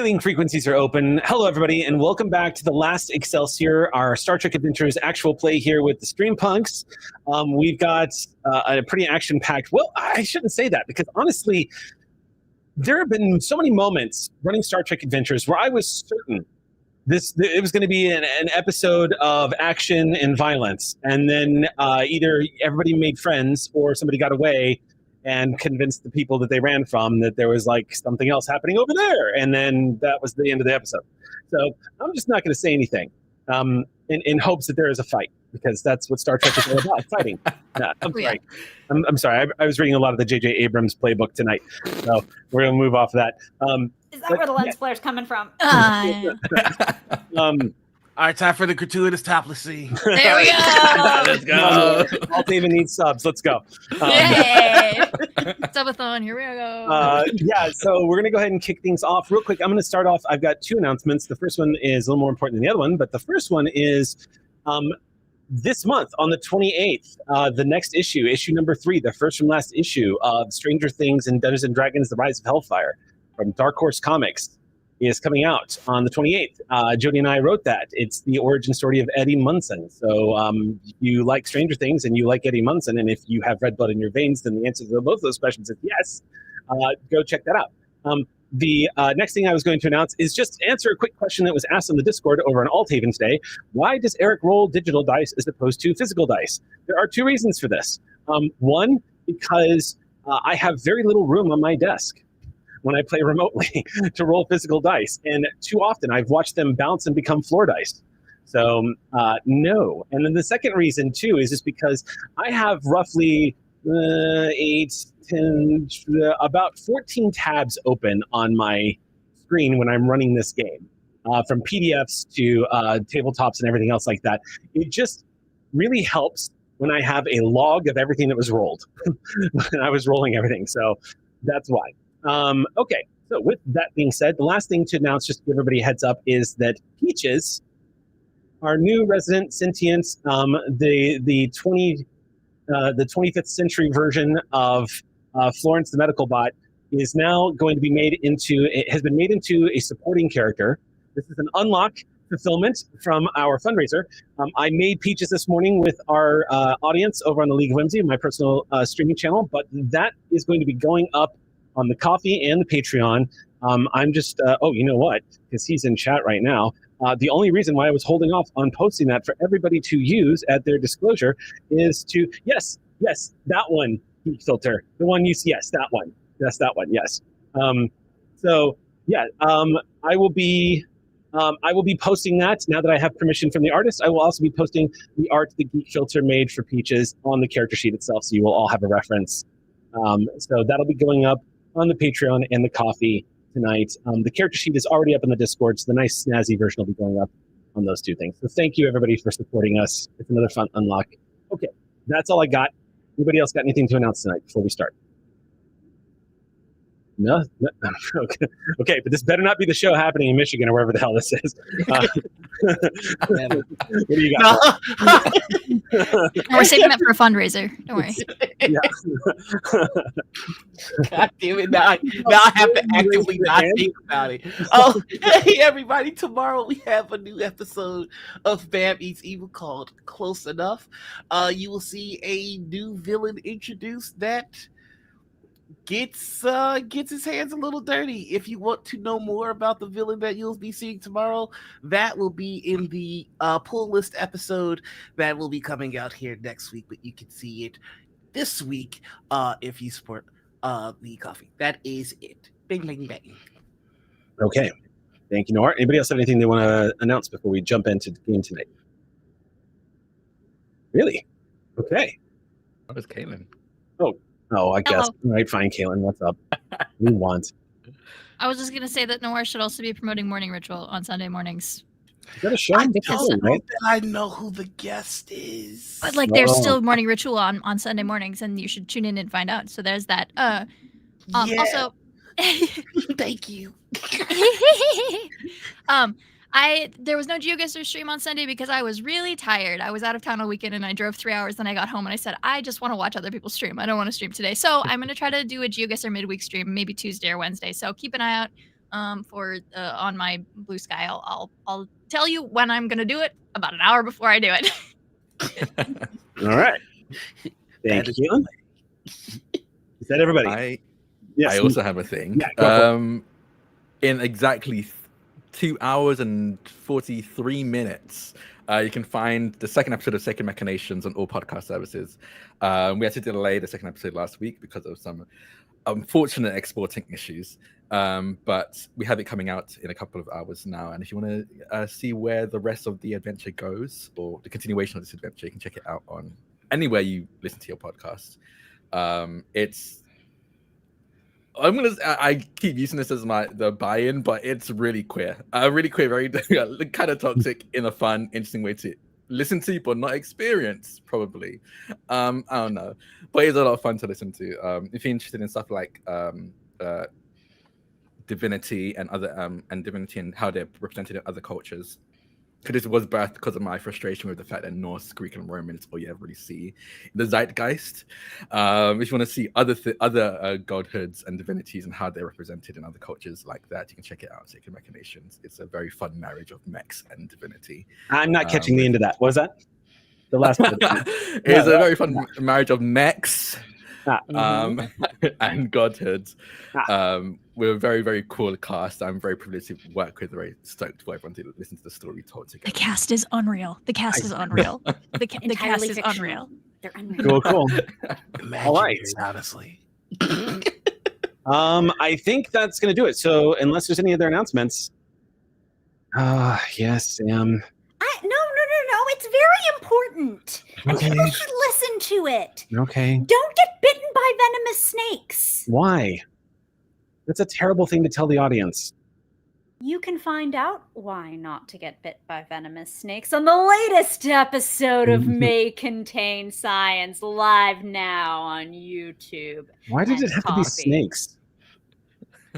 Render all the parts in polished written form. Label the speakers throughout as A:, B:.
A: Frequencies are open. Hello, everybody, and welcome back to the Last Excelsior, our Star Trek Adventures actual play here with the StreamPunks. We've got a pretty action-packed... Well, I shouldn't say that, because honestly, there have been so many moments running Star Trek Adventures where I was certain it was going to be an episode of action and violence, and then either everybody made friends or somebody got away and convinced the people that they ran from that there was like something else happening over there. And then that was the end of the episode. So I'm just not going to say anything in hopes that there is a fight, because that's what Star Trek is all about, fighting. No, I'm sorry. I'm sorry. I was reading a lot of the J.J. Abrams playbook tonight. So we're going to move off of that.
B: Is that where the lens flare's coming from?
C: All right, time for the gratuitous topless scene.
B: There we go.
C: Let's go.
A: Alt even needs subs. Let's go.
B: Yay! Subathon, here we go.
A: Yeah, so we're going to go ahead and kick things off real quick. I'm going to start off. I've got two announcements. The first one is a little more important than the other one, but the first one is this month on the 28th, the next issue number 3, the first from last issue of Stranger Things and Dungeons & Dragons: The Rise of Hellfire from Dark Horse Comics is coming out on the 28th. Jody and I wrote that. It's the origin story of Eddie Munson. So if you like Stranger Things and you like Eddie Munson, and if you have red blood in your veins, then the answer to both of those questions is yes. Go check that out. The next thing I was going to announce is just answer a quick question that was asked on the Discord over on Althaven today. Why does Eric roll digital dice as opposed to physical dice? There are two reasons for this. One, because I have very little room on my desk when I play remotely to roll physical dice. And too often I've watched them bounce and become floor dice. So no. And then the second reason too is just because I have roughly 8, 10, about 14 tabs open on my screen when I'm running this game, from PDFs to tabletops and everything else like that. It just really helps when I have a log of everything that was rolled when I was rolling everything. So that's why. Okay, so with that being said, the last thing to announce, just to give everybody a heads up, is that Peaches, our new resident sentient, the 25th century version of Florence the Medical Bot, is now going to be has been made into a supporting character. This is an unlock fulfillment from our fundraiser. I made Peaches this morning with our audience over on the League of Whimsy, my personal streaming channel, but that is going to be going up on the Coffee and the Patreon. I'm just, you know what? Because he's in chat right now. The only reason why I was holding off on posting that for everybody to use at their disclosure is to, yes, that one, heat filter. The one you see, yes, that one. Yes, that one, yes. So, yeah, I will be posting that now that I have permission from the artist. I will also be posting the art the Geek Filter made for Peaches on the character sheet itself, so you will all have a reference. So that'll be going up on the Patreon and the Coffee tonight. The character sheet is already up in the Discord, so the nice snazzy version will be going up on those two things. So thank you, everybody, for supporting us. It's another fun unlock. Okay, that's all I got. Anybody else got anything to announce tonight before we start? No? Okay, but this better not be the show happening in Michigan or wherever the hell this is. What do you got?
B: No. We're saving that for a fundraiser. Don't worry.
C: God damn it. Now I have to actively not think about it. Oh, hey, everybody. Tomorrow we have a new episode of Bam Eats Evil called Close Enough. You will see a new villain introduced that gets his hands a little dirty. If you want to know more about the villain that you'll be seeing tomorrow, that will be in the pull list episode that will be coming out here next week, but you can see it this week if you support the Coffee. That is it. Bing, bing, bang.
A: Okay. Thank you, Nora. Anybody else have anything they want to announce before we jump into the game tonight? Really? Okay.
D: That was Caitlin.
A: Oh, I guess.
B: Hello.
A: All right, fine, Caitlin. What's up? We want.
B: I was just going to say that Noir should also be promoting Morning Ritual on Sunday mornings.
A: Is that a show?
C: I know who the guest is.
B: But there's still Morning Ritual on Sunday mornings, and you should tune in and find out. So there's that. Also,
C: thank you.
B: There was no GeoGuessr stream on Sunday because I was really tired. I was out of town all weekend and I drove 3 hours. Then I got home and I said, I just want to watch other people stream. I don't want to stream today. So I'm going to try to do a GeoGuessr midweek stream, maybe Tuesday or Wednesday. So keep an eye out for on my Blue Sky. I'll tell you when I'm gonna do it about an hour before I do it.
A: All right. Thank you, Caitlin. Is that everybody?
D: I also have a thing.
A: Yeah,
D: in exactly 2 hours and 43 minutes, you can find the second episode of Sacred Machinations on all podcast services. We had to delay the second episode last week because of some unfortunate exporting issues. But we have it coming out in a couple of hours now. And if you want to see where the rest of the adventure goes, or the continuation of this adventure, you can check it out on anywhere you listen to your podcast. I keep using this as the buy-in, but it's really queer. Very kind of toxic in a fun, interesting way to listen to, but not experience, probably. I don't know. But it's a lot of fun to listen to. If you're interested in stuff like divinity and other divinity and how they're represented in other cultures. Because this was birthed because of my frustration with the fact that Norse, Greek, and Roman is all you ever really see in the zeitgeist. If you want to see other godhoods and divinities and how they're represented in other cultures like that, you can check it out. Sacred Machinations. It's a very fun marriage of mechs and divinity.
A: I'm not catching the end of that. What was that? The last one.
D: It's a very fun marriage of mechs and godhoods. We're a very, very cool cast. I'm very privileged to work with, very stoked for everyone to listen to the story told together.
B: The cast is unreal. The cast is unreal. The cast is unreal.
E: They're unreal.
A: Cool. All right.
C: Honestly.
A: I think that's going to do it. So unless there's any other announcements. Yes, Sam.
E: No. It's very important. And
A: Okay.
E: people should listen to it.
A: Okay.
E: Don't get bitten by venomous snakes.
A: Why? That's a terrible thing to tell the audience.
E: You can find out why not to get bit by venomous snakes on the latest episode of May Contain Science, live now on YouTube.
A: Why did it have to be
E: Coffee.
A: snakes?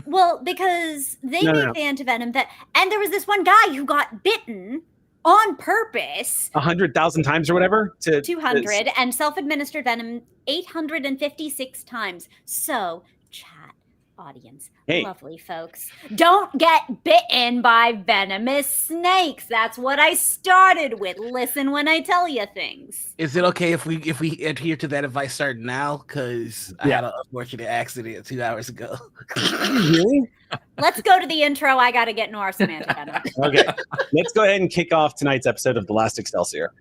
E: Well, because they
A: No.
E: make the antivenom and there was this one guy who got bitten on purpose
A: 100,000 times or whatever?
E: 200 and self-administered venom 856 times. So, chat, audience,
A: Hey.
E: lovely folks, don't get bitten by venomous snakes. That's what I started with. Listen when I tell you things.
C: Is it okay if we adhere to that advice starting now? Because I had an unfortunate accident 2 hours ago.
A: Really?
E: Let's go to the intro. I got to get into our semantic venom.
A: Okay. Let's go ahead and kick off tonight's episode of The Last Excelsior.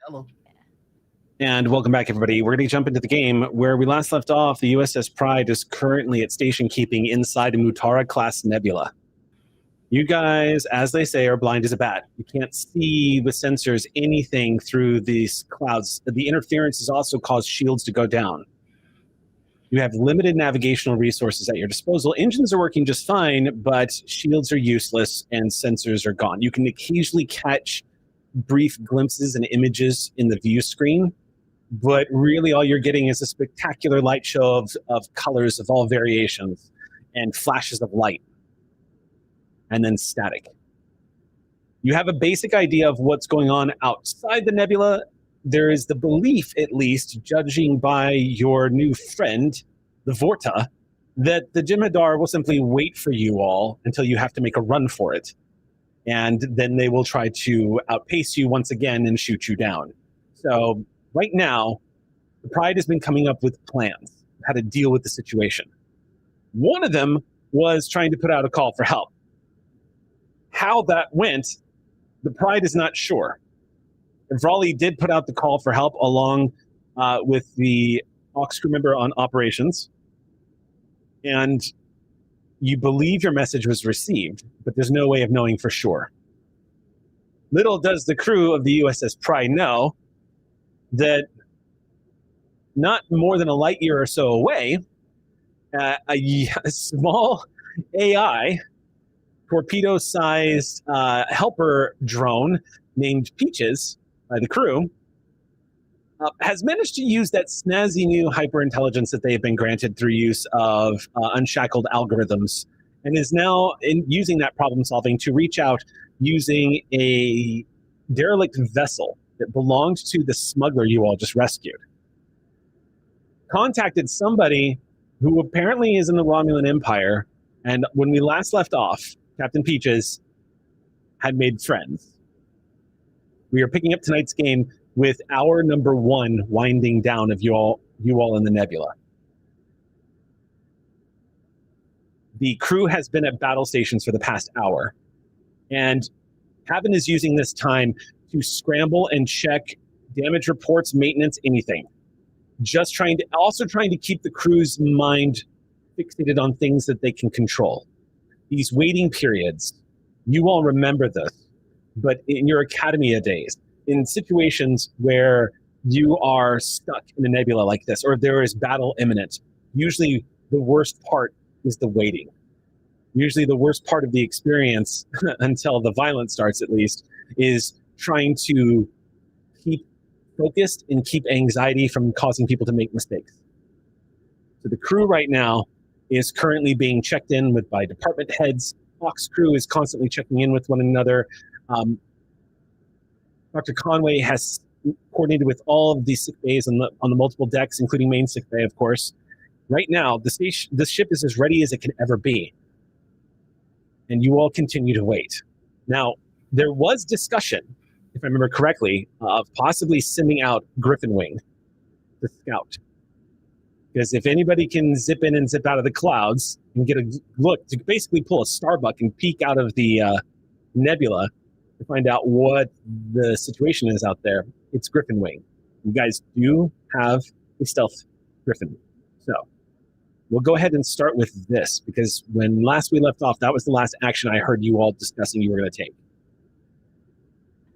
C: Hello.
A: And welcome back, everybody. We're going to jump into the game. Where we last left off, the USS Pride is currently at station keeping inside a Mutara-class nebula. You guys, as they say, are blind as a bat. You can't see with sensors anything through these clouds. The interference has also caused shields to go down. You have limited navigational resources at your disposal. Engines are working just fine, but shields are useless and sensors are gone. You can occasionally catch brief glimpses and images in the view screen, but really all you're getting is a spectacular light show of colors of all variations and flashes of light, and then static. You have a basic idea of what's going on outside the nebula. There is the belief, at least, judging by your new friend, the Vorta, that the Jem'Hadar will simply wait for you all until you have to make a run for it. And then they will try to outpace you once again and shoot you down. So right now, the Pride has been coming up with plans, how to deal with the situation. One of them was trying to put out a call for help. How that went, the Pride is not sure. Vrali did put out the call for help along with the Aux crew member on operations, and you believe your message was received, but there's no way of knowing for sure. Little does the crew of the USS Pride know that not more than a light year or so away, a small AI, torpedo-sized helper drone named Peaches, by the crew, has managed to use that snazzy new hyper-intelligence that they have been granted through use of unshackled algorithms, and is now using that problem-solving to reach out using a derelict vessel that belonged to the smuggler you all just rescued. Contacted somebody who apparently is in the Romulan Empire, and when we last left off, Captain Peaches had made friends. We are picking up tonight's game with hour number 1 winding down of you all in the nebula. The crew has been at battle stations for the past hour, and Haven is using this time to scramble and check damage reports, maintenance, anything. Just trying to keep the crew's mind fixated on things that they can control. These waiting periods, you all remember this, but in your academia days, in situations where you are stuck in a nebula like this, or there is battle imminent, usually the worst part is the waiting. Usually the worst part of the experience, until the violence starts at least, is trying to keep focused and keep anxiety from causing people to make mistakes. So the crew right now is currently being checked in with by department heads. Fox crew is constantly checking in with one another. Dr. Conway has coordinated with all of these sick bays on the multiple decks, including main sick bay, of course. Right now, the ship is as ready as it can ever be. And you all continue to wait. Now, there was discussion, if I remember correctly, of possibly sending out Griffin Wing to scout. Because if anybody can zip in and zip out of the clouds and get a look, to basically pull a Starbuck and peek out of the nebula to find out what the situation is out there, it's Griffin Wing. You guys do have a stealth Griffin. So we'll go ahead and start with this, because when last we left off, that was the last action I heard you all discussing you were going to take.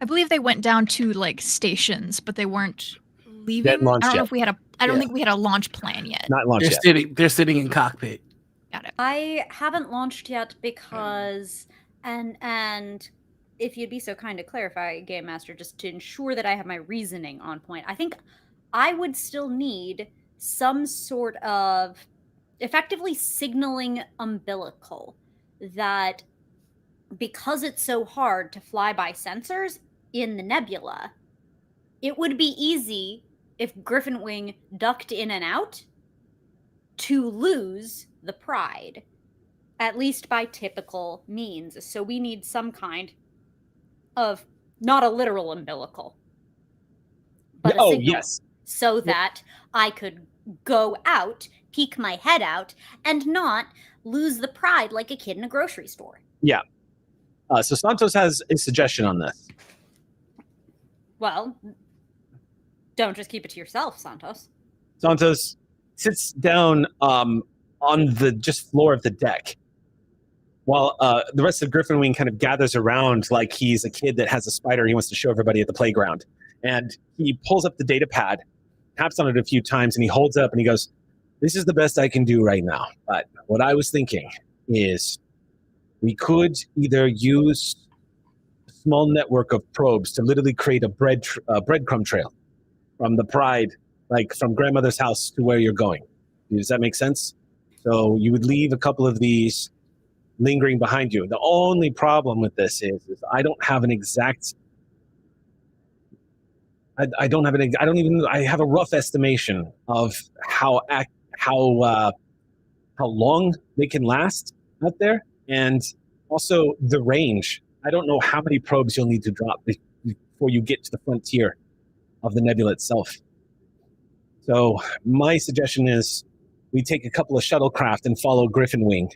B: I believe they went down to like stations, but they weren't leaving. I don't know if we had a. I don't think we had a launch plan yet.
A: Not launched yet.
C: They're sitting in cockpit.
B: Got it.
E: I haven't launched yet because, and if you'd be so kind to clarify, Game Master, just to ensure that I have my reasoning on point, I think I would still need some sort of effectively signaling umbilical that, because it's so hard to fly by sensors in the nebula, it would be easy if Griffin Wing ducked in and out to lose the Pride, at least by typical means. So we need some kind of, not a literal umbilical, but a signal,
A: yes,
E: so that I could go out, peek my head out, and not lose the Pride like a kid in a grocery store.
A: Yeah. So Santos has a suggestion on this.
E: Well, don't just keep it to yourself, Santos.
A: Santos sits down on the just floor of the deck while the rest of Griffin Wing kind of gathers around like he's a kid that has a spider he wants to show everybody at the playground. And he pulls up the data pad, taps on it a few times, and he holds it up and he goes, "This is the best I can do right now. But what I was thinking is we could either use a small network of probes to literally create a breadcrumb trail from the Pride, like from grandmother's house to where you're going. Does that make sense? So you would leave a couple of these lingering behind you. The only problem with this is I don't have an exact. I have a rough estimation of how long they can last out there, and also the range. I don't know how many probes you'll need to drop before you get to the frontier of the nebula itself. So my suggestion is we take a couple of shuttlecraft and follow Griffin Wing.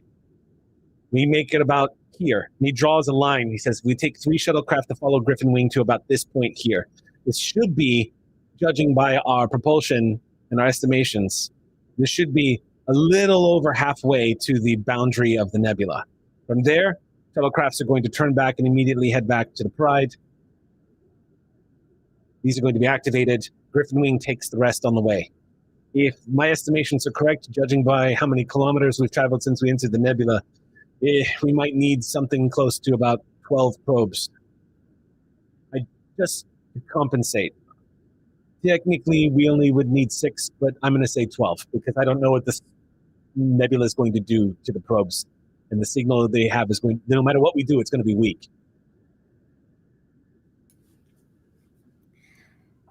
A: We make it about here. And he draws a line. He says, we take 3 shuttlecraft to follow Griffin Wing to about this point here. This should be, judging by our propulsion and our estimations, this should be a little over halfway to the boundary of the nebula. From there, shuttlecrafts are going to turn back and immediately head back to the Pride. These are going to be activated. Griffin Wing takes the rest on the way. If my estimations are correct, judging by how many kilometers we've traveled since we entered the nebula, we might need something close to about 12 probes. Just to compensate. Technically, we only would need 6, but I'm going to say 12 because I don't know what this nebula is going to do to the probes. And the signal they have is going, no matter what we do, it's going to be weak.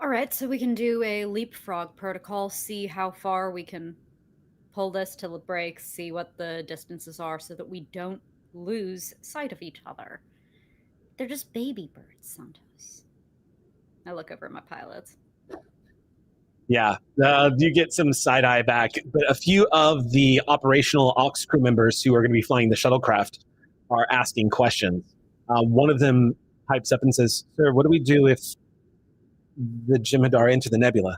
E: All right, so we can do a leapfrog protocol, see how far we can pull this till it breaks, see what the distances are so that we don't lose sight of each other. They're just baby birds, Santos. I look over at my pilots.
A: Yeah, you get some side eye back, but a few of the operational aux crew members who are going to be flying the shuttlecraft are asking questions. One of them pipes up and says, "Sir, what do we do if the Jem'Hadar enter the nebula?"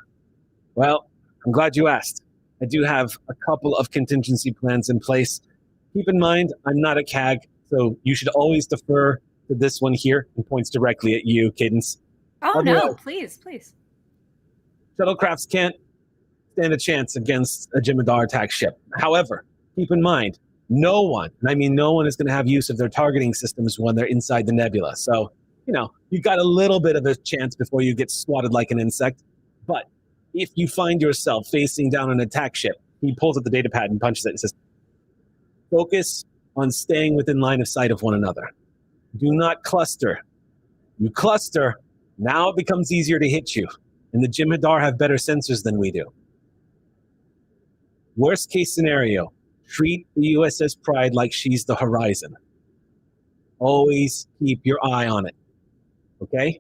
A: Well, I'm glad you asked. I do have a couple of contingency plans in place. Keep in mind, I'm not a CAG, so you should always defer to this one here, and points directly at you, Cadence.
E: Oh, no, please.
A: Shuttlecrafts can't stand a chance against a Jem'Hadar attack ship. However, keep in mind, no one, and I mean no one, is going to have use of their targeting systems when they're inside the nebula. So, you've got a little bit of a chance before you get swatted like an insect. But if you find yourself facing down an attack ship, he pulls up the data pad and punches it and says, focus on staying within line of sight of one another. Do not cluster. You cluster, now it becomes easier to hit you. And the Jem'Hadar have better sensors than we do. Worst case scenario, treat the USS Pride like she's the horizon. Always keep your eye on it. Okay?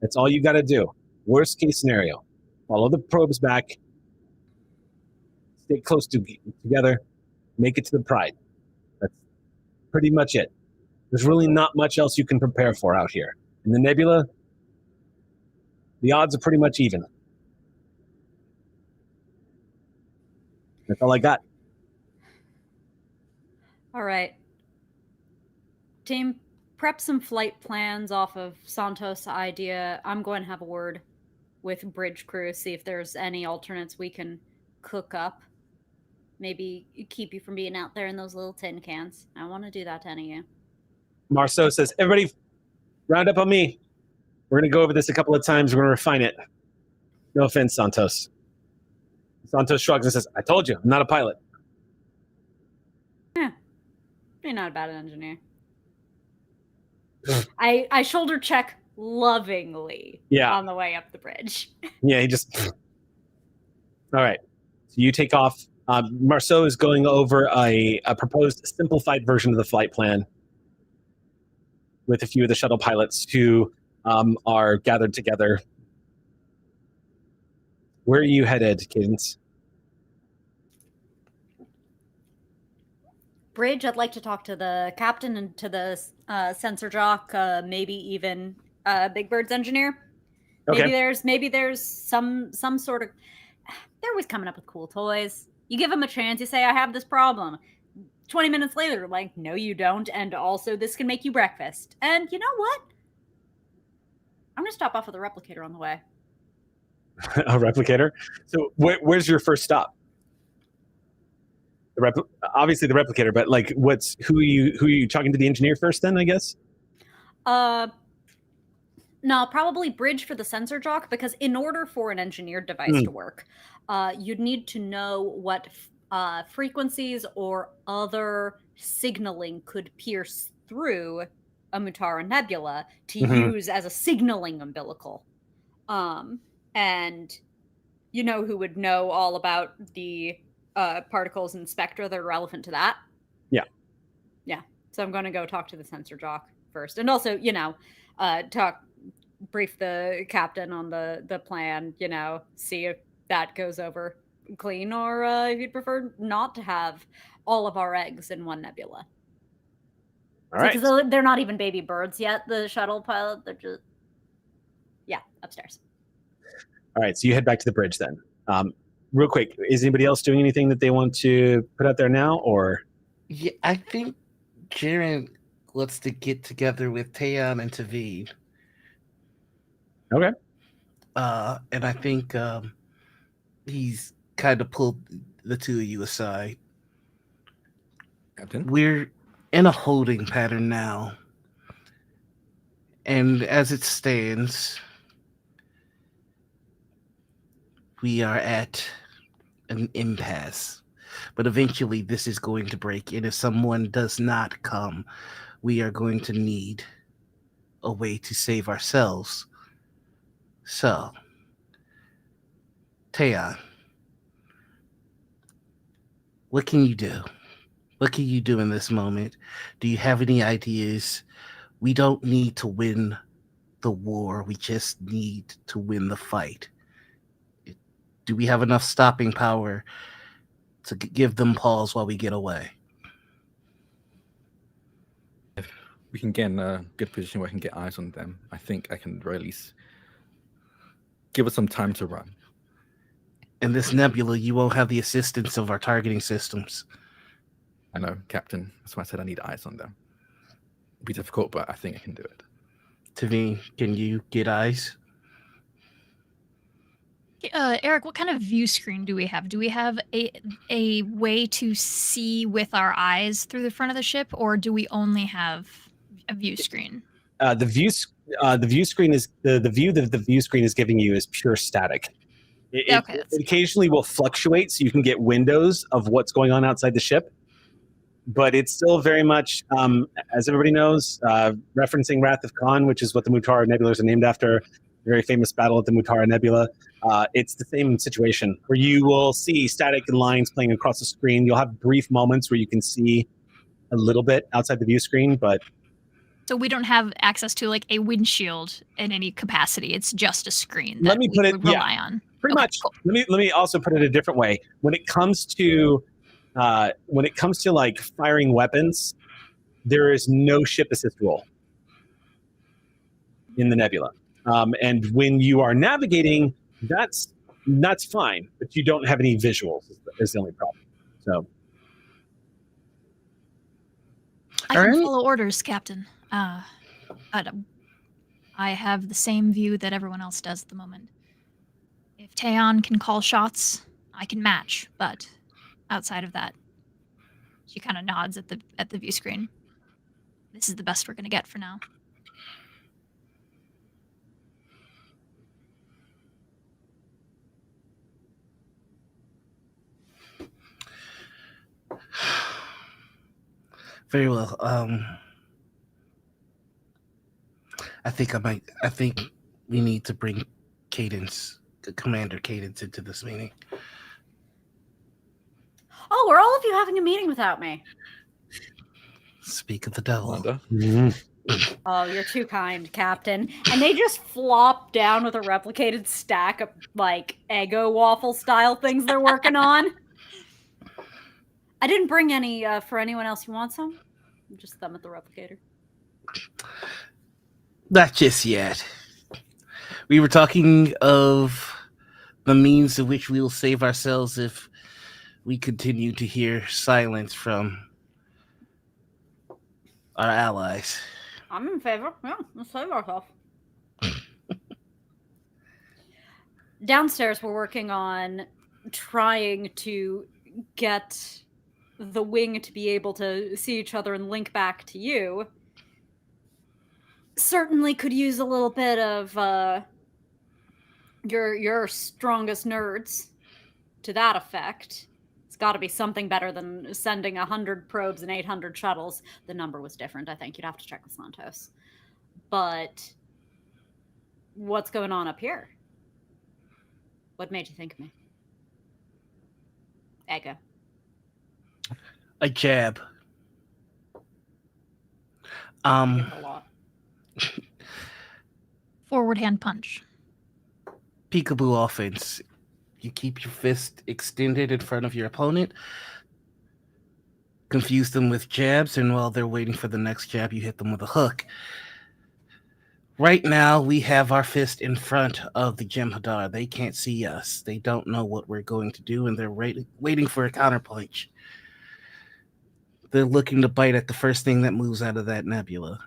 A: That's all you got to do. Worst case scenario, follow the probes back, stay close together, make it to the Pride. That's pretty much it. There's really not much else you can prepare for out here. In the nebula, the odds are pretty much even. That's all I got.
E: All right. Team, prep some flight plans off of Santos' idea. I'm going to have a word with bridge crew, see if there's any alternates we can cook up. Maybe keep you from being out there in those little tin cans. I want to do that to any of you.
A: Marceau says, everybody round up on me. We're going to go over this a couple of times. We're going to refine it. No offense, Santos. Santos shrugs and says, I told you, I'm not a pilot.
E: Yeah. You're not a bad engineer. I shoulder check lovingly on the way up the bridge.
A: Yeah, he just... All right. So you take off. Marceau is going over a proposed simplified version of the flight plan with a few of the shuttle pilots who are gathered together. Where are you headed, Cadence?
E: Bridge, I'd like to talk to the captain and to the sensor jock, maybe even Big Bird's engineer.
A: Okay.
E: Maybe there's some sort of... They're always coming up with cool toys. You give them a chance, you say, I have this problem. 20 minutes later, like, no, you don't. And also, this can make you breakfast. And you know what? I'm going to stop off with a replicator on the way.
A: A replicator? So where's your first stop? Obviously the replicator, but like, who are you talking to the engineer first then, I guess?
E: No, probably bridge for the sensor jock, because in order for an engineered device to work, you'd need to know what frequencies or other signaling could pierce through a Mutara nebula to use as a signaling umbilical. And you know who would know all about the particles and spectra that are relevant to that?
A: Yeah.
E: So I'm going to go talk to the sensor jock first. And also, brief the captain on the plan, see if that goes over clean, or if you'd prefer not to have all of our eggs in one nebula.
A: All right.
E: Because they're not even baby birds yet, the shuttle pilot. They're just, upstairs.
A: All right, so you head back to the bridge then. Real quick, is anybody else doing anything that they want to put out there now, or?
C: Yeah, I think Jaren wants to get together with Taeyeon and Taveen.
A: Okay.
C: And I think he's kind of pulled the two of you aside.
D: Captain?
C: We're in a holding pattern now. And as it stands, we are at an impasse. But eventually this is going to break. And if someone does not come, we are going to need a way to save ourselves. So, Taeyeon, what can you do? What can you do in this moment? Do you have any ideas? We don't need to win the war. We just need to win the fight. Do we have enough stopping power to give them pause while we get away?
D: If we can get in a good position where I can get eyes on them, I think I can release. Give us some time to run.
C: In this nebula, you won't have the assistance of our targeting systems.
D: I know, Captain. That's why I said I need eyes on them. It'll be difficult, but I think I can do it.
C: Taveen, can you get eyes?
B: Eric, what kind of view screen do we have? Do we have a way to see with our eyes through the front of the ship, or do we only have a view screen?
A: The view screen is the view that the view screen is giving you is pure static. It occasionally will fluctuate, so you can get windows of what's going on outside the ship. But it's still very much, as everybody knows, referencing Wrath of Khan, which is what the Mutara Nebulas are named after, a very famous battle at the Mutara Nebula. It's the same situation where you will see static and lines playing across the screen. You'll have brief moments where you can see a little bit outside the view screen, but...
B: So we don't have access to like a windshield in any capacity. It's just a screen that
A: let me
B: we
A: put it,
B: would rely on.
A: Pretty much. Cool. Let me also put it a different way. When it comes to like firing weapons, there is no ship assist roll in the nebula. And when you are navigating, that's fine, but you don't have any visuals is the only problem. So
B: I can follow orders, Captain. But I have the same view that everyone else does at the moment. If Taeyeon can call shots, I can match, but outside of that, she kind of nods at the view screen. This is the best we're going to get for now.
C: Very well. I think we need to bring Commander Cadence into this meeting.
E: Oh, are all of you having a meeting without me?
C: Speak of the devil.
E: Oh, you're too kind, Captain. And they just flop down with a replicated stack of, like, Eggo waffle style things they're working on. I didn't bring any for anyone else who wants some. Just thumb at the replicator.
C: Not just yet. We were talking of the means of which we will save ourselves if we continue to hear silence from our allies.
E: I'm in favor. Yeah, let's save ourselves. Downstairs, we're working on trying to get the wing to be able to see each other and link back to you. Certainly could use a little bit of your strongest nerds to that effect. It's got to be something better than sending 100 probes and 800 shuttles. The number was different. I think you'd have to check with Santos. But what's going on up here? What made you think of me? Echo.
C: A jab.
E: A lot.
B: Forward hand punch.
C: Peekaboo offense. You keep your fist extended in front of your opponent, confuse them with jabs, and while they're waiting for the next jab, you hit them with a hook. Right now, we have our fist in front of the Jem'Hadar. They can't see us. They don't know what we're going to do, and they're waiting for a counterpunch. They're looking to bite at the first thing that moves out of that nebula.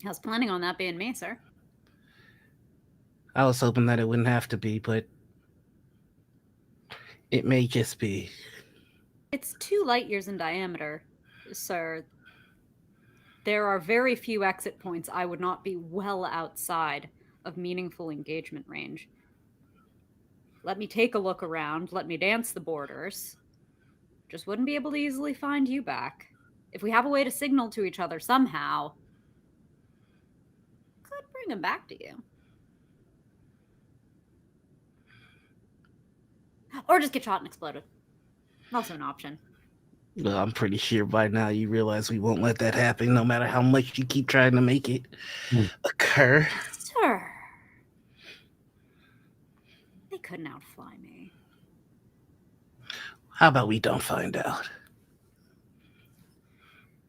E: I was planning on that being me, sir.
C: I was hoping that it wouldn't have to be, but it may just be.
E: It's 2 light years in diameter, sir. There are very few exit points I would not be well outside of meaningful engagement range. Let me take a look around. Let me dance the borders. Just wouldn't be able to easily find you back. If we have a way to signal to each other somehow, could bring him back to you. Or just get shot and exploded. Also an option.
C: Well, I'm pretty sure by now you realize we won't let that happen, no matter how much you keep trying to make it occur.
E: Sir. They couldn't outfly me.
C: How about we don't find out?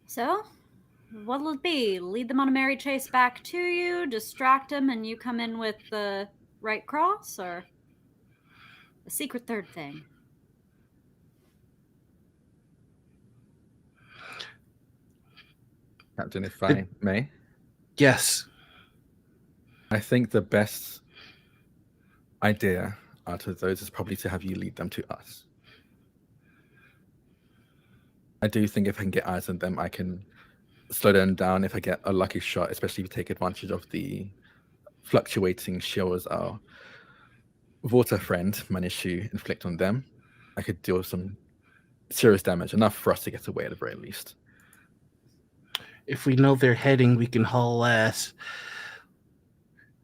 E: So, what'll it be? Lead them on a merry chase back to you, distract them, and you come in with the right cross, or a secret third thing?
D: Captain, if I may.
C: Yes.
D: I think the best idea out of those is probably to have you lead them to us. I do think if I can get eyes on them, I can slow them down if I get a lucky shot, especially if we take advantage of the fluctuating shields our water friend managed to inflict on them. I could deal some serious damage, enough for us to get away at the very least.
C: If we know they're heading, we can haul ass.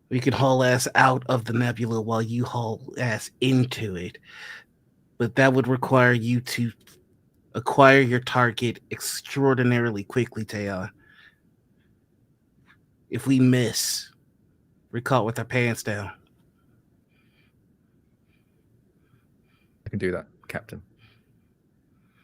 C: We can haul ass out of the nebula while you haul ass into it. But that would require you to acquire your target extraordinarily quickly, Teon. If we miss, we're caught with our pants down.
D: I can do that, Captain.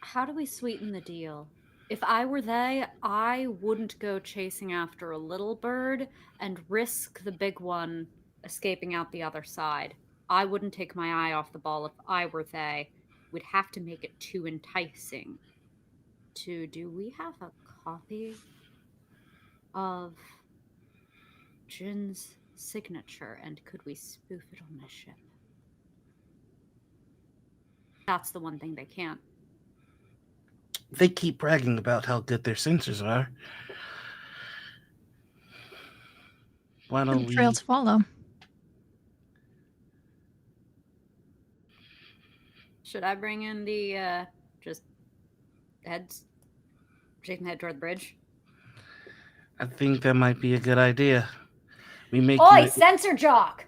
E: How do we sweeten the deal? If I were they, I wouldn't go chasing after a little bird and risk the big one escaping out the other side. I wouldn't take my eye off the ball if I were they. We'd have to make it too enticing. Do we have a copy of Jin's signature, and could we spoof it on the ship? That's the one thing they can't.
C: They keep bragging about how good their sensors are. Why don't we...
B: Trail to follow.
E: Should I bring in the, just heads? Shaking the head toward the bridge?
C: I think that might be a good idea. We make
E: Oi, sensor jock!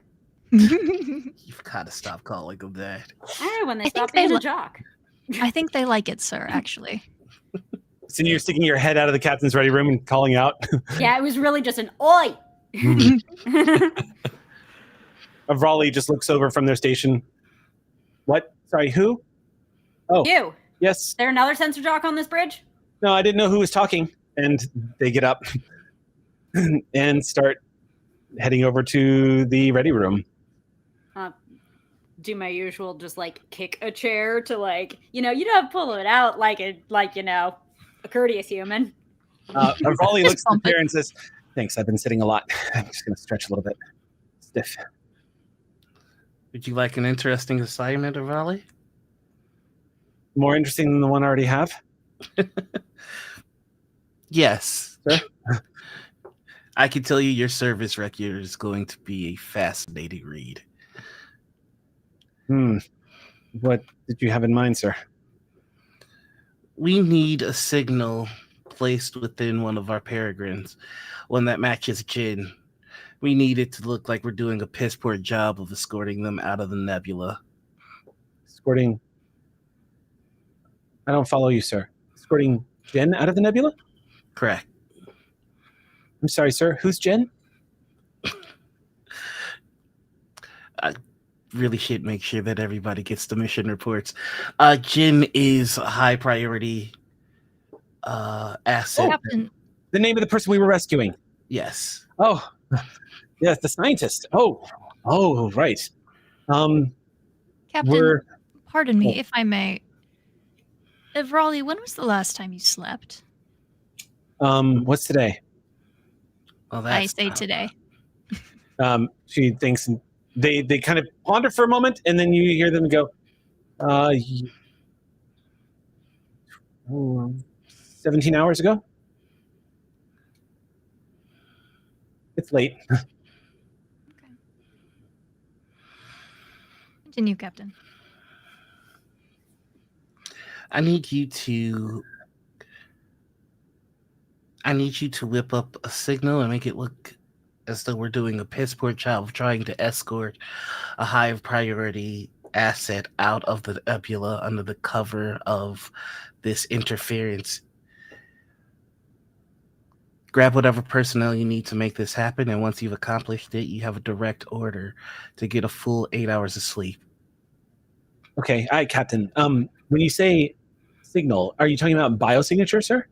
C: You've got to stop calling them that.
E: I know when they
B: I
E: stop
B: think
E: being
B: they
E: a jock.
B: I think they like it, sir, actually.
A: So you're sticking your head out of the captain's ready room and calling out?
E: Yeah, it was really just an oi!
A: Raleigh just looks over from their station. What? Sorry, who? Oh,
E: You!
A: yes.
E: Is there another sensor jock on this bridge?
A: No, I didn't know who was talking. And they get up and start heading over to the ready room.
E: Do my usual, just like kick a chair to like, you know, you don't pull it out like it, like, you know, A courteous human.
A: Raleigh looks at the chair and says, "Thanks, I've been sitting a lot. I'm just going to stretch a little bit. Stiff."
C: Would you like an interesting assignment, Raleigh?
A: More interesting than the one I already have?
C: Yes.
A: Sir?
C: I can tell you your service record is going to be a fascinating read.
A: What did you have in mind, sir?
C: We need a signal placed within one of our peregrines, one that matches Jin. We need it to look like we're doing a piss poor job of escorting them out of the nebula.
A: Escorting... I don't follow you, sir. Escorting Jen out of the nebula?
C: Correct.
A: I'm sorry, sir. Who's Jen?
C: I really should make sure that everybody gets the mission reports. Jin is a high priority asset.
B: Captain,
A: The name of the person we were rescuing.
C: Yes.
A: Oh, yes, the scientist. Oh, right.
B: Captain, pardon me if I may. Raleigh, when was the last time you slept?
A: What's today?
C: Well,
B: I say today.
A: She thinks, and they kind of ponder for a moment, and then you hear them go, 17 hours ago? It's late.
B: Okay. Continue, Captain.
C: I need you to whip up a signal and make it look as though we're doing a piss poor job of trying to escort a high priority asset out of the nebula under the cover of this interference. Grab whatever personnel you need to make this happen, and once you've accomplished it, you have a direct order to get a full 8 hours of sleep.
A: Okay, all right, Captain. When you say signal, are you talking about biosignature, sir?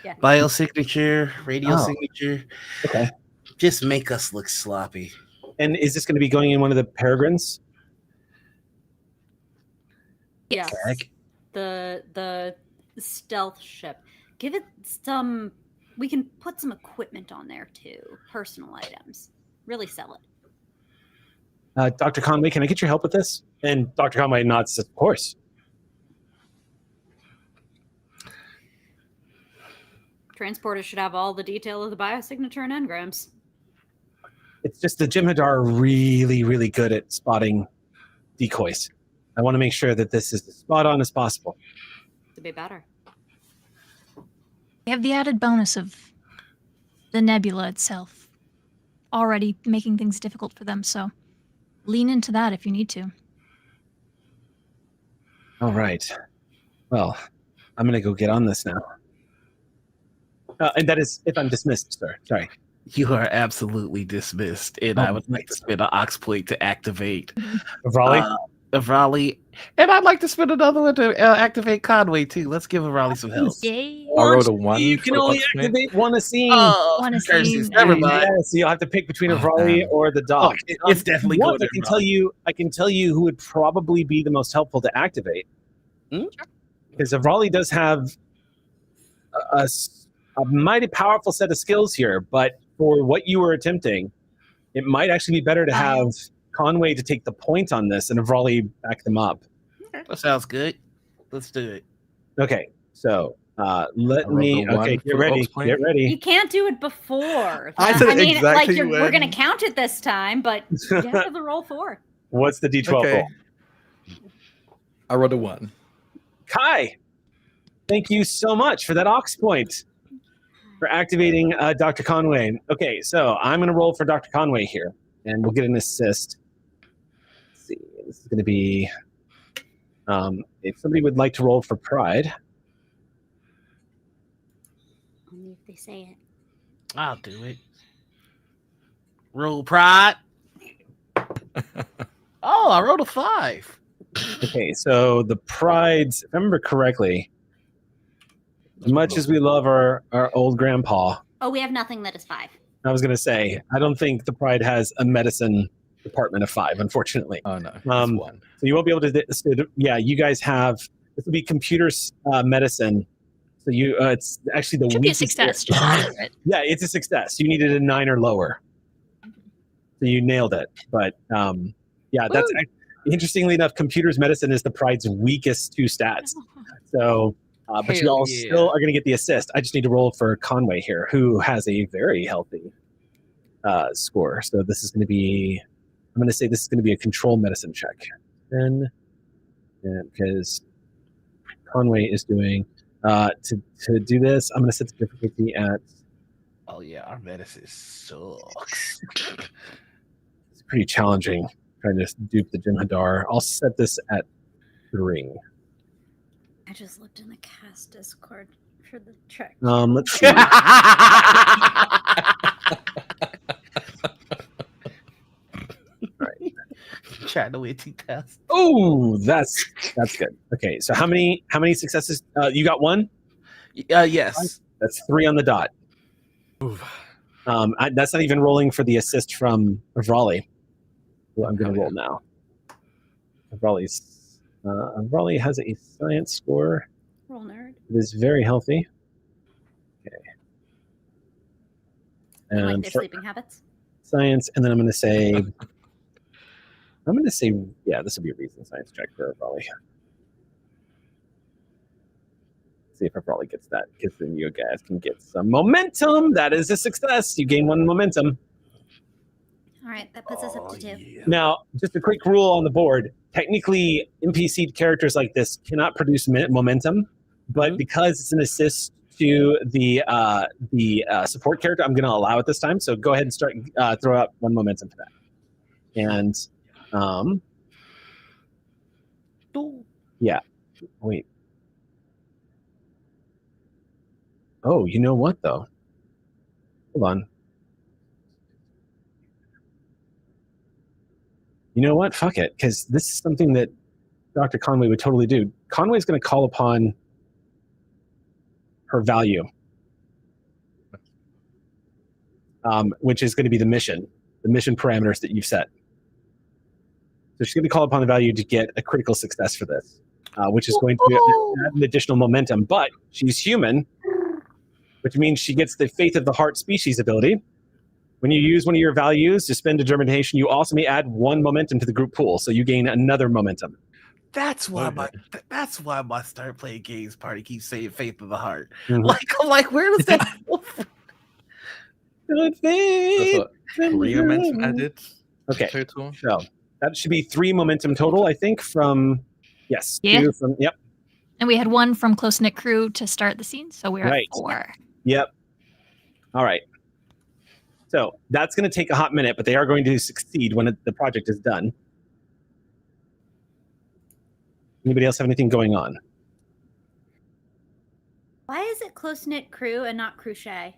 E: Yeah.
C: Biosignature, radio signature.
A: Okay.
C: Just make us look sloppy.
A: And is this going to be going in one of the peregrines?
E: Yes.
A: Okay.
E: The stealth ship. Give it some. We can put some equipment on there too. Personal items. Really sell it.
A: Dr. Conway, can I get your help with this? And Dr. Conway nods, of course.
E: Transporter should have all the detail of the biosignature and engrams.
A: It's just the Jim'Hadar are really, really good at spotting decoys. I want to make sure that this is as spot on as possible.
E: To be better.
B: We have the added bonus of the nebula itself already making things difficult for them, so lean into that if you need to.
A: All right. Well, I'm going to go get on this now. And that is if I'm dismissed, sir. Sorry.
C: You are absolutely dismissed, and I would like to spend an ox point to activate Raleigh. And I'd like to spend another one to activate Conway, too. Let's give Raleigh some help.
B: Yay.
D: I rolled a 1.
A: You can only activate one a scene.
B: One a
C: curses.
B: scene.
C: Never mind.
A: Yeah, so you'll have to pick between a Raleigh or the dog.
C: It's definitely
A: One,
C: going
A: I can tell you who would probably be the most helpful to activate. Because Raleigh does have a mighty powerful set of skills here, but for what you were attempting, it might actually be better to have Conway to take the point on this and have Raleigh back them up.
C: That sounds good. Let's do it.
A: Okay, so let me. Okay, get ready. Get ready.
E: You can't do it before.
D: I said
E: mean,
D: exactly
E: we're
D: when.
E: going to count it this time, but you have to the roll 4.
A: What's the D12
D: Okay.
A: roll?
D: I rolled a 1.
A: Kai, thank you so much for that ox point for activating Dr. Conway. Okay, so I'm going to roll for Dr. Conway here, and we'll get an assist. Let's see, this is going to be if somebody would like to roll for pride.
E: Only if they say it.
C: I'll do it. Roll pride. Oh, I rolled a 5.
A: Okay, so the prides, if I remember correctly, as much as we love our old grandpa,
E: Oh, we have nothing that is 5.
A: I was going to say, I don't think the pride has a medicine department of 5, unfortunately.
D: Oh, no. It's 1.
A: So you won't be able to, yeah, you guys have, this will be computer medicine So you, it's actually the
B: Should be a
A: weakest.
B: success. Just for it.
A: Yeah, it's a success. You needed a 9 or lower, so you nailed it. But yeah, that's interestingly enough, computers medicine is the Pride's weakest 2 stats. So, but you all still are going to get the assist. I just need to roll for Conway here, who has a very healthy score. So this is going to be, I'm going to say this is going to be a control medicine check. And because Conway is doing, to do this, I'm going to set the difficulty at.
C: Oh yeah, our medicine sucks.
A: It's pretty challenging trying to dupe the Jim Hadar. I'll set this at 3.
E: I just looked in the cast Discord for the check.
A: Let's see. Right.
C: Trying to win 2 tests.
A: Oh, that's good. Okay, so how many successes? You got 1?
C: Yes.
A: That's 3 on the dot. That's not even rolling for the assist from Raleigh, who I'm going to roll now. Raleigh has a science score.
E: Roll nerd.
A: It is very healthy. Okay.
E: And like their sleeping habits.
A: Science, and then I'm going to say, yeah, this will be a reason science check for Raleigh. See if Raleigh gets that, because then you guys can get some momentum. That is a success. You gain 1 momentum.
E: All right, that puts us up to 2.
C: Yeah.
A: Now, just a quick rule on the board. Technically, NPC characters like this cannot produce momentum, but because it's an assist to the support character, I'm going to allow it this time. So go ahead and start throw out 1 momentum for that. And yeah, wait. Oh, you know what though? Hold on. You know what? Fuck it, because this is something that Dr. Conway would totally do. Conway's going to call upon her value, which is going to be the mission parameters that you've set. So she's going to call upon the value to get a critical success for this, which is going to add an additional momentum. But she's human, which means she gets the Faith of the Heart species ability. When you use one of your values to spend determination, you also may add 1 momentum to the group pool, so you gain another momentum.
C: That's why my start playing games party keeps saying Faith of the Heart.
A: Mm-hmm.
C: Like where does that come from?
A: Good faith.
D: That's what 3 momentum added.
A: Okay.
D: Total.
A: So that should be 3 momentum total, I think, from yes.
B: Yeah.
A: 2 from yep.
B: And we had 1 from close knit crew to start the scene, so we're at 4.
A: Yep. All right. So that's going to take a hot minute, but they are going to succeed when the project is done. Anybody else have anything going on?
E: Why is it close knit crew and not crochet?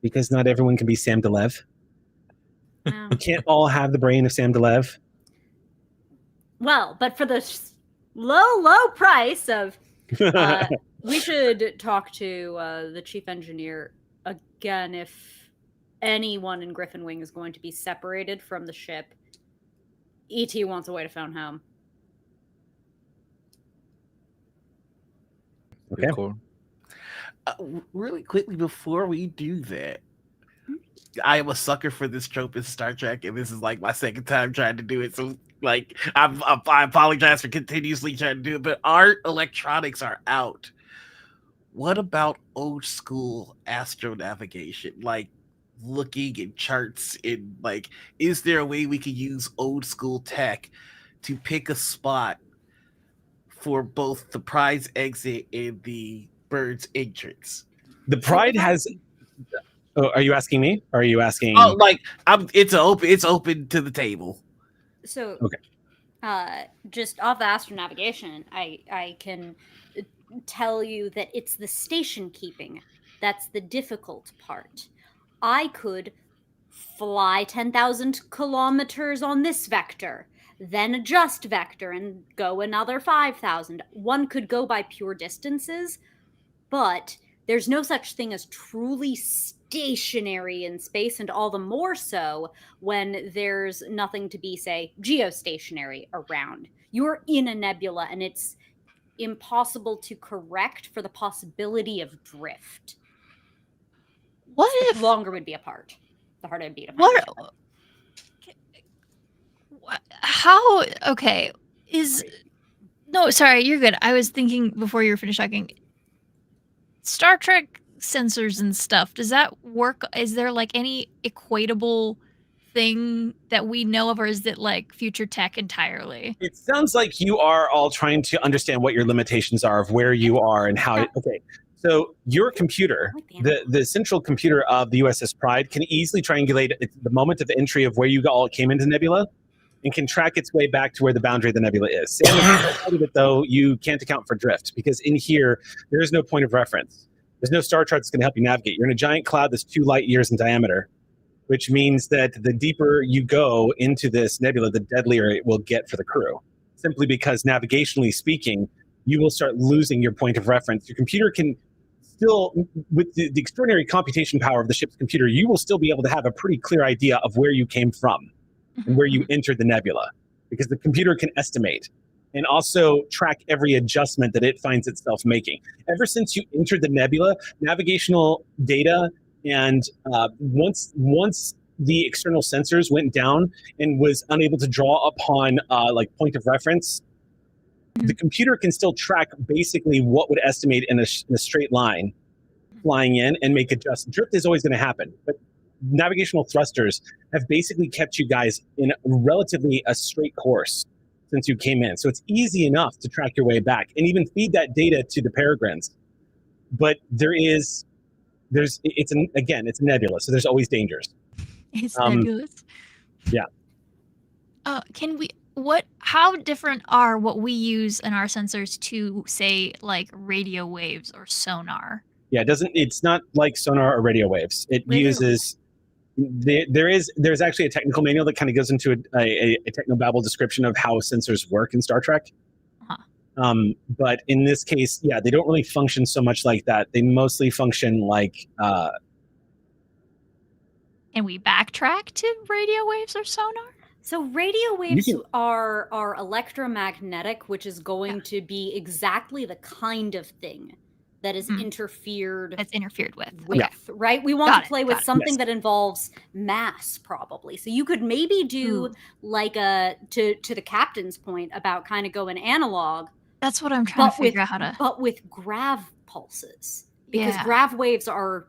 A: Because not everyone can be Sam DeLev. You can't all have the brain of Sam DeLev.
E: Well, but for the low price of, we should talk to the chief engineer again if anyone in Griffin Wing is going to be separated from the ship. E.T. wants a way to phone home.
A: Okay.
D: Cool.
C: Really quickly before we do that, I am a sucker for this trope in Star Trek, and this is like my 2nd time trying to do it. So, like, I apologize for continuously trying to do it, but our electronics are out. What about old school astronavigation? Like, looking at charts and like, is there a way we could use old school tech to pick a spot for both the prize exit and the bird's entrance?
A: The Pride has. Oh, are you asking me? Or are you asking?
C: Oh, like it's open to the table.
E: So
A: okay.
E: Just off the astronavigation, I can tell you that it's the station keeping that's the difficult part. I could fly 10,000 kilometers on this vector, then adjust vector and go another 5,000. One could go by pure distances, but there's no such thing as truly stationary in space, and all the more so when there's nothing to be, say, geostationary around. You're in a nebula, and it's impossible to correct for the possibility of drift.
B: What
E: The
B: if
E: longer would be apart, the harder it'd be to find.
B: How? Okay, no, sorry, you're good. I was thinking before you were finished talking. Star Trek sensors and stuff, does that work? Is there like any equatable thing that we know of, or is it like future tech entirely?
A: It sounds like you are all trying to understand what your limitations are of where you are and how. Okay, so your computer, the central computer of the USS Pride, can easily triangulate the moment of entry of where you all came into Nebula, and can track its way back to where the boundary of the nebula is. Same with it, though, you can't account for drift, because in here, there is no point of reference. There's no star chart that's going to help you navigate. You're in a giant cloud that's 2 light years in diameter, which means that the deeper you go into this nebula, the deadlier it will get for the crew, simply because navigationally speaking, you will start losing your point of reference. Your computer can still, with the extraordinary computation power of the ship's computer, you will still be able to have a pretty clear idea of where you came from and where you entered the nebula, because the computer can estimate and also track every adjustment that it finds itself making. Ever since you entered the nebula, navigational data, and once the external sensors went down and was unable to draw upon like point of reference, the computer can still track basically what would estimate in a straight line flying in and make adjustments. Drift is always going to happen, but navigational thrusters have basically kept you guys in relatively a straight course since you came in. So it's easy enough to track your way back and even feed that data to the peregrines. But it's a nebula, so there's always dangers.
B: It's nebulous.
A: Yeah.
B: How different are what we use in our sensors to, say, like radio waves or sonar?
A: Yeah, it's not like sonar or radio waves. It uses there's actually a technical manual that kind of goes into a technobabble description of how sensors work in Star Trek. But in this case, yeah, they don't really function so much like that. They mostly function like.
B: Can we backtrack to radio waves or sonar?
E: So radio waves are electromagnetic, which is going to be exactly the kind of thing that is interfered with. Right? We want to play with something that involves mass, probably. So you could maybe do like to the captain's point about kind of going analog.
B: That's what I'm trying to figure out how to.
E: But with grav pulses, because grav waves are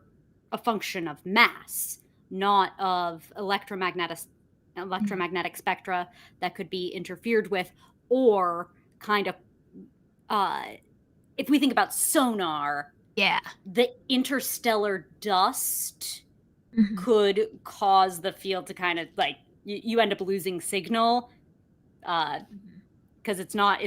E: a function of mass, not of electromagnetic spectra that could be interfered with, or kind of. If we think about sonar, the interstellar dust could cause the field to kind of like you end up losing signal because it's not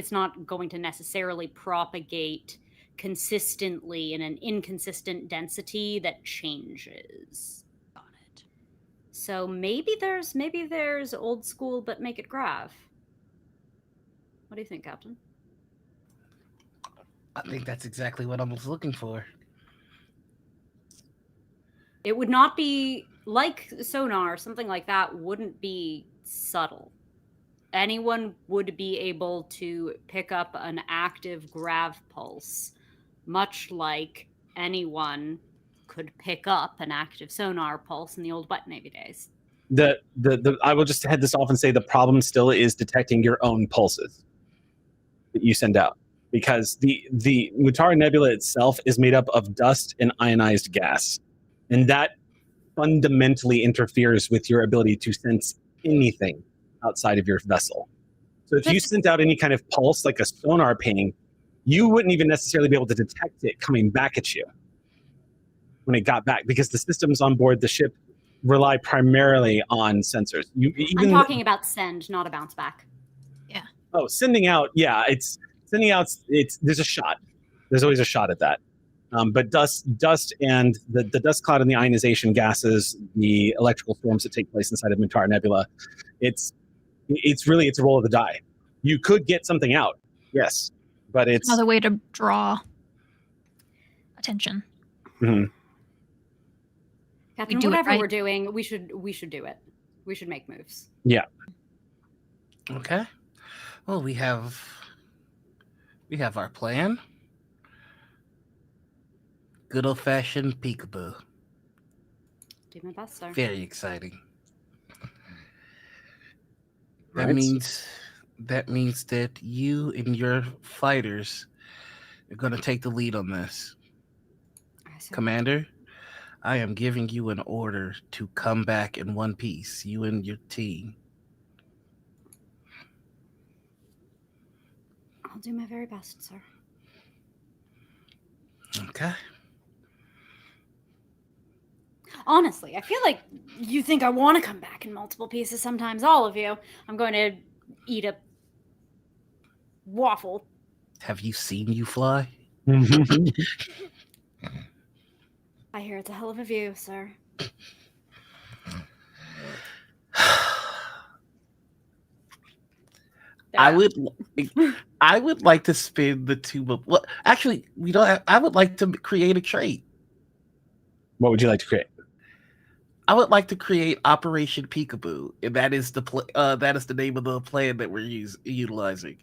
E: going to necessarily propagate consistently in an inconsistent density that changes. Got it. So maybe there's old school, but make it grav. What do you think, Captain?
C: I think that's exactly what I was looking for.
E: It would not be like sonar, something like that wouldn't be subtle. Anyone would be able to pick up an active grav pulse, much like anyone could pick up an active sonar pulse in the old Wet Navy days.
A: I will just head this off and say the problem still is detecting your own pulses that you send out. Because the Mutara Nebula itself is made up of dust and ionized gas. And that fundamentally interferes with your ability to sense anything outside of your vessel. So if you sent out any kind of pulse, like a sonar ping, you wouldn't even necessarily be able to detect it coming back at you when it got back, because the systems on board the ship rely primarily on sensors.
E: I'm talking about send, not a bounce back.
B: Yeah.
A: Oh, sending out, there's a shot. There's always a shot at that. But dust and the dust cloud and the ionization gases, the electrical storms that take place inside of Mutara Nebula, it's really a roll of the die. You could get something out, yes, but it's
B: another way to draw attention.
E: Mm-hmm. Captain, whatever we're doing, we should do it. We should make moves.
A: Yeah.
C: Okay. Well, we have We have our plan. Good old fashioned peekaboo.
E: Do my best, sir.
C: Very exciting. That
A: Right.
C: means that you and your fighters are going to take the lead on this.
E: Aye, sir.
C: Commander, I am giving you an order to come back in one piece, you and your team.
E: I'll do my very best, sir.
C: Okay.
E: Honestly, I feel like you think I want to come back in multiple pieces sometimes, all of you. I'm going to eat a waffle.
C: Have you seen you fly?
E: I hear it's a hell of a view, sir.
C: I would like to spin the two. Well, actually, we don't. I would like to create a trait.
A: What would you like to create?
C: I would like to create Operation Peekaboo, and that is the name of the plan that we're utilizing.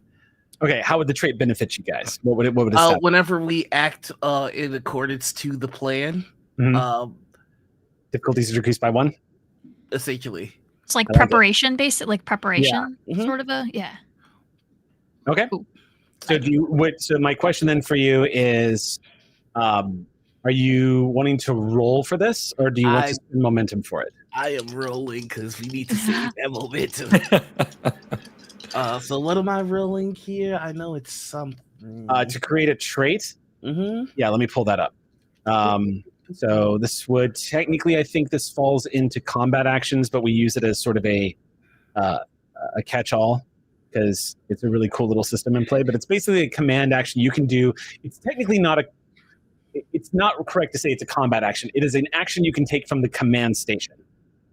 A: Okay, how would the trait benefit you guys? What would it stop?
C: Whenever we act in accordance to the plan,
A: difficulties are decreased by 1.
C: Essentially,
B: It's like
A: I like it.
B: preparation, basic like preparation,
C: Mhm.
B: sort of a
A: Okay.
B: Cool.
A: So my question then for you is, are you wanting to roll for this, or do you want to spend momentum for it?
C: I am rolling because we need to save that momentum. So what am I rolling here? I know it's something.
A: To create a trait.
C: Mm-hmm.
A: Yeah, let me pull that up. So this would technically, I think this falls into combat actions, but we use it as sort of a catch-all because it's a really cool little system in play. But it's basically a command action you can do. It's technically not a. It's not correct to say it's a combat action. It is an action you can take from the command station.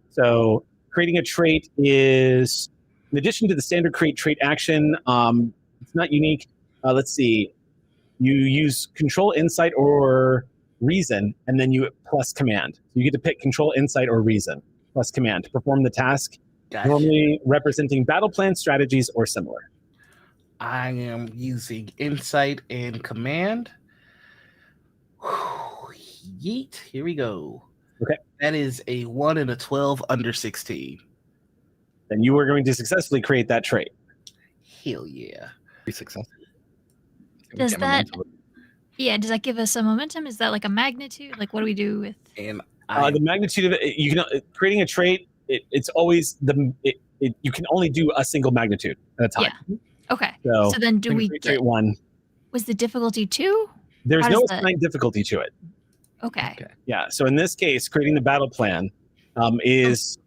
A: So creating a trait is, in addition to the standard create trait action, it's not unique. Let's see. You use control, insight, or reason, and then you plus command. So you get to pick control, insight, or reason plus command to perform the task, normally representing battle plan, strategies, or similar.
C: I am using insight and command. Yeet. Here we go.
A: Okay.
C: That is a 1 and a 12 under 16.
A: Then you are going to successfully create that trait.
C: Hell yeah.
D: Be successful.
B: Does that does that give us a momentum? Is that like a magnitude? Like what do we do with
C: And
A: the magnitude of it? You can creating a trait. It's always you can only do a single magnitude at a time.
B: Yeah. Okay.
A: So
B: then do we
A: create
B: get
A: trait 1?
B: Was the difficulty 2?
A: There's
B: How
A: no
B: does that-
A: assigned difficulty to it.
B: Okay.
A: Yeah. So in this case, creating the battle plan is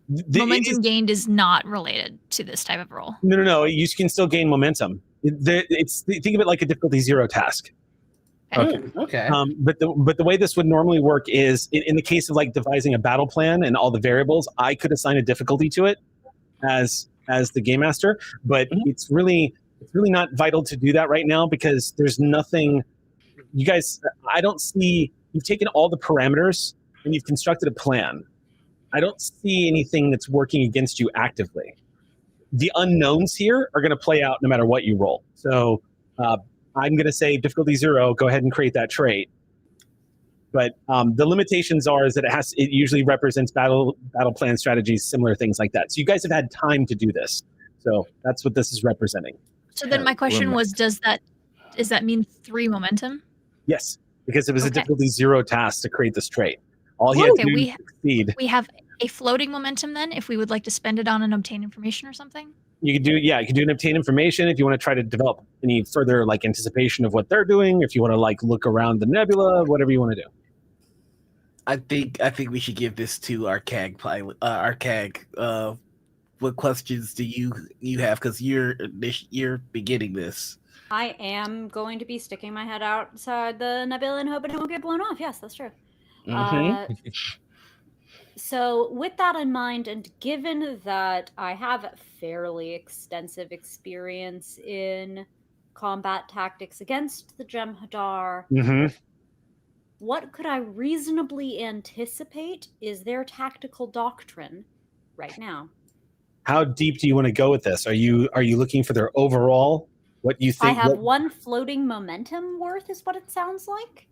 B: Momentum gained is not related to this type of role.
A: No. You can still gain momentum. Think of it like a difficulty 0 task.
C: Okay.
A: But the way this would normally work is in the case of like devising a battle plan and all the variables, I could assign a difficulty to it as the game master. But it's really not vital to do that right now because there's nothing. You guys, I don't see. You've taken all the parameters and you've constructed a plan. I don't see anything that's working against you actively. The unknowns here are going to play out no matter what you roll. So I'm going to say difficulty 0, go ahead and create that trait. But the limitations is that it usually represents battle plan strategies, similar things like that. So you guys have had time to do this. So that's what this is representing.
B: So then my question was, does that mean 3 momentum?
A: Yes, because it was a difficulty 0 task to create this trait. All you had to do is succeed.
B: We have a floating momentum then, if we would like to spend it on and obtain information or something?
A: You can do an obtain information if you want to try to develop any further like anticipation of what they're doing, if you want to like look around the nebula, whatever you want to do.
C: I think we should give this to our CAG pilot. Our CAG. What questions do you have? Because you're beginning this.
E: I am going to be sticking my head outside the nebula and hoping it won't get blown off. Yes, that's true. So with that in mind, and given that I have fairly extensive experience in combat tactics against the Jem'Hadar, what could I reasonably anticipate is their tactical doctrine right now?
A: How deep do you want to go with this? Are you looking for their overall What you think?
E: I have one floating momentum worth, is what it sounds like.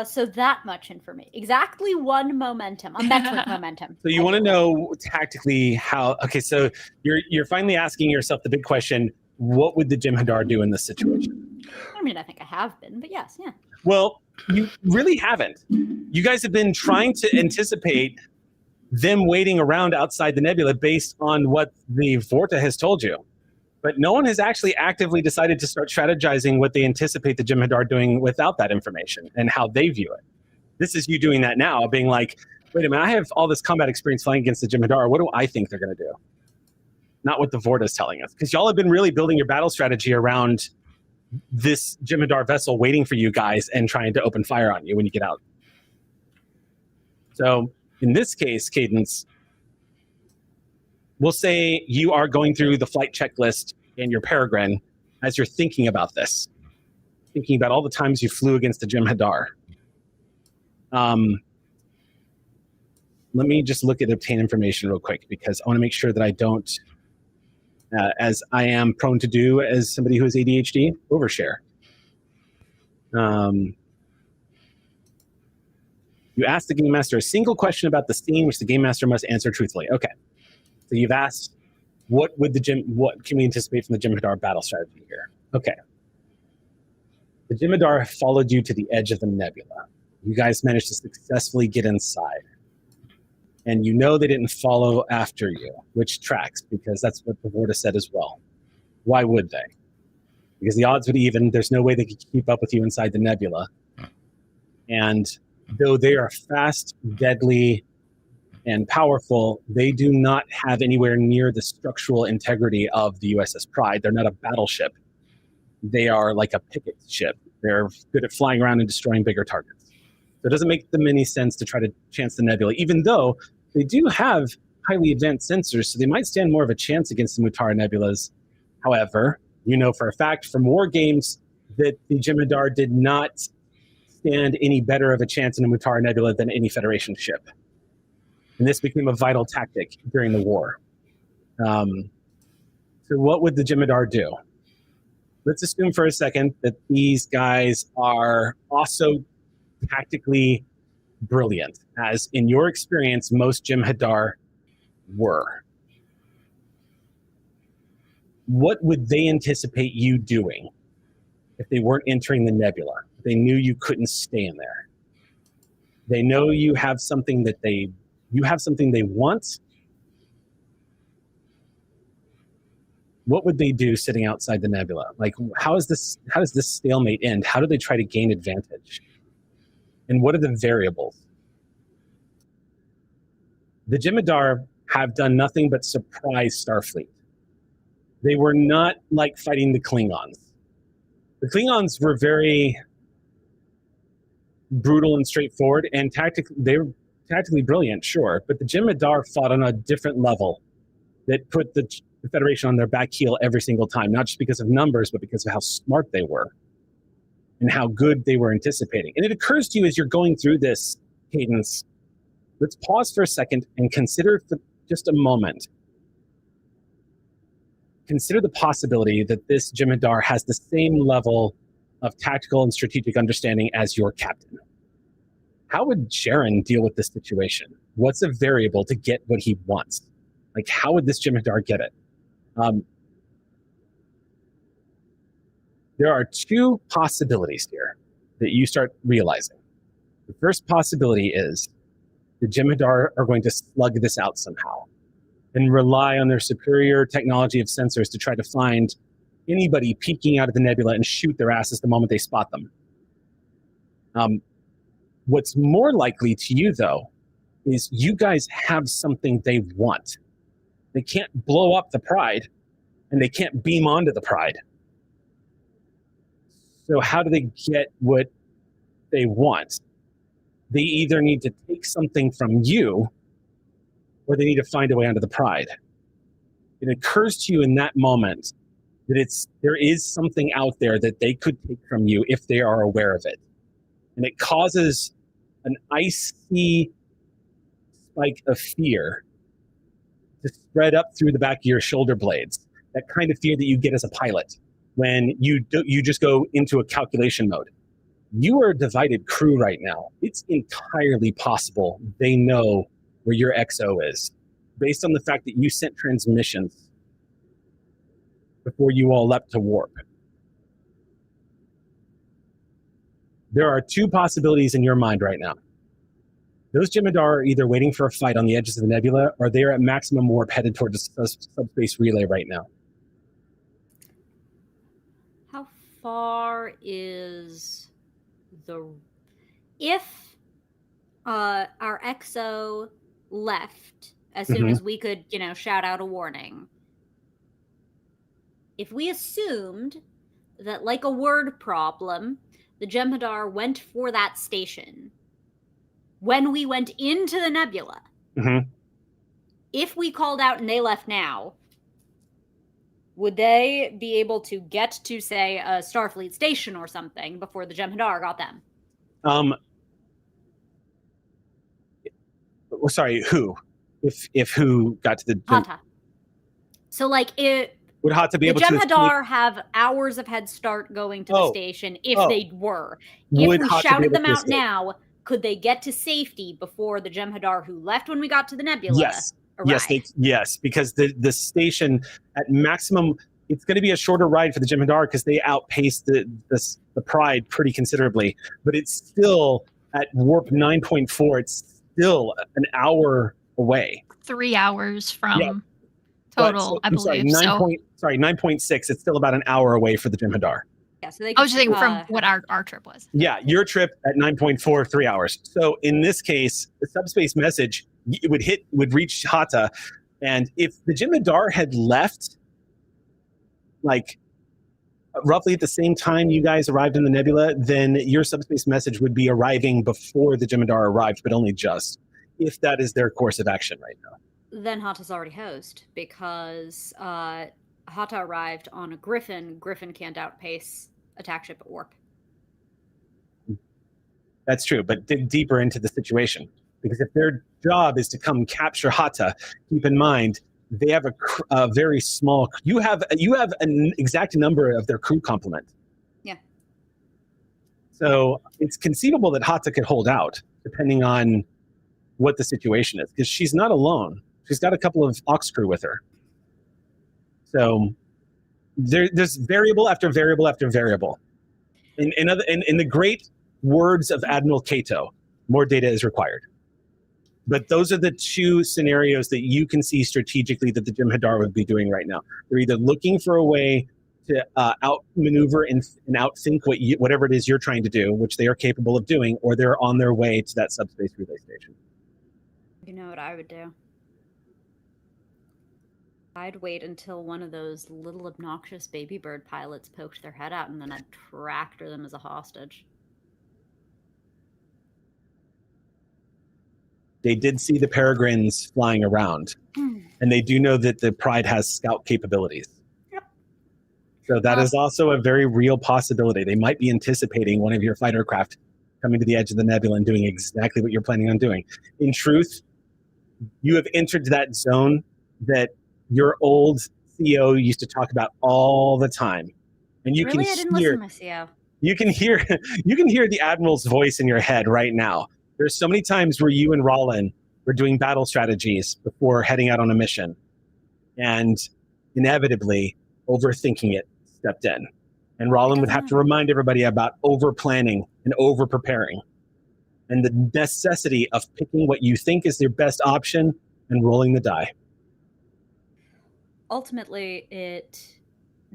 E: So that much information. Exactly one momentum, a metric momentum.
A: So you want to know tactically how? Okay, so you're finally asking yourself the big question: what would the Jem'Hadar do in this situation?
E: I mean, I think I have been, but yes, yeah.
A: Well, you really haven't. You guys have been trying to anticipate them waiting around outside the nebula based on what the Vorta has told you. But no one has actually actively decided to start strategizing what they anticipate the Jem'Hadar doing without that information and how they view it. This is you doing that now, being like, wait a minute, I have all this combat experience flying against the Jem'Hadar. What do I think they're going to do? Not what the Vorta is telling us. Because y'all have been really building your battle strategy around this Jem'Hadar vessel waiting for you guys and trying to open fire on you when you get out. So in this case, Cadence, we'll say you are going through the flight checklist in your Peregrine as you're thinking about this, thinking about all the times you flew against the Jem'Hadar. Let me just look at obtain information real quick because I want to make sure that I don't, as I am prone to do as somebody who has ADHD, overshare. You asked the Game Master a single question about the scene, which the Game Master must answer truthfully. Okay. So you've asked, what can we anticipate from the Jem'Hadar battle strategy here? Okay. The Jem'Hadar followed you to the edge of the nebula. You guys managed to successfully get inside. And you know they didn't follow after you, which tracks, because that's what the Vorta said as well. Why would they? Because the odds would even, there's no way they could keep up with you inside the nebula. And though they are fast, deadly, and powerful, they do not have anywhere near the structural integrity of the USS Pride. They're not a battleship. They are like a picket ship. They're good at flying around and destroying bigger targets. So it doesn't make them any sense to try to chance the nebula, even though they do have highly advanced sensors, so they might stand more of a chance against the Mutara nebulas. However, you know for a fact from war games that the Jem'Hadar did not stand any better of a chance in a Mutara nebula than any Federation ship. And this became a vital tactic during the war. So what would the Jem'Hadar do? Let's assume for a second that these guys are also tactically brilliant, as in your experience, most Jem'Hadar were. What would they anticipate you doing if they weren't entering the nebula? They knew you couldn't stay in there. They know you have something that they want. What would they do sitting outside the nebula? Like, how does this stalemate end? How do they try to gain advantage? And what are the variables? The Jem'Hadar have done nothing but surprise Starfleet. They were not like fighting the Klingons. The Klingons were very brutal and straightforward, and they were tactically brilliant, sure, but the Jem'Hadar fought on a different level that put the Federation on their back heel every single time, not just because of numbers, but because of how smart they were and how good they were anticipating. And it occurs to you as you're going through this, Cadence, let's pause for a second and consider for just a moment. Consider the possibility that this Jem'Hadar has the same level of tactical and strategic understanding as your captain. How would Jaren deal with this situation? What's a variable to get what he wants? Like, how would this Jem'Hadar get it? There are two possibilities here that you start realizing. The first possibility is the Jem'Hadar are going to slug this out somehow and rely on their superior technology of sensors to try to find anybody peeking out of the nebula and shoot their asses the moment they spot them. What's more likely to you, though, is you guys have something they want. They can't blow up the Pride, and they can't beam onto the Pride. So how do they get what they want? They either need to take something from you, or they need to find a way onto the Pride. It occurs to you in that moment that there is something out there that they could take from you if they are aware of it. And it causes an icy spike of fear to spread up through the back of your shoulder blades. that kind of fear that you get as a pilot when you just go into a calculation mode. You are a divided crew right now. It's entirely possible they know where your XO is, based on the fact that you sent transmissions before you all leapt to warp. There are two possibilities in your mind right now. Those Jem'Hadar are either waiting for a fight on the edges of the nebula, or they are at maximum warp headed toward the subspace relay right now.
E: How far is the... If our XO left as soon as we could, shout out a warning, if we assumed that, like a word problem, the Jem'Hadar went for that station when we went into the nebula, if we called out and they left now, would they be able to get to, say, a Starfleet station or something before the Jem'Hadar got them?
A: Sorry, who? If who got to the...
E: Hata. So,
A: would Hata be able
E: to...
A: to...
E: The Jem'Hadar have hours of head start going to the station if they were. If we shouted them out now, could they get to safety before the Jem'Hadar who left when we got to the nebula arrived?
A: Yes, because the station at maximum... It's going to be a shorter ride for the Jem'Hadar because they outpaced the Pride pretty considerably. But it's still at warp 9.4. It's still an hour away.
B: 3 hours from total, I believe.
A: 9.6. It's still about an hour away for the Jem'Hadar.
E: Yeah, so they
B: I was just saying from what our trip was.
A: Yeah, your trip at 9.4, 3 hours. So in this case, the subspace message would reach Hata, and if the Jem'Hadar had left, roughly at the same time you guys arrived in the nebula, then your subspace message would be arriving before the Jem'Hadar arrived, but only just, if that is their course of action right now.
E: Then Hata's already host, because Hata arrived on a Griffin. Griffin can't outpace attack ship at warp.
A: That's true, but dig deeper into the situation. Because if their job is to come capture Hata, keep in mind, they have a very small... You have an exact number of their crew complement.
E: Yeah.
A: So it's conceivable that Hata could hold out, depending on what the situation is, because she's not alone. She's got a couple of Ox crew with her. So there's variable after variable after variable. In the great words of Admiral Cato, more data is required. But those are the two scenarios that you can see strategically that the Jem'Hadar would be doing right now. They're either looking for a way to outmaneuver and outthink whatever it is you're trying to do, which they are capable of doing, or they're on their way to that subspace relay station.
E: You know what I would do? I'd wait until one of those little obnoxious baby bird pilots poked their head out, and then I'd tractor them as a hostage.
A: They did see the peregrines flying around, and they do know that the Pride has scout capabilities.
E: Yep.
A: So that is also a very real possibility. They might be anticipating one of your fighter craft coming to the edge of the nebula and doing exactly what you're planning on doing. In truth, you have entered that zone that your old CO used to talk about all the time. And you
E: really?
A: can
E: I didn't listen to my CO.
A: You can hear the Admiral's voice in your head right now. There's so many times where you and Rollin were doing battle strategies before heading out on a mission, and inevitably overthinking it stepped in. And Rollin would have to remind everybody about over-planning and over-preparing, and the necessity of picking what you think is their best option and rolling the die.
E: Ultimately, it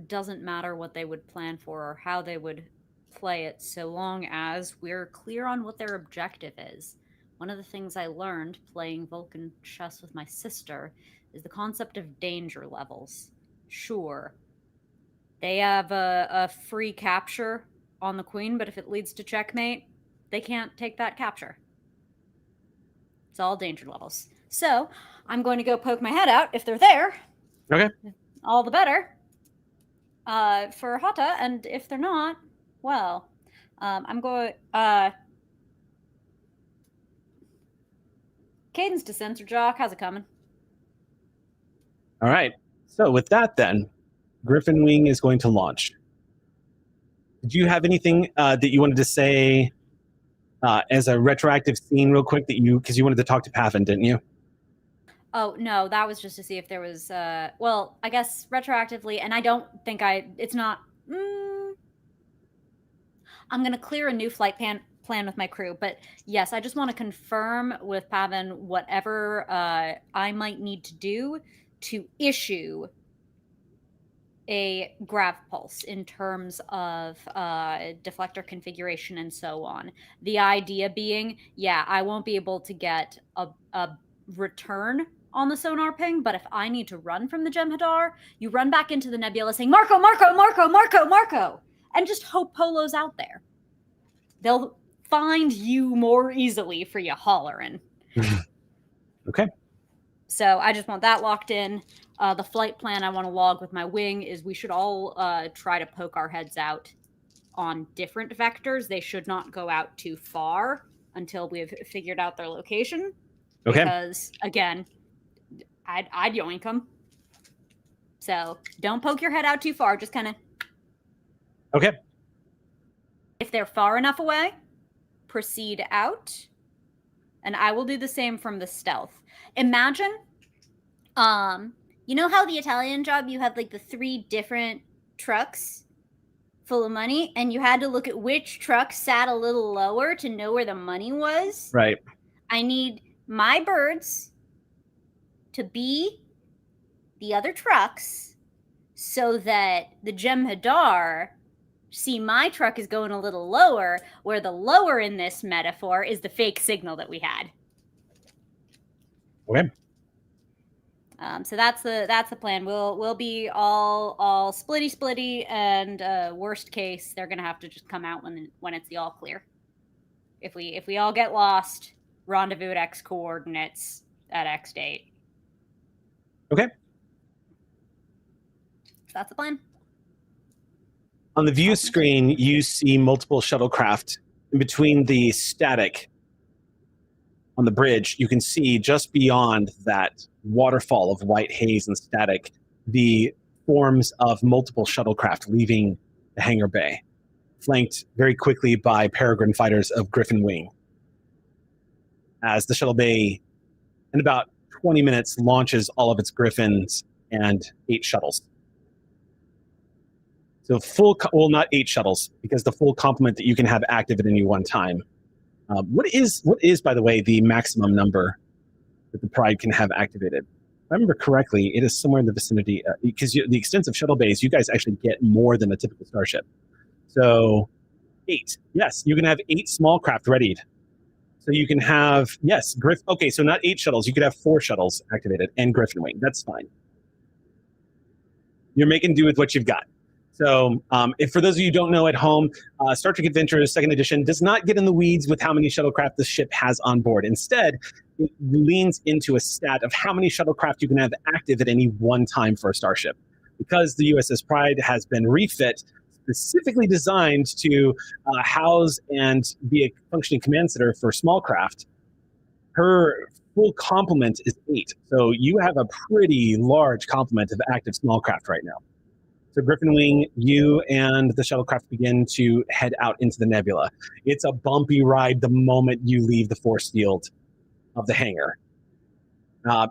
E: doesn't matter what they would plan for or how they would play it, so long as we're clear on what their objective is. One of the things I learned playing Vulcan chess with my sister is the concept of danger levels. Sure, they have a free capture on the queen, but if it leads to checkmate, they can't take that capture. It's all danger levels. So I'm going to go poke my head out if they're there.
A: Okay.
E: All the better for Hata, and if they're not, well, I'm going... Cadence to Sensor Jock, how's it coming?
A: All right. So with that then, Griffin Wing is going to launch. Did you have anything that you wanted to say as a retroactive scene real quick because you wanted to talk to Pathin, didn't you?
E: Oh, no, that was just to see if there was, well, I guess retroactively, and I don't think it's not, I'm going to clear a new flight plan with my crew, but yes, I just want to confirm with Pathin whatever I might need to do to issue a grav pulse in terms of deflector configuration and so on. The idea being, yeah, I won't be able to get a return on the sonar ping, but if I need to run from the Jem'Hadar, you run back into the nebula saying, Marco, Marco, Marco, Marco, Marco, and just hope Polo's out there. They'll find you more easily for you hollering.
A: Okay.
E: So I just want that locked in. The flight plan I want to log with my wing is we should all try to poke our heads out on different vectors. They should not go out too far until we've figured out their location.
A: Okay.
E: Because, again, I'd yoink them. So don't poke your head out too far. Just kind of...
A: Okay.
E: If they're far enough away, proceed out. And I will do the same from the stealth. Imagine, you know how the Italian job, you had like the 3 different trucks full of money, and you had to look at which truck sat a little lower to know where the money was?
A: Right.
E: I need my birds to be the other trucks so that the Jem'Hadar see my truck is going a little lower, where the lower in this metaphor is the fake signal that we had.
A: Okay.
E: So that's the plan. We'll be all splitty, and worst case, they're gonna have to just come out when it's the all clear. If we all get lost, rendezvous at X coordinates at X date.
A: Okay.
E: So that's the plan.
A: On the view screen, you see multiple shuttlecraft. In between the static on the bridge, you can see just beyond that waterfall of white haze and static, the forms of multiple shuttlecraft leaving the hangar bay, flanked very quickly by peregrine fighters of Griffin Wing. As the shuttle bay, in about 20 minutes, launches all of its Griffins and 8 shuttles. So well, not 8 shuttles, because the full complement that you can have active at any one time. What is, by the way, the maximum number that the Pride can have activated? If I remember correctly, it is somewhere in the vicinity, because the extensive shuttle bays, you guys actually get more than a typical starship. So 8. Yes, you can have 8 small craft readied. So you can have, yes, okay, so not 8 shuttles. You could have 4 shuttles activated and Griffin Wing. That's fine. You're making do with what you've got. So if for those of you who don't know at home, Star Trek Adventures 2nd Edition does not get in the weeds with how many shuttlecraft the ship has on board. Instead, it leans into a stat of how many shuttlecraft you can have active at any one time for a starship. Because the USS Pride has been refit, specifically designed to house and be a functioning command center for small craft, her full complement is 8. So you have a pretty large complement of active small craft right now. So Griffin Wing, you and the shuttlecraft begin to head out into the nebula. It's a bumpy ride the moment you leave the force field of the hangar.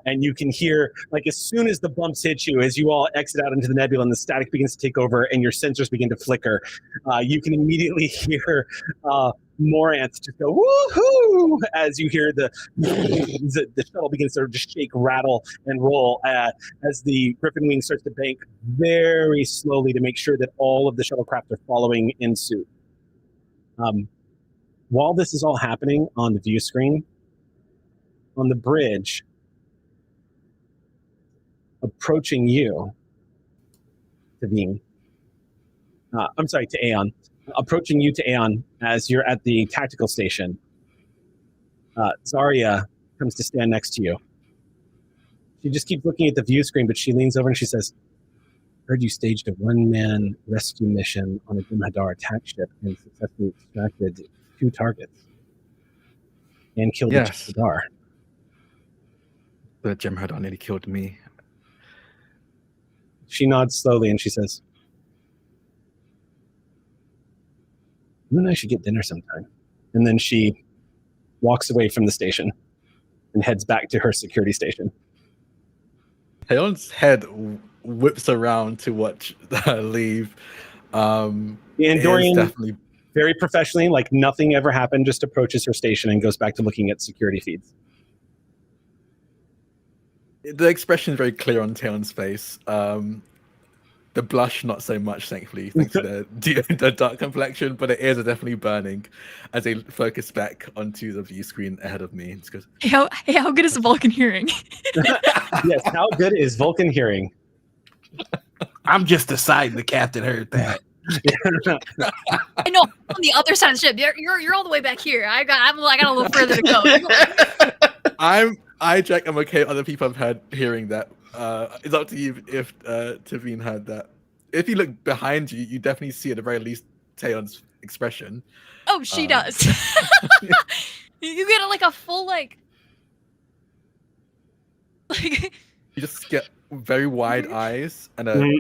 A: And you can hear, like, as soon as the bumps hit you, as you all exit out into the nebula and the static begins to take over and your sensors begin to flicker, you can immediately hear Moranth just go, woohoo, as you hear the shuttle begins to just shake, rattle, and roll as the Griffin Wing starts to bank very slowly to make sure that all of the shuttlecraft are following in suit. While this is all happening on the view screen, on the bridge, approaching you, to Aeon. Approaching you to Aeon as you're at the tactical station. Zarya comes to stand next to you. She just keeps looking at the view screen, but she leans over and she says, heard you staged a one-man rescue mission on a Jem'Hadar attack ship and successfully extracted 2 targets and killed the Jem'Hadar.
D: The Jem'Hadar nearly killed me.
A: She nods slowly and she says, "You and I should get dinner sometime." And then she walks away from the station and heads back to her security station.
D: Taeyeon's head whips around to watch her leave.
A: And
D: it is
A: Dorian,
D: definitely
A: very professionally, like nothing ever happened, just approaches her station and goes back to looking at security feeds.
D: the expression is very clear on Taeyeon's face. The blush, not so much, thankfully, thanks to the dark complexion, but it is definitely burning as they focus back onto the view screen ahead of me. It's good.
B: Hey, how good is Vulcan hearing?
A: Yes, how good is Vulcan hearing?
C: I'm just deciding the captain heard that.
B: I know, on the other side of the ship. You're all the way back here. I got a little further to go.
D: Jack, I'm okay with other people have heard hearing that. It's up to you if Tavine heard that. If you look behind you, you definitely see at the very least Taeyeon's expression.
B: Oh, she does. You get like a full
D: you just get very wide eyes and a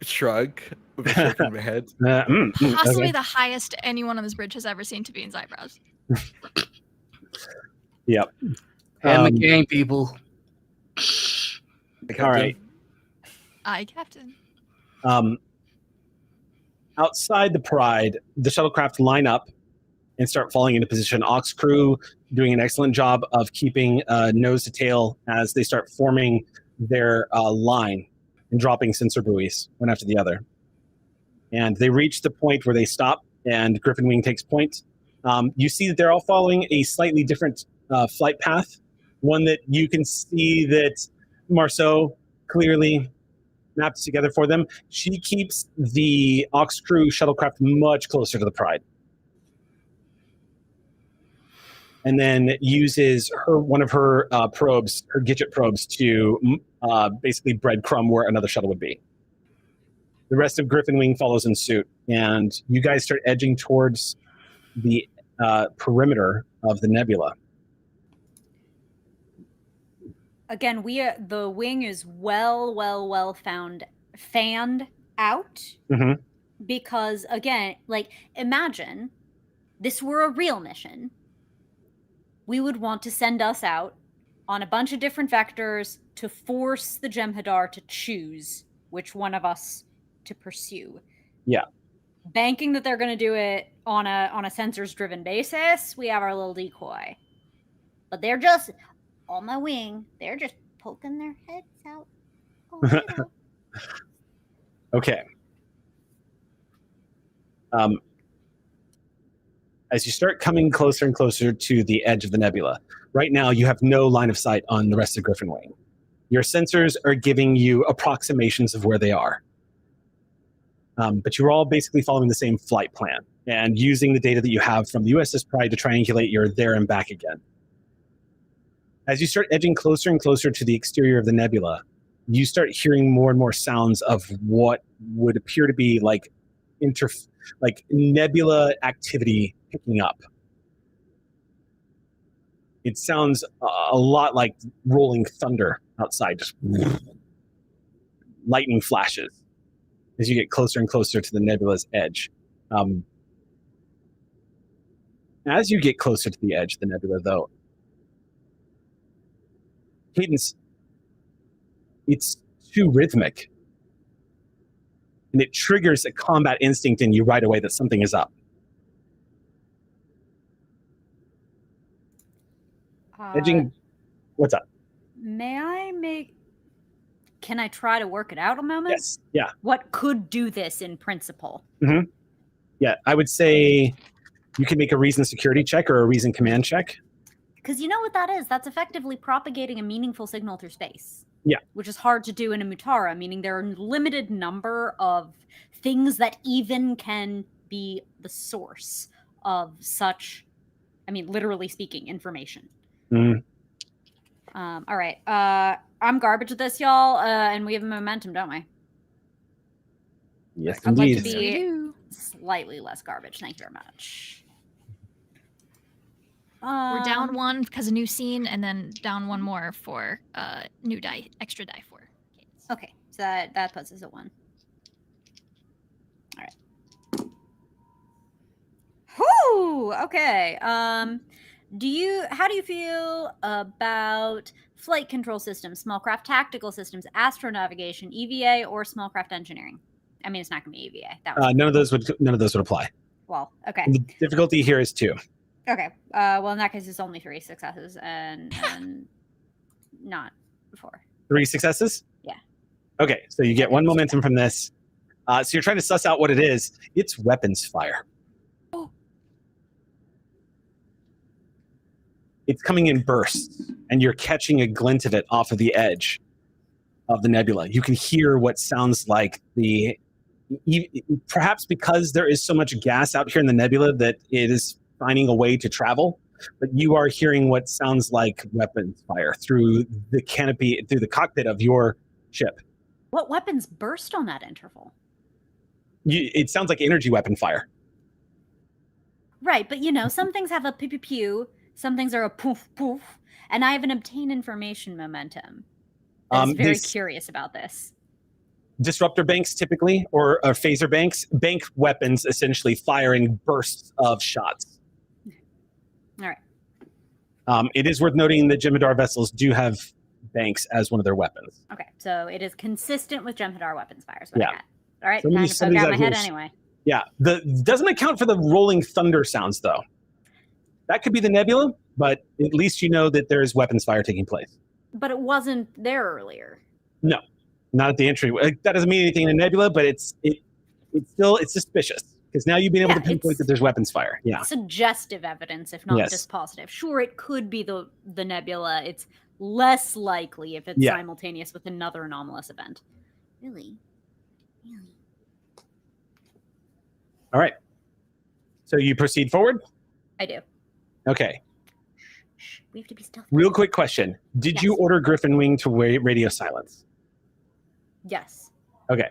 D: shrug with a shake of the head.
B: Possibly the highest anyone on this bridge has ever seen Tavine's eyebrows.
A: Yep.
C: And the game, people.
A: All right.
B: Aye, Captain.
A: Outside the Pride, the shuttlecraft line up and start falling into position. Ox crew doing an excellent job of keeping nose to tail as they start forming their line and dropping sensor buoys one after the other. And they reach the point where they stop, and Griffin Wing takes point. You see that they're all following a slightly different flight path, one that you can see that Marceau clearly mapped together for them. She keeps the Ox crew shuttlecraft much closer to the Pride, and then uses one of her probes, her Gidget probes, to basically breadcrumb where another shuttle would be. The rest of Griffin Wing follows in suit, and you guys start edging towards the perimeter of the nebula.
E: Again, the wing is well fanned out.
A: Mm-hmm.
E: Because again, like, imagine this were a real mission. We would want to send us out on a bunch of different vectors to force the Jem'Hadar to choose which one of us to pursue.
A: Yeah.
E: Banking that they're going to do it on a sensors driven basis, we have our little decoy. But they're just on my wing. They're just poking their heads out.
A: Okay. As you start coming closer and closer to the edge of the nebula, right now you have no line of sight on the rest of Griffin Wing. Your sensors are giving you approximations of where they are. But you're all basically following the same flight plan and using the data that you have from the USS Pride to triangulate your there and back again. As you start edging closer and closer to the exterior of the nebula, you start hearing more and more sounds of what would appear to be like nebula activity picking up. It sounds a lot like rolling thunder outside, just lightning flashes as you get closer and closer to the nebula's edge. As you get closer to the edge of the nebula, though, cadence, it's too rhythmic. And it triggers a combat instinct in you right away that something is up. Edging, what's up?
E: Can I try to work it out a moment?
A: Yes, yeah.
E: What could do this in principle?
A: Mm-hmm. Yeah, I would say you can make a reason security check or a reason command check.
E: Because you know what that is? That's effectively propagating a meaningful signal through space.
A: Yeah.
E: Which is hard to do in a Mutara, meaning there are a limited number of things that even can be the source of such, literally speaking, information.
A: Mm.
E: All right. I'm garbage at this, y'all, and we have momentum, don't we?
A: Yes,
E: I'd like to
A: indeed.
E: be slightly less garbage. Thank you very much.
B: We're down one because of new scene, and then down one more for new die, extra die for cadence.
E: Okay, so that puts us at 1. All right. Whoo! Okay. How do you feel about flight control systems, small craft tactical systems, astronavigation, EVA, or small craft engineering? I mean, it's not going to be EVA.
A: None of those would apply.
E: Well, okay.
A: The difficulty here is 2.
E: Okay. Well, in that case, it's only 3 successes and not 4.
A: 3 successes?
E: Yeah.
A: Okay, so you get 1 momentum from this. So you're trying to suss out what it is. It's weapons fire.
E: Oh.
A: It's coming in bursts, and you're catching a glint of it off of the edge of the nebula. You can hear what sounds like perhaps because there is so much gas out here in the nebula that it is finding a way to travel, but you are hearing what sounds like weapons fire through the canopy, through the cockpit of your ship.
E: What weapons burst on that interval?
A: It sounds like energy weapon fire.
E: Right, but some things have a pew pew pew, some things are a poof poof, and I have an obtain information momentum. I'm very curious about this.
A: Disruptor banks typically, or phaser banks, bank weapons essentially fire in bursts of shots.
E: All right.
A: It is worth noting that Jem'Hadar vessels do have banks as one of their weapons.
E: Okay, so it is consistent with Jem'Hadar weapons fires. What I got. All right,
A: Somebody's
E: kind of poke out my head
A: here.
E: anyway.
A: Yeah, doesn't account for the rolling thunder sounds though. That could be the nebula, but at least you know that there's weapons fire taking place.
E: But it wasn't there earlier.
A: No, not at the entry. That doesn't mean anything in a nebula, but it's suspicious because now you've been able to pinpoint that there's weapons fire. Yeah,
E: suggestive evidence, if not just positive. Sure, it could be the nebula. It's less likely if it's simultaneous with another anomalous event. Really.
A: All right. So you proceed forward?
E: I do.
A: Okay.
E: Shh. We have to be stealthy.
A: Real quick question. Did you order Griffin Wing to radio silence?
E: Yes.
A: Okay.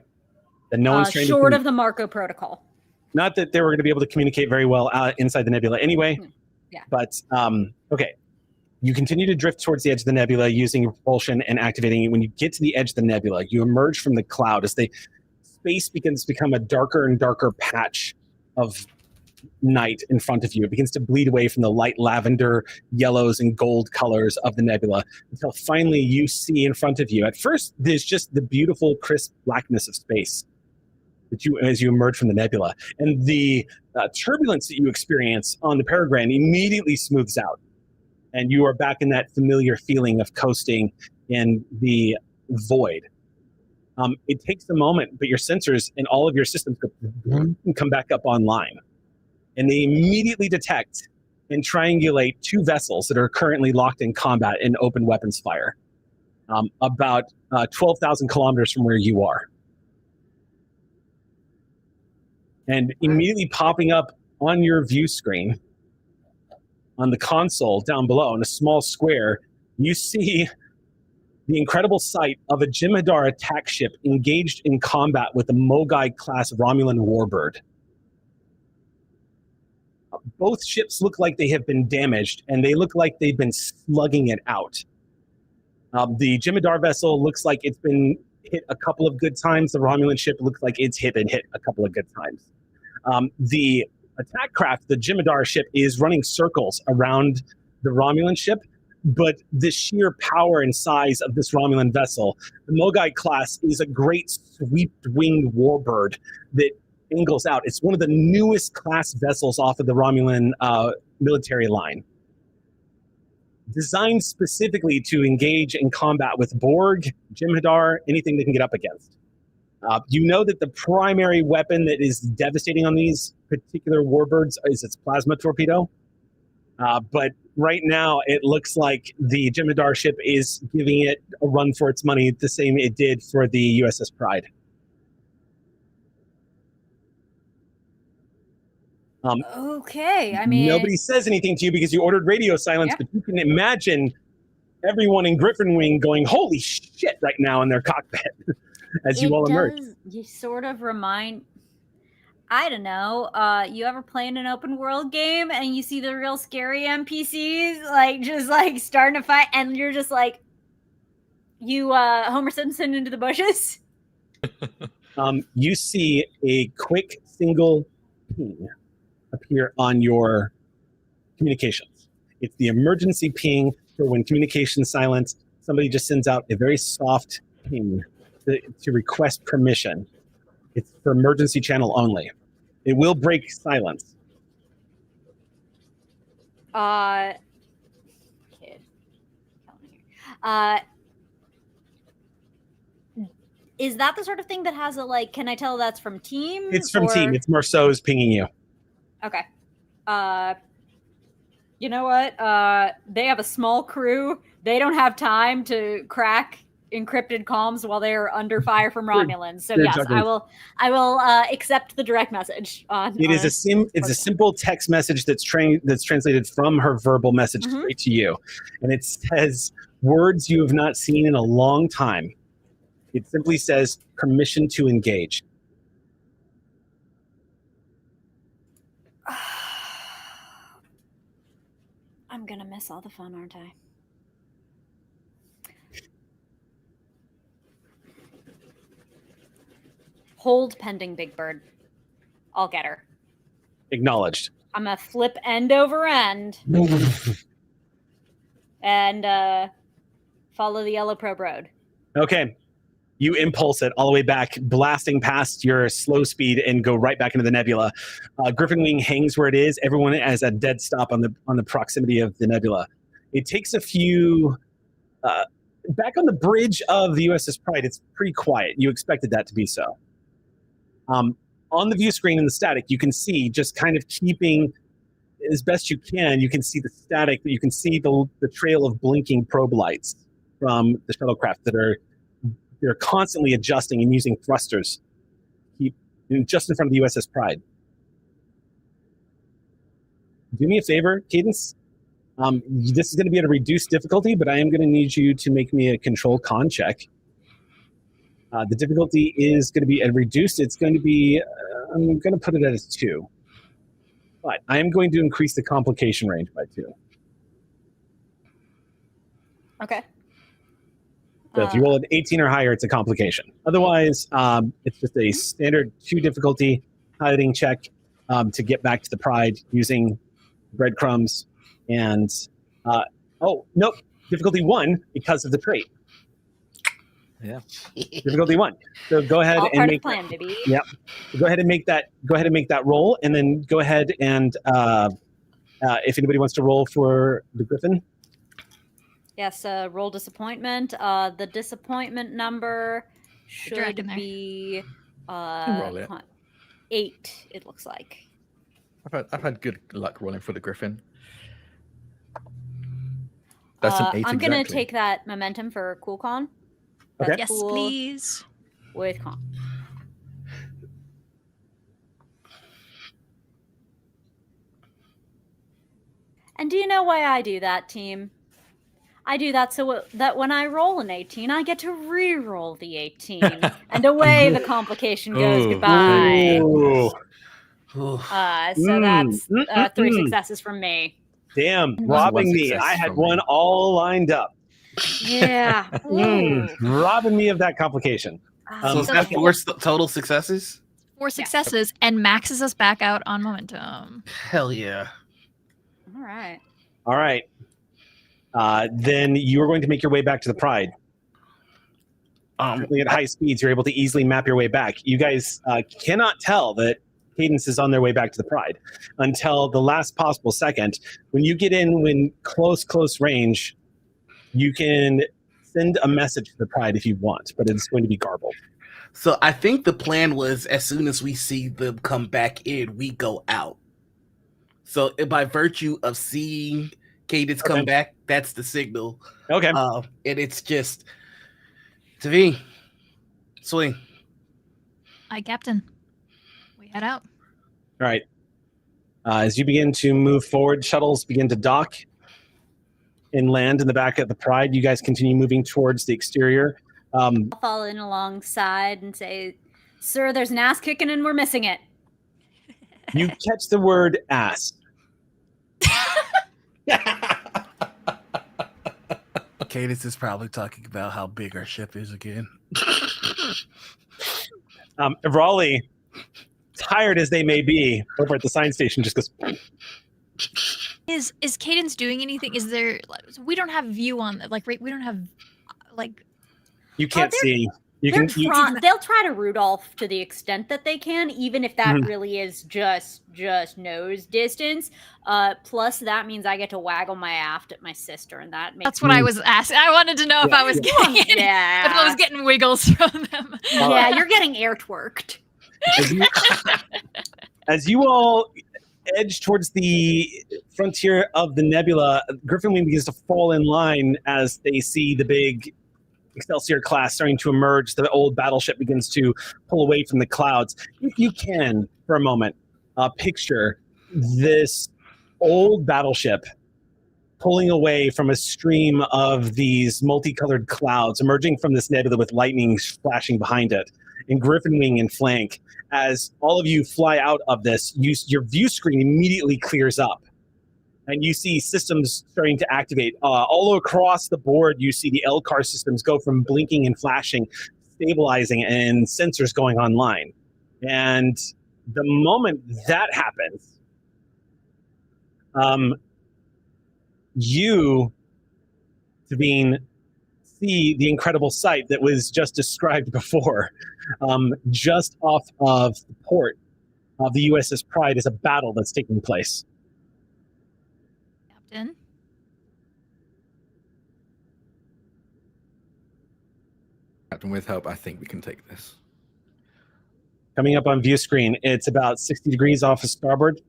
A: Then no one's trying
E: short of the Marco protocol.
A: Not that they were going to be able to communicate very well inside the nebula anyway.
E: Yeah.
A: But, okay. You continue to drift towards the edge of the nebula using your propulsion and activating it. When you get to the edge of the nebula, you emerge from the cloud as the space begins to become a darker and darker patch of night in front of you. It begins to bleed away from the light lavender, yellows, and gold colors of the nebula until finally you see in front of you. At first, there's just the beautiful, crisp blackness of space as you emerge from the nebula. And the turbulence that you experience on the Peregrine immediately smooths out. And you are back in that familiar feeling of coasting in the void. It takes a moment, but your sensors and all of your systems come back up online. And they immediately detect and triangulate 2 vessels that are currently locked in combat in open weapons fire, about 12,000 kilometers from where you are. And immediately popping up on your view screen, on the console down below in a small square, you see the incredible sight of a Jem'Hadar attack ship engaged in combat with a Mogai-class Romulan warbird. Both ships look like they have been damaged, and they look like they've been slugging it out. The Jem'Hadar vessel looks like it's been hit a couple of good times. The Romulan ship looks like it's hit a couple of good times. The attack craft, the Jem'Hadar ship, is running circles around the Romulan ship, but the sheer power and size of this Romulan vessel, the Mogai class, is a great sweep-winged warbird that angles out. It's one of the newest class vessels off of the Romulan military line. Designed specifically to engage in combat with Borg, Jem'Hadar, anything they can get up against. You know that the primary weapon that is devastating on these particular warbirds is its plasma torpedo. But right now, it looks like the Jem'Hadar ship is giving it a run for its money, the same it did for the USS Pride.
E: Okay, I mean...
A: Nobody says anything to you because you ordered radio silence, but you can imagine everyone in Griffin Wing going, holy shit, right now in their cockpit as you all emerge.
E: You sort of remind... I don't know, you ever play in an open world game and you see the real scary NPCs, just starting to fight, and you're just like, you Homer Simpson into the bushes.
A: You see a quick single ping appear on your communications. It's the emergency ping for when communication's silent. Somebody just sends out a very soft ping to request permission. It's for emergency channel only. It will break silence.
E: Kid. Is that the sort of thing that has a, like, can I tell that's from team?
A: It's from team. It's Marceau's pinging you.
E: Okay. You know what? They have a small crew. They don't have time to crack encrypted comms while they're under fire from Romulans. So yes, I will accept the direct message.
A: It's a simple text message that's translated from her verbal message straight to you, and it says words you have not seen in a long time. It simply says permission to engage.
E: I'm gonna miss all the fun, aren't I? Hold pending Big Bird. I'll get her.
A: Acknowledged.
E: I'm gonna flip end over end and follow the yellow probe road.
A: Okay. You impulse it all the way back, blasting past your slow speed and go right back into the nebula. Griffin Wing hangs where it is. Everyone has a dead stop on the proximity of the nebula. It takes a few... back on the bridge of the USS Pride, it's pretty quiet. You expected that to be so. On the view screen in the static, you can see, just kind of keeping as best you can see the static, but you can see the trail of blinking probe lights from the shuttlecraft they're constantly adjusting and using thrusters just in front of the USS Pride. Do me a favor, Cadence. This is going to be at a reduced difficulty, but I am going to need you to make me a control con check. The difficulty is going to be reduced. It's going to be, I'm going to put it at a 2. But I am going to increase the complication range by 2.
E: Okay.
A: So if you roll an 18 or higher, it's a complication. Otherwise, it's just a standard 2 difficulty piloting check to get back to the Pride using breadcrumbs. And, difficulty 1 because of the trait.
D: Yeah.
A: Difficulty 1. So go ahead
E: All
A: and
E: part
A: make
E: of plan, baby.
A: Yep. So go ahead and make that roll, and then go ahead and if anybody wants to roll for the Griffin.
E: Yes, roll disappointment. The disappointment number should be
D: roll it.
E: 8, it looks like.
D: I've had good luck rolling for the Griffin. That's an 8
E: I'm going to
D: exactly.
E: take that momentum for cool con.
A: Okay.
B: Yes,
E: cool
B: please.
E: with con. And do you know why I do that, team? I do that so that when I roll an 18, I get to re-roll the 18. And away the complication goes. Goodbye.
A: Ooh.
E: So that's 3 successes from me.
A: Damn, robbing me. I had one all lined up.
E: Yeah.
A: Robbing me of that complication.
C: So is that 4 total successes?
B: 4 successes and maxes us back out on momentum.
C: Hell yeah.
E: All right.
A: Then you are going to make your way back to the Pride. At high speeds, you're able to easily map your way back. You guys cannot tell that Cadence is on their way back to the Pride until the last possible second. When you get in close range, you can send a message to the Pride if you want, but it's going to be garbled.
C: So I think the plan was as soon as we see them come back in, we go out. So by virtue of seeing Cadence come back, that's the signal.
A: Okay.
C: And it's just, Tavi, swing.
B: Aye, Captain. We head out.
A: All right. As you begin to move forward, shuttles begin to dock and land in the back of the Pride. You guys continue moving towards the exterior.
E: I'll fall in alongside and say, "Sir, there's an ass kicking and we're missing it."
A: You catch the word ass.
C: Cadence is probably talking about how big our ship is again.
A: Raleigh, tired as they may be, over at the science station, just goes.
B: Is Cadence doing anything? Is there? We don't have view on like we don't have like.
A: You can't see.
E: They'll try to Rudolph to the extent that they can, even if that really is just nose distance. Plus, that means I get to waggle my aft at my sister, and that makes
B: that's what I was asking. I wanted to know if I was getting if I was getting wiggles from them.
E: Yeah, you're getting air twerked.
A: As you all edge towards the frontier of the nebula, Griffin Wing begins to fall in line as they see the big Excelsior class starting to emerge. The old battleship begins to pull away from the clouds. If you can, for a moment, picture this old battleship pulling away from a stream of these multicolored clouds emerging from this nebula with lightning flashing behind it, and Griffin Wing in flank. As all of you fly out of this, your view screen immediately clears up. And you see systems starting to activate. All across the board, you see the LCAR systems go from blinking and flashing, stabilizing, and sensors going online. And the moment that happens, you, Sabine, see the incredible sight that was just described before. Just off of the port of the USS Pride is a battle that's taking place.
B: Captain?
D: Captain, with help, I think we can take this.
A: Coming up on view screen, it's about 60 degrees off of starboard.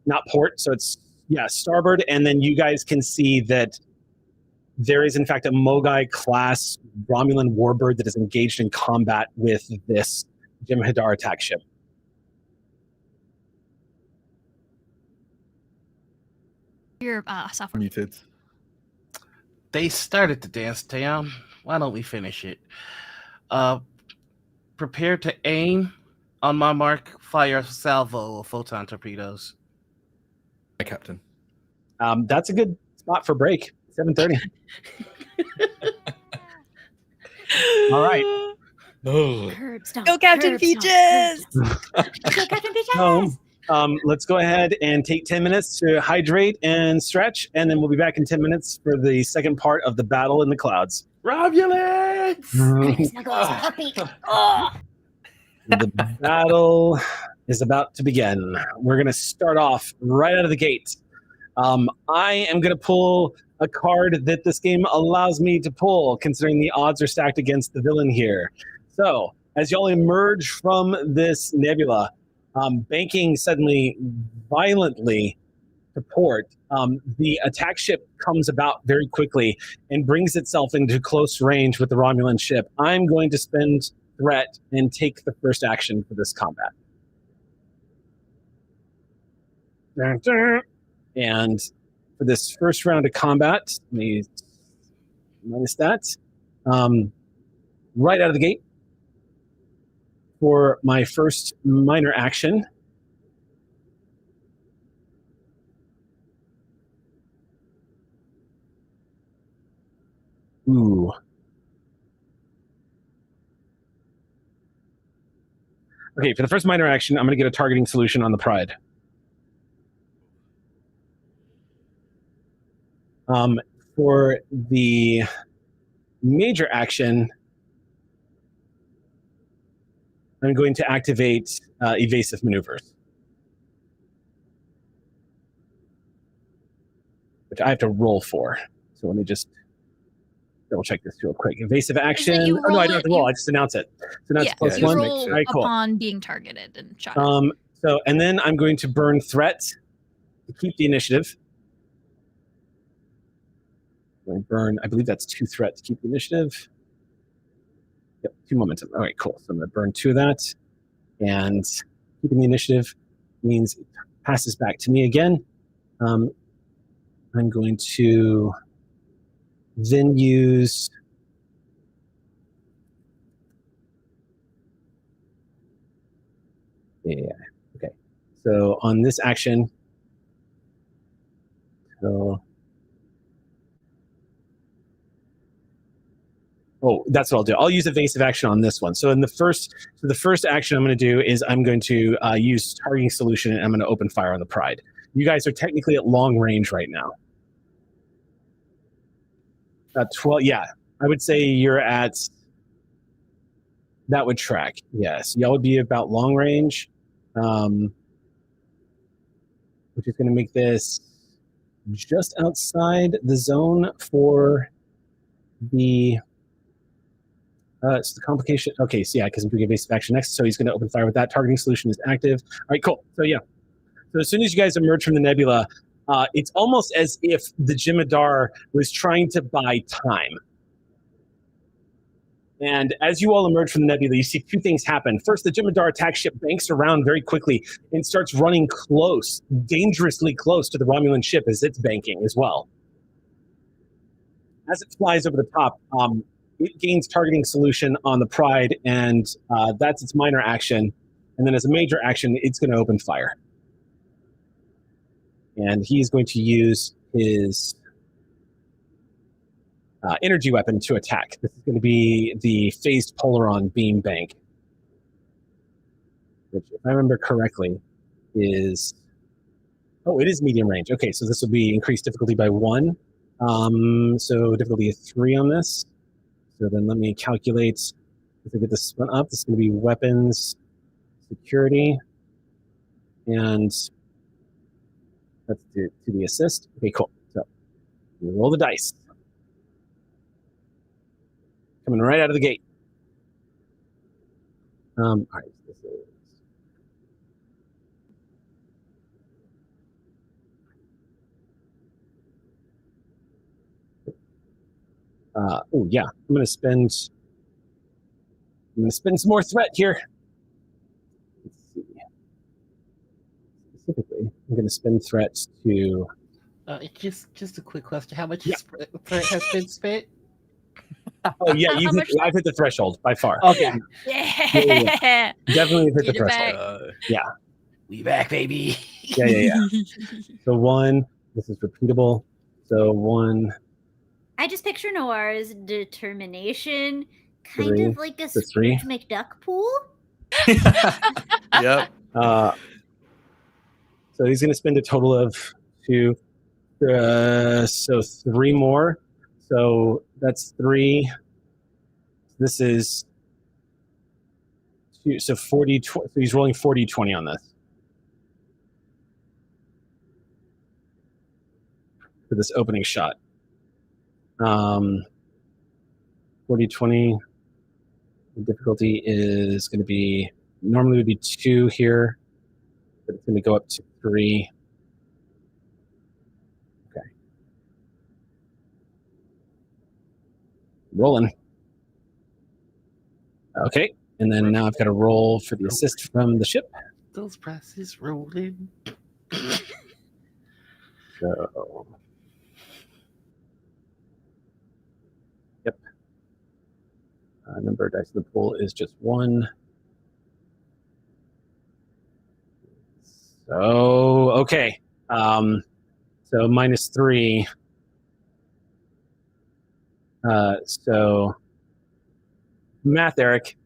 A: Not port, so it's, starboard, and then you guys can see that there is, in fact, a Mogai-class Romulan warbird that is engaged in combat with this Jem'Hadar attack ship.
B: Your software.
D: Muted.
C: They started the dance, Taeyam. Why don't we finish it? Prepare to aim. On my mark, fire a salvo of photon torpedoes.
D: Hi, Captain.
A: That's a good spot for break. 7:30. All right.
D: Oh.
B: Go Captain Peaches!
E: Go Captain Peaches!
A: Let's go ahead and take 10 minutes to hydrate and stretch, and then we'll be back in 10 minutes for the second part of the battle in the clouds.
C: Romulans!
A: The battle is about to begin. We're going to start off right out of the gate. I am going to pull a card that this game allows me to pull, considering the odds are stacked against the villain here. So, as y'all emerge from this nebula, banking suddenly violently to port, the attack ship comes about very quickly and brings itself into close range with the Romulan ship. I'm going to spend threat and take the first action for this combat. And for this first round of combat, let me minus that. Right out of the gate, for my first minor action, ooh. Okay, for the first minor action, I'm going to get a targeting solution on the Pride. For the major action, I'm going to activate evasive maneuvers, which I have to roll for. So let me just double check this real quick. Evasive action. Oh, no, I don't have to roll. I just announce it. So now it's plus one.
B: Roll
A: All right, cool.
B: Upon being targeted and shot.
A: So, and then I'm going to burn threat to keep the initiative. Burn, I believe that's 2 threat to keep the initiative. Yep, 2 momentum. All right, cool. So I'm going to burn 2 of that. And keeping the initiative means it passes back to me again. I'm going to then use okay. So on this action, so Oh, that's what I'll do. I'll use evasive action on this one. So the first action I'm going to do is I'm going to use targeting solution, and I'm going to open fire on the Pride. You guys are technically at long range right now. 12. Yeah, I would say you're at. That would track. Yes, y'all would be about long range, which is going to make this just outside the zone for the. So the complication. Okay, so yeah, because I'm doing evasive action next, so he's going to open fire with that. Targeting solution is active. All right, cool. So yeah, so as soon as you guys emerge from the nebula, it's almost as if the Jim'Hadar was trying to buy time. And as you all emerge from the nebula, you see two things happen. First, the Jim'Hadar attack ship banks around very quickly and starts running close, dangerously close to the Romulan ship as it's banking as well. As it flies over the top, it gains targeting solution on the Pride, and that's its minor action. And then as a major action, it's going to open fire. And he's going to use his energy weapon to attack. This is going to be the phased Polaron beam bank, which, if I remember correctly, is... Oh, it is medium range. Okay, so this will be increased difficulty by 1. So difficulty of 3 on this. So then let me calculate, if I get this one up, this is going to be weapons, security, and that's to the assist. Okay, cool. So we roll the dice. Coming right out of the gate. All right, this is... oh yeah, I'm gonna spend some more threat here. Let's see. Specifically, I'm gonna spend threat to.
C: Just a quick question: how much threat has been spent?
A: Oh yeah, I've hit the threshold by far.
C: Okay,
B: Yeah.
A: Definitely hit the
B: Get it back.
A: threshold. Yeah,
C: we back, baby.
A: yeah. So 1. This is repeatable. So 1.
E: I just picture Noir's determination, kind
A: 3,
E: of like a
A: the 3.
E: Scrooge McDuck pool.
D: Yep.
A: So he's going to spend a total of 2. So 3 more. So that's 3. This is 2. So 40. So he's rolling 40-20 on this. For this opening shot. 40-20. The difficulty is going to be, normally would be 2 here, but it's going to go up to 3. Okay. Rolling. Okay, and then now I've got to roll for the assist from the ship.
C: Those prices rolling.
A: So, yep. Number of dice in the pool is just 1. So, okay. So -3. So, math, Eric.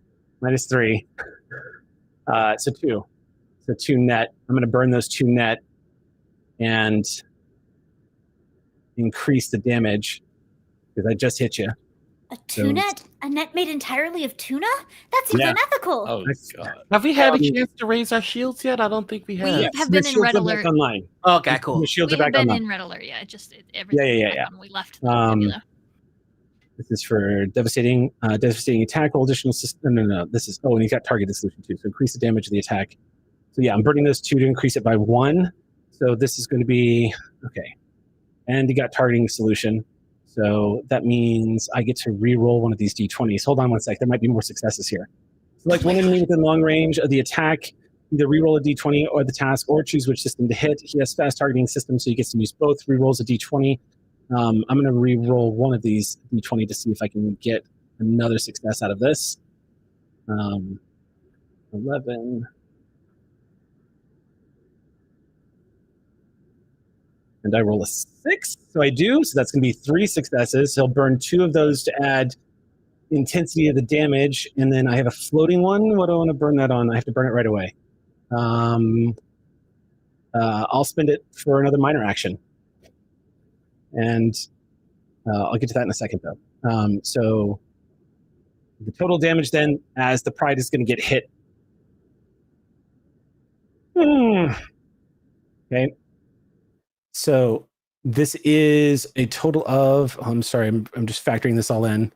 A: -3. So 2. So 2 net. I'm going to burn those 2 net and increase the damage because I just hit you.
E: A net? A net made entirely of tuna? That seems
A: Yeah.
E: unethical.
D: Oh god.
C: Have we had a chance to raise our shields yet? I don't think we have.
B: We have been in red alert.
A: Online.
C: Okay, cool.
A: The shields
B: We
A: are
B: have
A: back
B: been
A: online.
B: in red alert. Yeah, everything was back when we left. The nebula.
A: This is for devastating attack. Roll additional system. No. This is, and you got targeted solution too. So increase the damage of the attack. So yeah, I'm burning those 2 to increase it by 1. So this is going to be, okay. And you got targeting solution. So that means I get to re-roll one of these d20s. Hold on one sec. There might be more successes here. Select one enemy within long range of the attack. Either re-roll a d20 or the task, or choose which system to hit. He has fast targeting system, so he gets to use both. Re-rolls a d20. I'm going to re-roll one of these d20 to see if I can get another success out of this. 11. And I roll a 6, so I do. So that's going to be 3 successes. He'll burn 2 of those to add intensity of the damage, and then I have a floating one. What do I want to burn that on? I have to burn it right away. I'll spend it for another minor action. And I'll get to that in a second, though. So the total damage then, as the Pride is going to get hit. Okay. So this is a total of, I'm sorry, I'm just factoring this all in,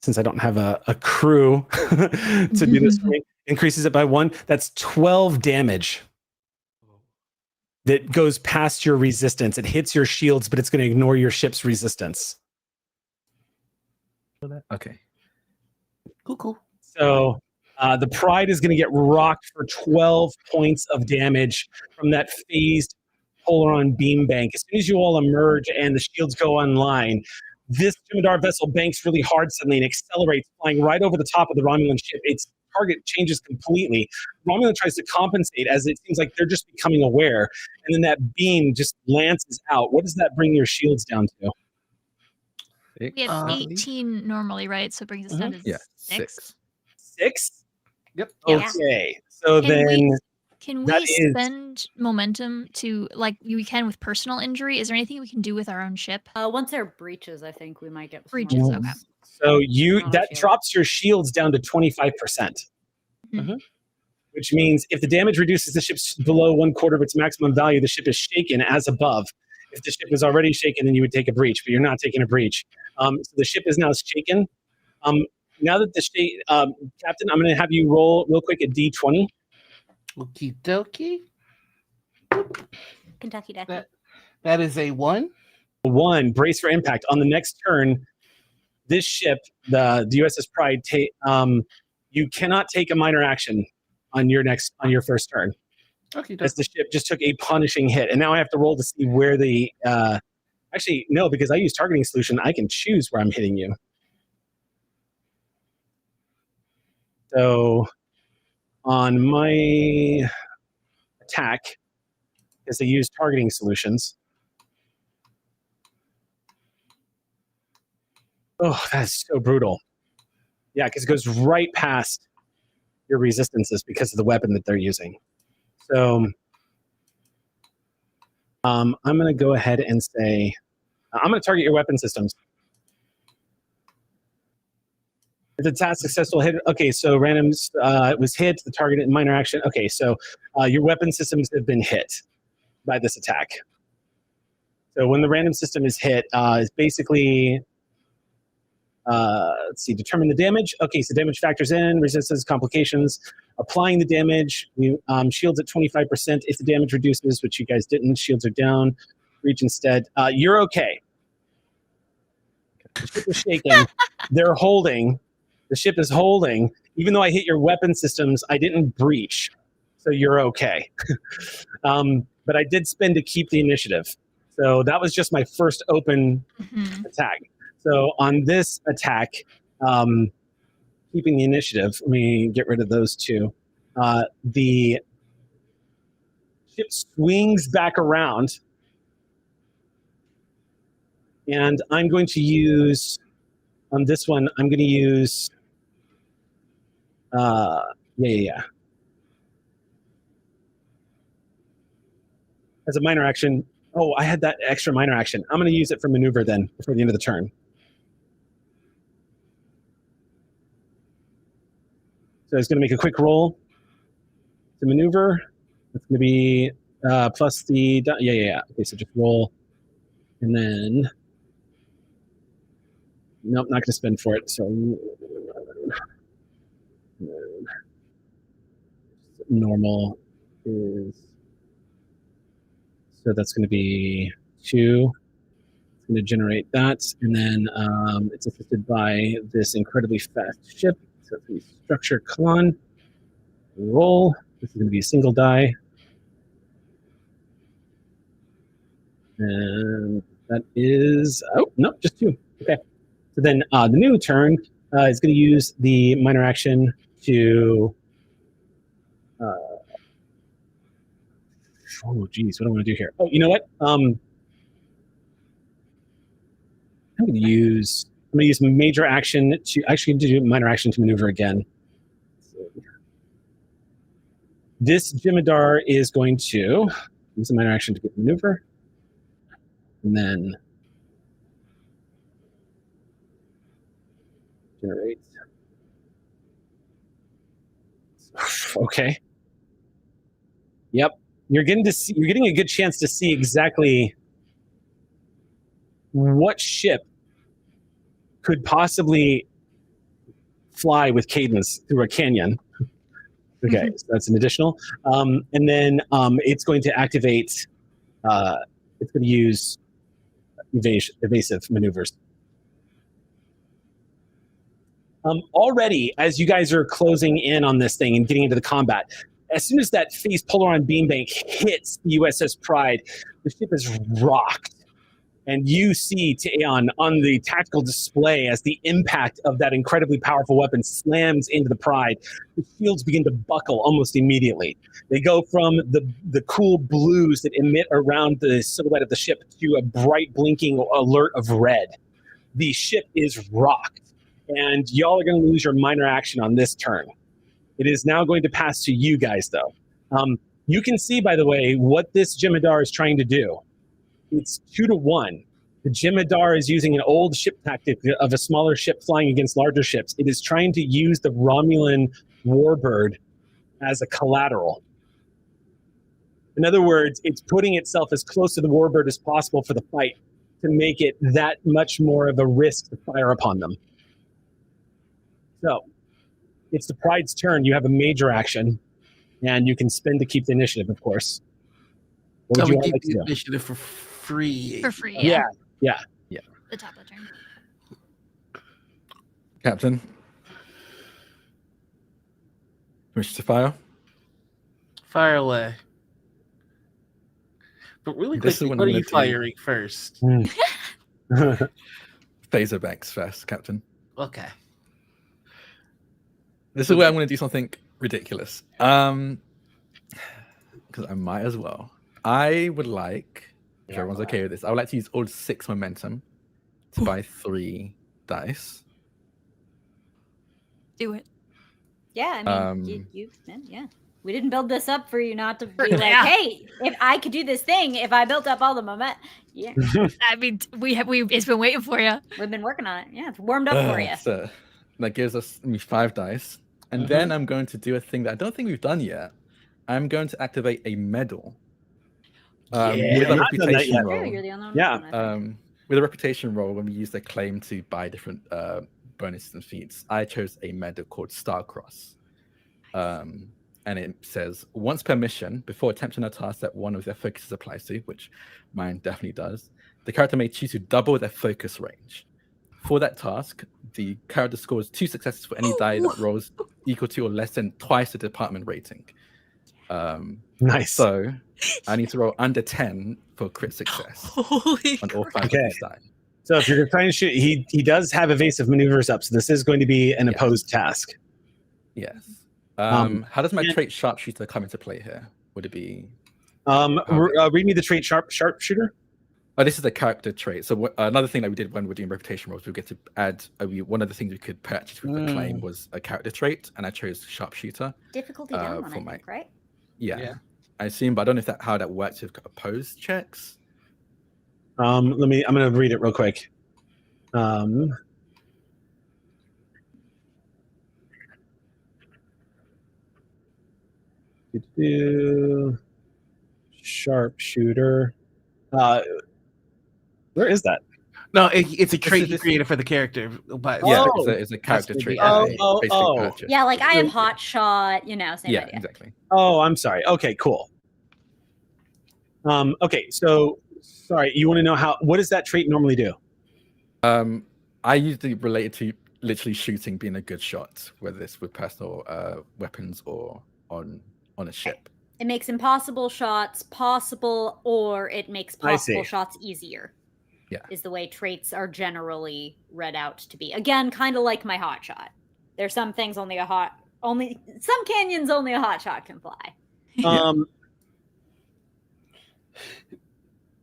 A: since I don't have a crew to do this for me. Increases it by 1. That's 12 damage. That goes past your resistance. It hits your shields, but it's going to ignore your ship's resistance.
D: Okay.
C: Cool.
A: So the Pride is going to get rocked for 12 points of damage from that phased Polaron beam bank. As soon as you all emerge and the shields go online, this Jem'Hadar vessel banks really hard suddenly and accelerates, flying right over the top of the Romulan ship. Its target changes completely. Romulan tries to compensate, as it seems like they're just becoming aware, and then that beam just lances out. What does that bring your shields down to?
B: We have 18 normally, right? So it brings us down to 6.
A: 6?
C: Yep.
A: Okay. So
B: can we spend momentum to, like we can with personal injury? Is there anything we can do with our own ship?
E: Once there are breaches, I think we might get
B: breaches.
E: More.
B: Okay.
A: So that drops your shields down to 25%. Which means if the damage reduces the ship's below 1/4 of its maximum value, the ship is shaken as above. If the ship is already shaken, then you would take a breach, but you're not taking a breach. So the ship is now shaken. Now that Captain, I'm going to have you roll real quick a D20.
C: Okie dokie.
E: Kentucky Ducky.
C: That is a 1.
A: 1. Brace for impact. On the next turn, this ship, the USS Pride, you cannot take a minor action on your first turn.
C: Okay.
A: As the ship just took a punishing hit, and now I have to roll to see where the. Actually, no, because I use targeting solution. I can choose where I'm hitting you. So, on my attack, because they use targeting solutions. Oh, that's so brutal. Yeah, because it goes right past your resistances because of the weapon that they're using. So I'm going to go ahead and say, I'm going to target your weapon systems. If the task successful hit, okay, so randoms was hit, the targeted minor action. Okay, so your weapon systems have been hit by this attack. So when the random system is hit, it's basically, let's see, determine the damage. Okay, so damage factors in, resistance, complications. Applying the damage, shields at 25%. If the damage reduces, which you guys didn't, shields are down. Reach instead. You're okay. The ship is shaking. They're holding. The ship is holding. Even though I hit your weapon systems, I didn't breach. So you're okay. But I did spend to keep the initiative. So that was just my first open attack. So on this attack, keeping the initiative, let me get rid of those two. The ship swings back around. And I'm going to use, on this one, I'm going to use, as a minor action. Oh, I had that extra minor action. I'm going to use it for maneuver then, before the end of the turn. So it's going to make a quick roll to maneuver. It's going to be plus the, Okay, so just roll. And then, nope, not going to spend for it. So normal is, so that's going to be 2. It's going to generate that. And then it's assisted by this incredibly fast ship. So it's going to be structure con. Roll. This is going to be a single die. And that is, oh, no, just 2. Okay. So then the new turn is going to use the minor action to, oh, geez, what do I want to do here? Oh, you know what? I'm going to use I'm going to use major action to actually do minor action to maneuver again. This Jimidar is going to use a minor action to get maneuver. And then generate. Okay. Yep. You're getting a good chance to see exactly what ship could possibly fly with cadence through a canyon. Okay, so that's an additional. And then it's going to activate, it's going to use evasive maneuvers. Already, as you guys are closing in on this thing and getting into the combat, as soon as that phase Polaron beam bank hits the USS Pride, the ship is rocked. And you see Taeon on the tactical display as the impact of that incredibly powerful weapon slams into the Pride. The shields begin to buckle almost immediately. They go from the cool blues that emit around the silhouette of the ship to a bright blinking alert of red. The ship is rocked, and y'all are going to lose your minor action on this turn. It is now going to pass to you guys, though. You can see, by the way, what this Jimidar is trying to do. It's 2-1. The Jimidar is using an old ship tactic of a smaller ship flying against larger ships. It is trying to use the Romulan warbird as a collateral. In other words, it's putting itself as close to the warbird as possible for the fight to make it that much more of a risk to fire upon them. So, it's the Pride's turn. You have a major action, and you can spend to keep the initiative, of course. What would you
C: keep
A: like to
C: the
A: do?
C: initiative for free.
B: For free,
A: Yeah.
B: The top of the turn.
D: Captain, wish to fire?
C: Fire away. But really
D: This is
C: quickly,
D: what
C: what
D: I'm
C: are you
D: gonna do.
C: firing first?
D: Phaser banks first, Captain.
C: Okay.
D: This is where I'm going to do something ridiculous. Because I might as well. I would like, if everyone's okay with this, I would like to use all 6 momentum to buy 3 dice.
B: Do it.
E: Yeah, I mean, yeah. We didn't build this up for you not to be like,
B: Yeah.
E: hey, if I could do this thing, if I built up all the moment, yeah,
B: I mean, it's been waiting for you.
E: we've been working on it. Yeah, it's warmed up for you.
D: So that gives us 5 dice. And then I'm going to do a thing that I don't think we've done yet. I'm going to activate a medal. With a
A: I've not done that
D: reputation
A: yet.
D: roll.
E: True, you're the only one.
A: Yeah.
E: who's done it.
D: With a reputation roll, when we use the claim to buy different bonuses and feats, I chose a medal called Starcross. And it says, once per mission, before attempting a task that one of their focuses applies to, which mine definitely does, the character may choose to double their focus range. For that task, the character scores 2 successes for any die that rolls equal to or less than twice the department rating.
A: Nice.
D: So I need to roll under 10 for crit success
B: Holy
D: on all 5
A: Okay.
D: of these die.
A: So if you're trying to shoot, he does have evasive maneuvers up, so this is going to be an opposed task.
D: Yes.
A: Um,
D: How does my
A: and-
D: trait sharpshooter come into play here? Would it be?
A: Read me the trait sharpshooter.
D: Oh, this is a character trait. So another thing that we did when we were doing reputation rolls, we get to add. one of the things we could purchase with the claim was a character trait, and I chose sharpshooter.
E: Difficulty down one,
D: for
E: I
D: my-
E: think, right?
D: Yeah. I assume, but I don't know if how that works with opposed checks.
A: I'm going to read it real quick. Sharpshooter. Where is that?
C: No, it's a trait you
D: this-
C: created for the character. But
D: Yeah,
A: Oh,
D: it's a character
C: that's
D: trait.
C: what
D: that
C: we-
D: I basically purchased.
E: Yeah, like I have hot shot, same
D: Yeah,
E: idea.
D: exactly.
A: Oh, I'm sorry. Okay, cool. Okay, so sorry, you want to know what does that trait normally do?
D: I usually relate it to literally shooting, being a good shot, whether it's with personal weapons or on a ship.
E: It makes impossible shots possible, or it makes
A: I see.
E: possible shots easier.
D: Yeah.
E: Is the way traits are generally read out to be. Again, kind of like my hot shot. There's some things some canyons only a hot shot can fly.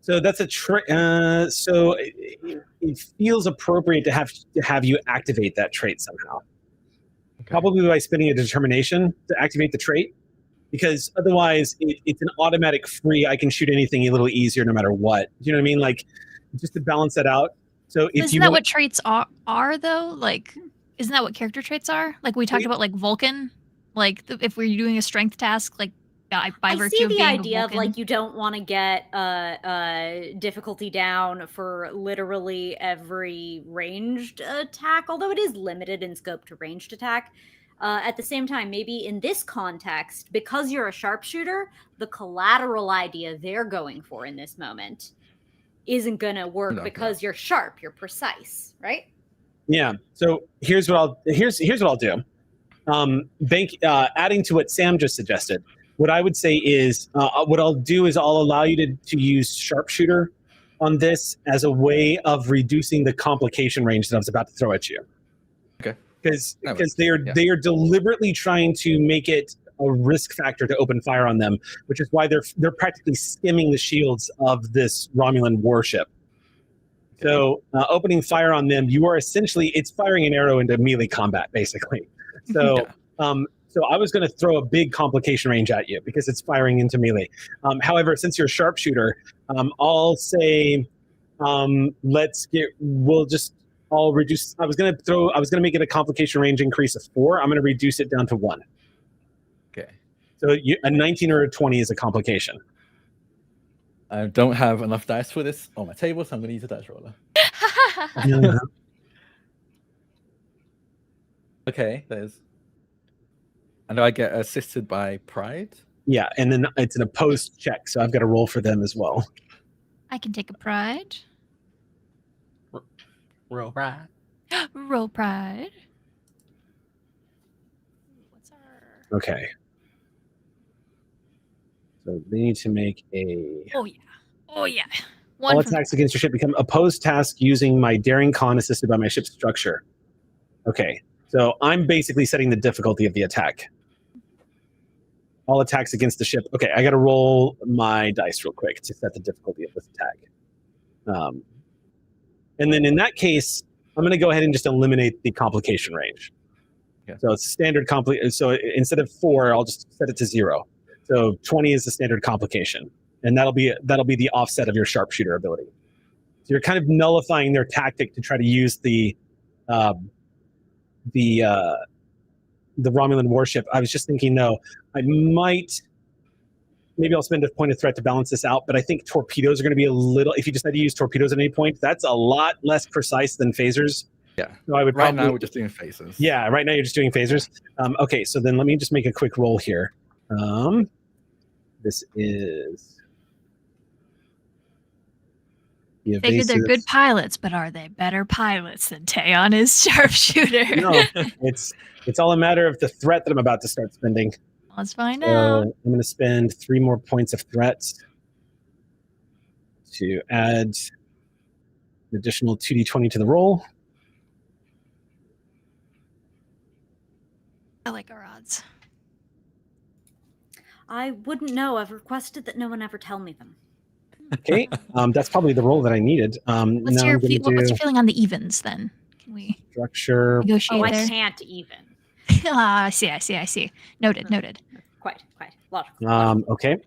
A: So that's a trait. So it feels appropriate to have you activate that trait somehow.
D: Okay.
A: Probably by spending a determination to activate the trait, because otherwise it's an automatic free. I can shoot anything a little easier no matter what. Do you know what I mean? Like, just to balance that out. So if
B: Isn't that what traits are though? Like, isn't that what character traits are? Like we talked about, like Vulcan. Like if we're doing a strength task, like by virtue
E: see
B: of
E: the
B: being
E: idea
B: a
E: of
B: Vulcan.
E: like you don't want to get difficulty down for literally every ranged attack, although it is limited in scope to ranged attack. At the same time, maybe in this context, because you're a sharpshooter, the collateral idea they're going for in this moment isn't going to work because you're sharp, you're precise, right?
A: Yeah. So here's what I'll do. Adding to what Sam just suggested, what I would say is what I'll do is I'll allow you to use sharpshooter on this as a way of reducing the complication range that I was about to throw at you.
D: Okay.
A: Because they are deliberately trying to make it a risk factor to open fire on them, which is why they're practically skimming the shields of this Romulan warship. So opening fire on them, you are essentially, it's firing an arrow into melee combat, basically. So so I was going to throw a big complication range at you because it's firing into melee. However, since you're a sharpshooter, I'll say I'll reduce. I was going to make it a complication range increase of 4. I'm going to reduce it down to 1.
D: Okay.
A: So a 19 or a 20 is a complication.
D: I don't have enough dice for this on my table, so I'm going to use a dice roller. Okay, and do I get assisted by Pride?
A: Yeah, and then it's an opposed check, so I've got to roll for them as well.
B: I can take a Pride.
C: Roll Pride.
B: Roll Pride. What's our...
A: Okay. So they need to make a...
B: Oh yeah.
A: All attacks against your ship become opposed task using my daring con assisted by my ship's structure. Okay. So I'm basically setting the difficulty of the attack. All attacks against the ship. Okay, I got to roll my dice real quick to set the difficulty of this attack. And then in that case, I'm going to go ahead and just eliminate the complication range.
D: Okay.
A: So it's standard So instead of 4, I'll just set it to 0. So 20 is the standard complication, and that'll be the offset of your sharpshooter ability. So you're kind of nullifying their tactic to try to use the Romulan warship. I was just thinking, no, maybe I'll spend a point of threat to balance this out, but I think torpedoes are going to be a little, if you decide to use torpedoes at any point, that's a lot less precise than phasers.
D: Yeah.
A: So I would
D: right now we're just doing phasers.
A: Yeah, right now you're just doing phasers. Okay, so then let me just make a quick roll here. This is...
B: The figure they're good pilots, but are they better pilots than Taeon is sharpshooter?
A: No, it's all a matter of the threat that I'm about to start spending.
B: Let's find out.
A: I'm going to spend 3 more points of threats to add an additional 2d20 to the roll.
B: I like our odds.
E: I wouldn't know. I've requested that no one ever tell me them.
A: Okay, that's probably the roll that I needed.
B: What's your feeling on the evens then? Can we
A: structure
B: negotiate there?
E: I can't even.
B: I see. Noted.
E: Quite logical.
A: Okay.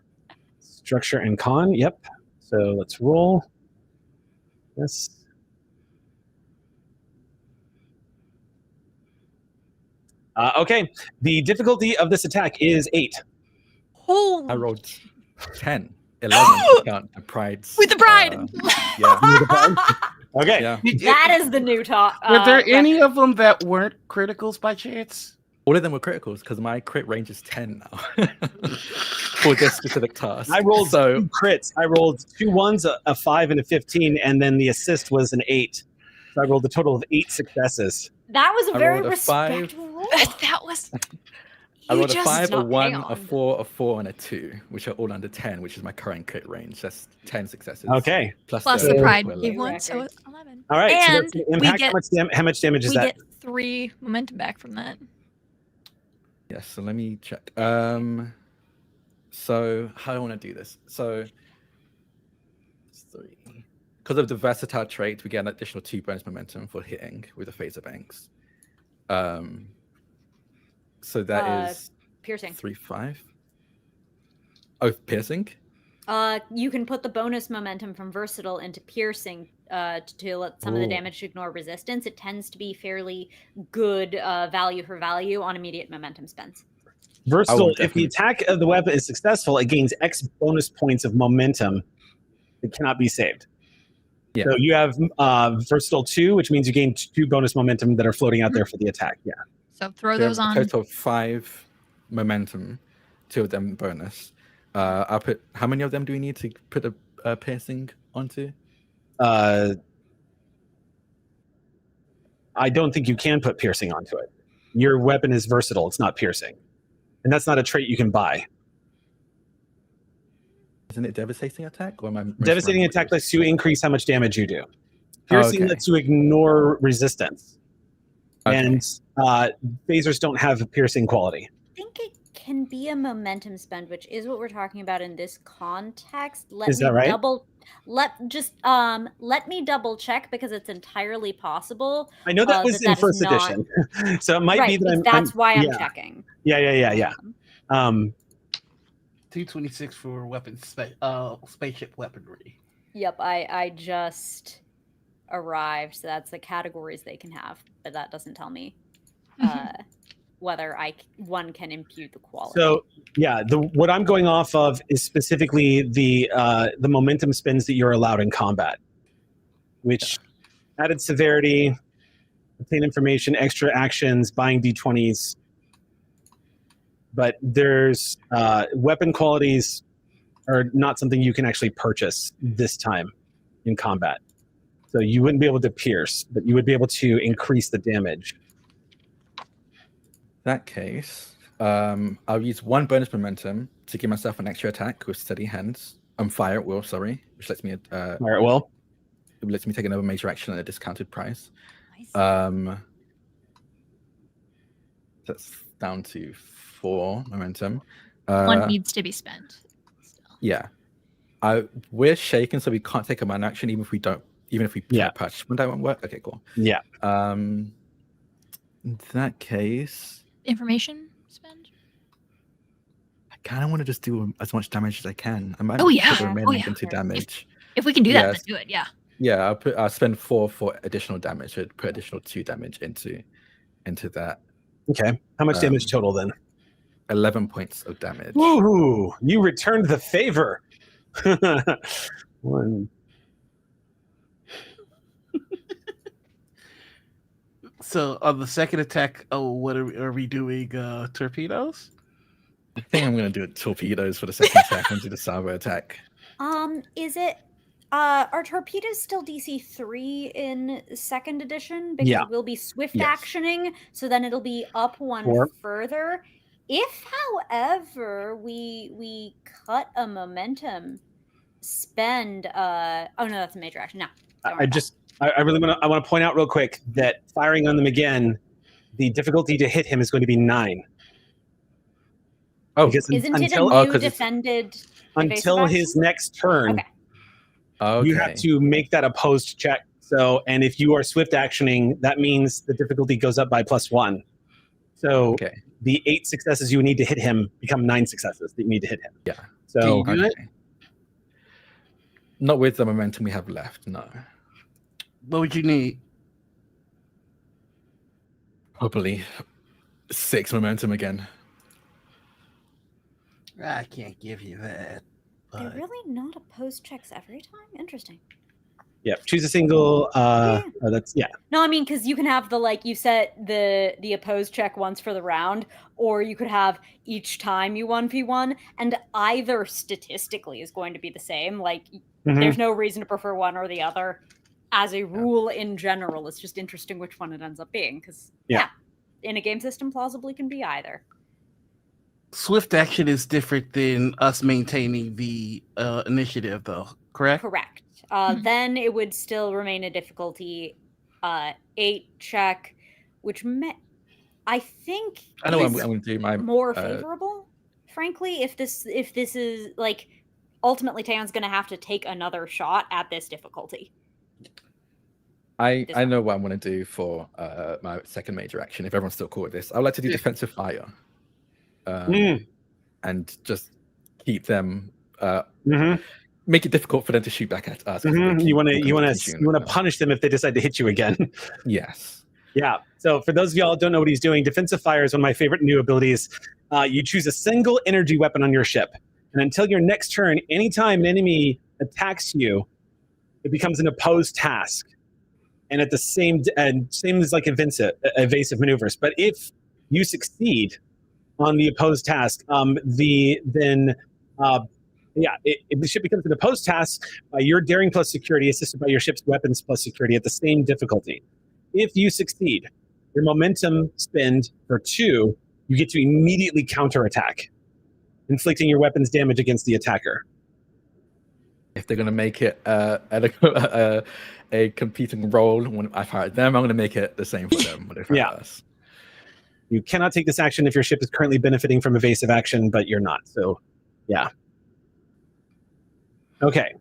A: Structure and con. Yep. So let's roll. Yes. Okay. The difficulty of this attack is 8.
B: Oh.
D: I rolled 10. 11 count the prides.
B: With the pride.
A: Okay.
D: Yeah.
E: That is the new talk.
C: Were there any of them that weren't criticals by chance?
D: All of them were criticals because my crit range is 10 now for this specific task.
A: I rolled 2 crits. I rolled 2 1s, a 5, and a 15, and then the assist was an 8. So I rolled a total of 8 successes.
E: That was a very
D: rolled a
E: respectable roll.
B: That was...
D: I rolled a 5, a
E: not
D: 1,
E: Taeon.
D: a 4, a 4, and a 2, which are all under 10, which is my current crit range. That's 10 successes.
A: Okay.
B: Plus the pride
D: were
B: gave
D: low.
B: 1, so it's 11.
A: All right.
B: And
A: so that's the impact. How much damage is
B: we
A: that?
B: get 3 momentum back from that.
D: Yes, so let me check. So how do I want to do this? So because of the versatile trait, we get an additional 2 bonus momentum for hitting with the phaser banks. So that is
E: piercing.
D: 3-5. Oh, piercing.
E: You can put the bonus momentum from versatile into piercing to let some of the damage ignore resistance. It tends to be fairly good value for value on immediate momentum spends.
A: Versatile, if the attack of the weapon is successful, it gains X bonus points of momentum. It cannot be saved. Yeah. So you have versatile 2, which means you gain 2 bonus momentum that are floating out there for the attack. Yeah.
B: So throw those on.
D: Total of 5 momentum, 2 of them bonus. I'll put. How many of them do we need to put a piercing onto?
A: I don't think you can put piercing onto it. Your weapon is versatile; it's not piercing, and that's not a trait you can buy.
D: Isn't it devastating attack? Or am I
A: devastating attack lets you increase how much damage you do. Piercing lets you ignore resistance, and phasers don't have a piercing quality.
E: I think it can be a momentum spend, which is what we're talking about in this context.
A: Is that right?
E: Let me double check because it's entirely possible.
A: I know that was in first edition, so it might be that
E: that's why I'm checking.
A: Yeah.
C: 226 for weapons, spaceship weaponry.
E: Yep, I just arrived, so that's the categories they can have, but that doesn't tell me whether one can impute the quality.
A: So yeah, what I'm going off of is specifically the momentum spins that you're allowed in combat, which added severity, obtain information, extra actions, buying d20s. But there's weapon qualities are not something you can actually purchase this time in combat. So you wouldn't be able to pierce, but you would be able to increase the damage.
D: In that case, I'll use 1 bonus momentum to give myself an extra attack with steady hands. Fire at will, sorry, which lets me
A: fire at will.
D: It lets me take another major action at a discounted price.
B: Nice.
D: That's down to 4 momentum.
B: 1 needs to be spent. Still.
D: Yeah, we're shaken, so we can't take a mana action even if we patch. That won't work. Okay, cool.
A: Yeah.
D: In that case,
B: information spend.
D: I kind of want to just do as much damage as I can. I might
B: put
D: the remaining into damage.
B: If we can do that, let's do it. Yeah.
D: Yeah, I'll spend 4 for additional damage. So put additional 2 damage into that.
A: Okay. How much damage total then?
D: 11 points of damage.
A: Woohoo! You returned the favor. 1.
C: So on the second attack, what are we doing? Torpedoes?
D: I think I'm going to do torpedoes for the second attack and do the salvo attack.
E: Is it? Are torpedoes still DC 3 in 2nd edition? Because we'll be swift actioning, so then it'll be up 1 further. If, however, we cut a momentum spend, oh no, that's a major action. No,
A: I really want to point out real quick that firing on them again, the difficulty to hit him is going to be 9.
E: Oh, isn't it a new defended
A: until his next turn?
E: Okay.
A: You have to make that opposed check. So, and if you are swift actioning, that means the difficulty goes up by +1. So the 8 successes you need to hit him become 9 successes that you need to hit him.
D: Yeah.
A: So
C: can you do it?
D: Not with the momentum we have left, no.
C: What would you need?
D: Probably 6 momentum again.
C: I can't give you that.
E: They're really not opposed checks every time? Interesting.
A: Yeah, choose a single. No,
E: I mean, because you can have you set the opposed check once for the round, or you could have each time you 1v1, and either statistically is going to be the same. There's no reason to prefer one or the other. As a rule, in general, it's just interesting which one it ends up being, because in a game system, plausibly can be either.
C: Swift action is different than us maintaining the initiative, though. Correct.
E: Correct. Then it would still remain a difficulty 8 check, which I think
D: I know I'm going to do my
E: more favorable. Frankly, if this is ultimately Taeyeon's going to have to take another shot at this difficulty.
D: I know what I'm going to do for my second major action. If everyone's still cool with this, I would like to do defensive fire, and just keep them. Make it difficult for them to shoot back at us.
A: You want to punish them if they decide to hit you again.
D: Yes.
A: Yeah. So for those of y'all who don't know what he's doing, defensive fire is one of my favorite new abilities. You choose a single energy weapon on your ship, and until your next turn, anytime an enemy attacks you, it becomes an opposed task. And at the same as like evasive maneuvers. But if you succeed on the opposed task, if the ship becomes an opposed task, your daring plus security assisted by your ship's weapons plus security at the same difficulty. If you succeed, your momentum spend for 2, you get to immediately counterattack, inflicting your weapons damage against the attacker.
D: If they're going to make it a competing role when I fire at them, I'm going to make it the same for them when they fire at us.
A: You cannot take this action if your ship is currently benefiting from evasive action, but you're not. So, yeah. Okay.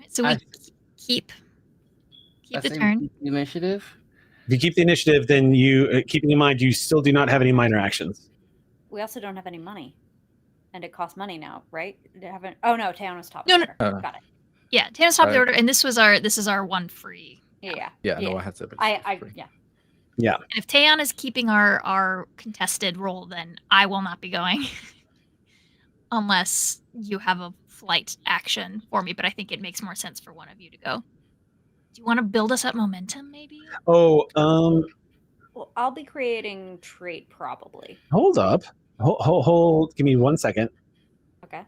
B: So we keep the turn.
C: Initiative.
A: If you keep the initiative, then you keeping in mind you still do not have any minor actions.
E: We also don't have any money, and it costs money now, right? Oh no, Taeyeon was top.
B: No,
E: order. Got it.
B: Yeah, Taeyeon's top of the order, and this is our one free.
E: Yeah.
D: No, I had to.
A: Yeah.
B: And if Taeyeon is keeping our contested role, then I will not be going. Unless you have a flight action for me, but I think it makes more sense for one of you to go. Do you want to build us up momentum, maybe?
A: Oh,
E: well, I'll be creating trait probably.
A: Hold up. Hold. Give me 1 second.
E: Okay.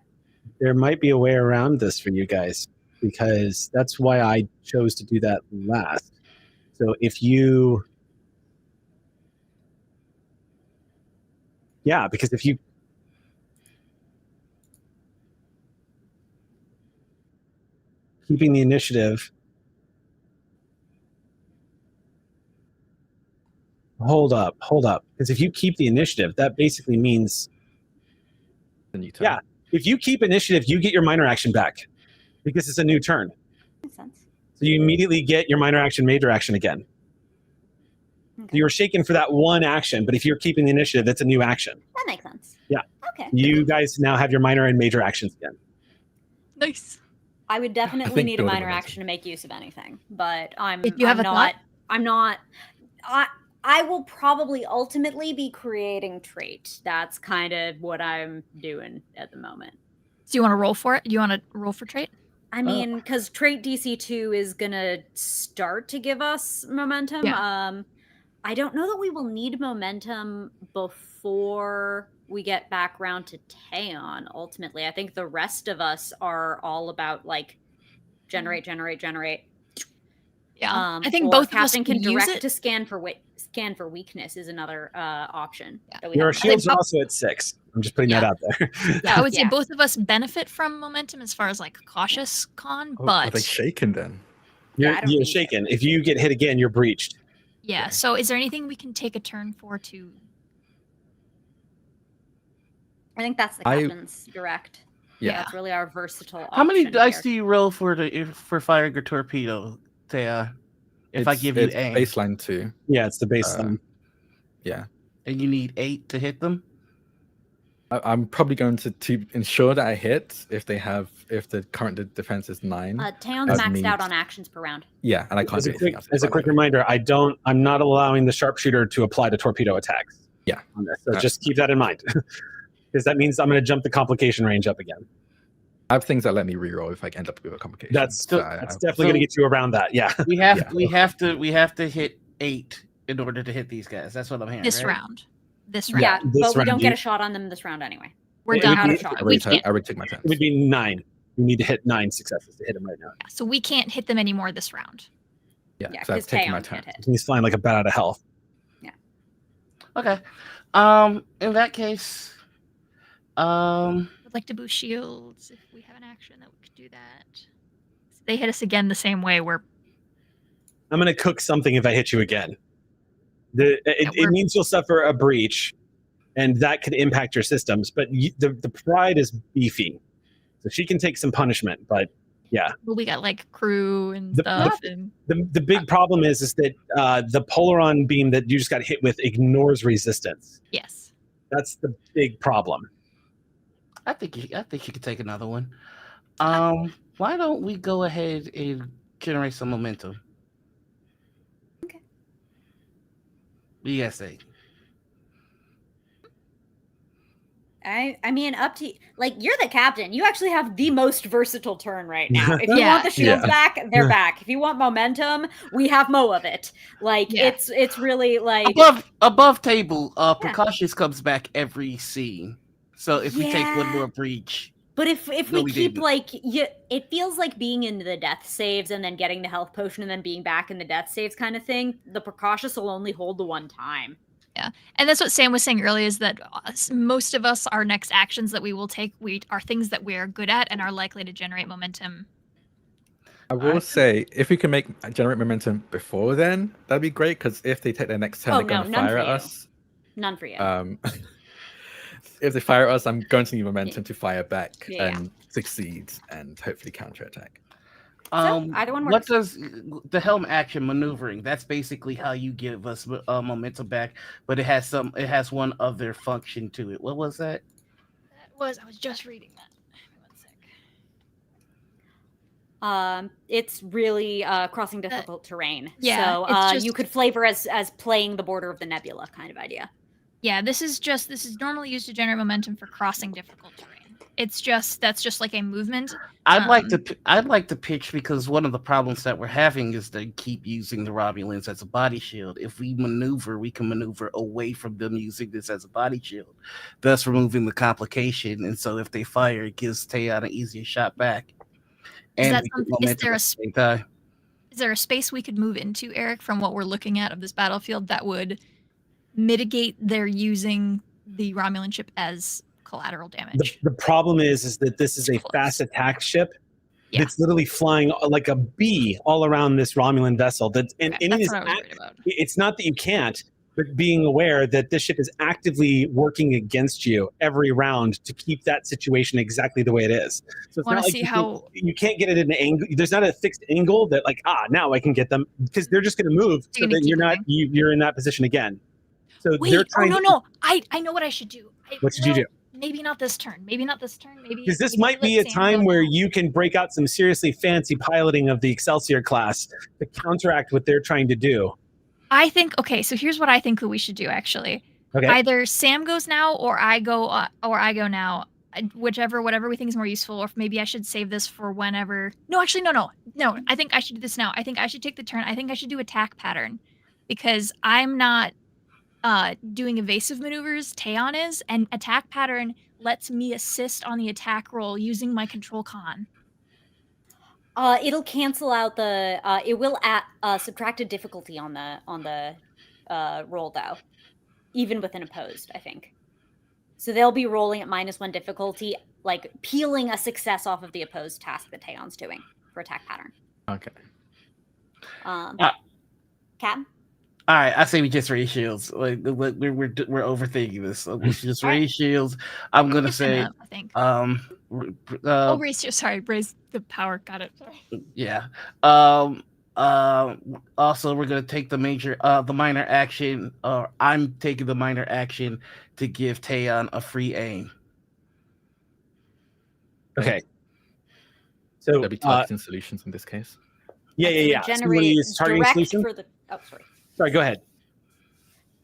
A: There might be a way around this for you guys, because that's why I chose to do that last. So if you... Yeah, because if you... Keeping the initiative. Hold up. Because if you keep the initiative, that basically means... Yeah, if you keep initiative, you get your minor action back. Because it's a new turn.
E: Makes sense.
A: So you immediately get your minor action, major action again. Okay. So you're shaken for that one action, but if you're keeping the initiative, that's a new action.
E: That makes sense.
A: Yeah.
E: Okay.
A: You guys now have your minor and major actions again.
B: Nice.
E: I would definitely need a minor action to make use of anything, but I will probably ultimately be creating trait. That's kind of what I'm doing at the moment.
B: So you want to roll for it? You want to roll for trait?
E: I mean, because trait DC2 is gonna start to give us momentum.
B: Yeah.
E: I don't know that we will need momentum before we get back around to Taeyeon. Ultimately, I think the rest of us are all about like generate.
B: Yeah, I think both
E: Captain
B: of us
E: can direct
B: use it
E: to scan for weakness is another option.
B: Yeah.
E: That we
A: Your
E: have.
A: shields are also at 6. I'm just putting that out there.
B: Yeah, I would say both of us benefit from momentum as far as like cautious con, but
D: are they shaken then?
A: You're shaken. If you get hit again, you're breached.
B: Yeah. So is there anything we can take a turn for to?
E: I think that's the captain's direct.
D: Yeah,
E: that's really our versatile.
C: How many dice
E: here.
C: do you roll for firing a torpedo, Thea? If I give you A,
D: baseline 2.
A: Yeah, it's the baseline.
D: Yeah,
C: and you need 8 to hit them.
D: I'm probably going to ensure that I hit if the current defense is 9.
E: Taeyeon's maxed out on actions per round.
D: Yeah, and I can't do anything else.
A: As a quick reminder, I'm not allowing the sharpshooter to apply to torpedo attacks.
D: Yeah.
A: On this. So just keep that in mind. Because that means I'm going to jump the complication range up again.
D: I have things that let me reroll if I end up with a complication.
A: That's definitely going to get you around that. Yeah.
C: We have to hit 8 in order to hit these guys. That's what I'm hearing.
B: This
C: right?
B: round.
E: Yeah, but we don't get a shot on them this round anyway.
B: We're done out of
E: shot.
D: I would take my chance.
A: It would be 9. You need to hit 9 successes to hit him right now.
B: Yeah, so we can't hit them anymore this round.
D: Yeah, so I've taken my turn.
A: He's flying like a bat out of hell.
E: Yeah.
C: Okay. In that case,
B: I'd like to boost shields if we have an action that we could do that. So they hit us again the same way. I'm
A: going to cook something if I hit you again. It means you'll suffer a breach. and that could impact your systems. But the pride is beefy, so she can take some punishment. But yeah,
B: well, we got like crew and stuff. And
A: the big problem is that the polaron beam that you just got hit with ignores resistance.
B: yes,
A: That's the big problem.
C: I think you could take another one. Why don't we go ahead and generate some momentum?
E: Okay.
C: What do you guys think?
E: I mean, up to you. Like, you're the captain. You actually have the most versatile turn right now. If you
B: Yeah.
E: want the shields back, they're back. If you want momentum, we have mo of it. Like, it's really like
C: above table. Precautions comes back every scene. So if we take one more breach.
E: But if we keep it feels like being in the death saves and then getting the health potion and then being back in the death saves kind of thing. The precautious will only hold the one time.
B: Yeah, and that's what Sam was saying earlier, is that most of us, our next actions that we will take, are things that we're good at and are likely to generate momentum.
D: I will say, if we can generate momentum before then, that'd be great, because if they take their next turn, they're going to fire at us.
E: None for you.
D: If they fire at us, I'm going to need momentum to fire back and succeed and hopefully counterattack.
E: So either one works.
C: What does the helm action maneuvering? That's basically how you give us momentum back, but it has one other function to it. What was that?
B: I was just reading that. 1 sec.
E: It's really crossing difficult terrain.
B: Yeah,
E: so you could flavor as playing the border of the nebula kind of idea.
B: Yeah, this is normally used to generate momentum for crossing difficult terrain. That's just like a movement.
C: I'd like to pitch, because one of the problems that we're having is they keep using the Romulans as a body shield. If we maneuver, we can maneuver away from them using this as a body shield, thus removing the complication. And so if they fire, it gives Taeon an easier shot back.
B: Is there a space we could move into, Eric, from what we're looking at of this battlefield that would mitigate their using the Romulan ship as collateral damage?
A: The problem is that this is a fast attack ship. Yeah. That's literally flying like a bee all around this Romulan vessel. That's what I was worried about. It's not that you can't, but being aware that this ship is actively working against you every round to keep that situation exactly the way it is. So it's not like you can't get it in an angle. There's not a fixed angle that now I can get them, because they're just going to move. So then you're in that position again. So
B: wait, I know what I should do.
A: What should you do?
B: Maybe not this turn. Maybe
A: because this might be a time where you can break out some seriously fancy piloting of the Excelsior class to counteract what they're trying to do.
B: I think so here's what I think we should do, actually.
A: Okay.
B: Either Sam goes now or I go now. Whatever we think is more useful, or maybe I should save this for whenever. No, actually, no. I think I should do this now. I think I should take the turn. I think I should do attack pattern, because I'm not doing evasive maneuvers. Taeon is, and attack pattern lets me assist on the attack roll using my control con.
E: It'll cancel out the. It will subtract a difficulty on the roll, though, even with an opposed, I think. So they'll be rolling at -1 difficulty, like peeling a success off of the opposed task that Taeon's doing for attack pattern.
D: Okay.
E: Captain?
C: All right, I say we just raise shields. Like we're overthinking this. So we should just raise shields. I'm gonna say,
B: I think. Raise the power. Got it. Sorry.
C: Yeah. Also, we're gonna take the minor action. Or I'm taking the minor action to give Taeon a free aim.
A: Okay. So
D: there'll be targeting solutions in this case.
A: Yeah.
E: Generate
A: targeting solution
E: for the. Oh, sorry.
A: Sorry, go ahead.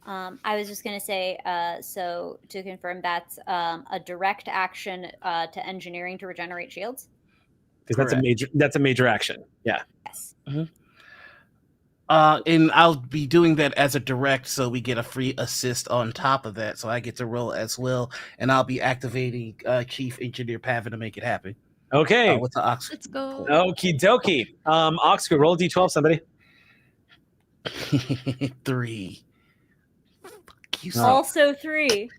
E: I was just going to say, so to confirm, that's a direct action to engineering to regenerate shields.
A: Because that's a major action. Yeah.
E: Yes.
C: Mm-hmm. And I'll be doing that as a direct, so we get a free assist on top of that. So I get to roll as well, and I'll be activating Chief Engineer Pavin to make it happen.
A: Okay.
C: With the Ox.
B: Let's go.
A: Okie dokie. Oxco, roll D12, somebody.
C: 3.
E: Also 3.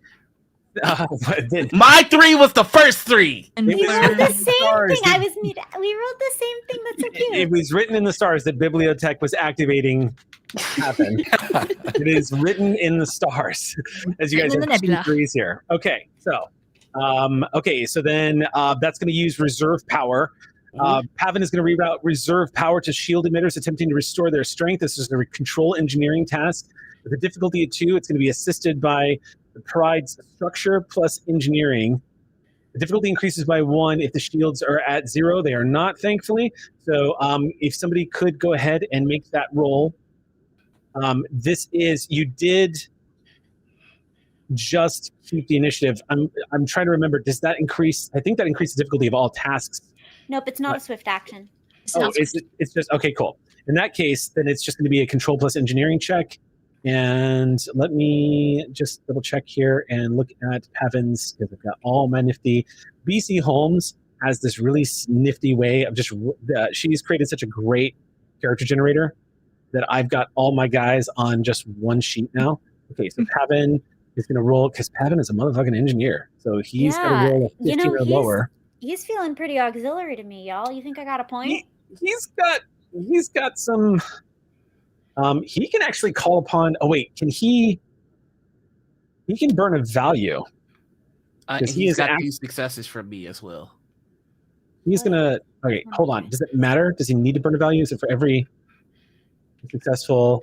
C: My 3 was the first 3.
B: And
E: We
A: was
E: rolled the
A: written in
E: same
A: the stars.
E: thing. We rolled the same thing. That's so cute.
A: It was written in the stars that Bibliotech was activating Pavan. It is written in the stars, as you guys
B: Written in
A: have
B: the
A: 2
B: nebula.
A: 3s here. Okay, so then that's going to use reserve power. Pavan is going to reroute reserve power to shield emitters attempting to restore their strength. This is a control engineering task. With a difficulty of 2, it's going to be assisted by the Pride's structure plus engineering. The difficulty increases by 1 if the shields are at 0. They are not, thankfully. So if somebody could go ahead and make that roll. You did just keep the initiative. I'm trying to remember, does that increase? I think that increases the difficulty of all tasks.
E: Nope, it's not a swift action.
A: It's just, okay, cool. In that case, then it's just going to be a control plus engineering check. And let me just double check here and look at Pavan's, because I've got all my nifty. BC Holmes has this really nifty way of just, she's created such a great character generator that I've got all my guys on just one sheet now. Okay, so Pavan is going to roll, because Pavan is a motherfucking engineer. So he's going to roll a 15 or lower.
E: He's feeling pretty auxiliary to me, y'all. You think I got a point?
A: He's got some... he can actually call upon. Oh wait, he can burn a value.
C: He's got 2 successes from me as well.
A: He's gonna. Okay, hold on. Does it matter? Does he need to burn a value? Is it for every successful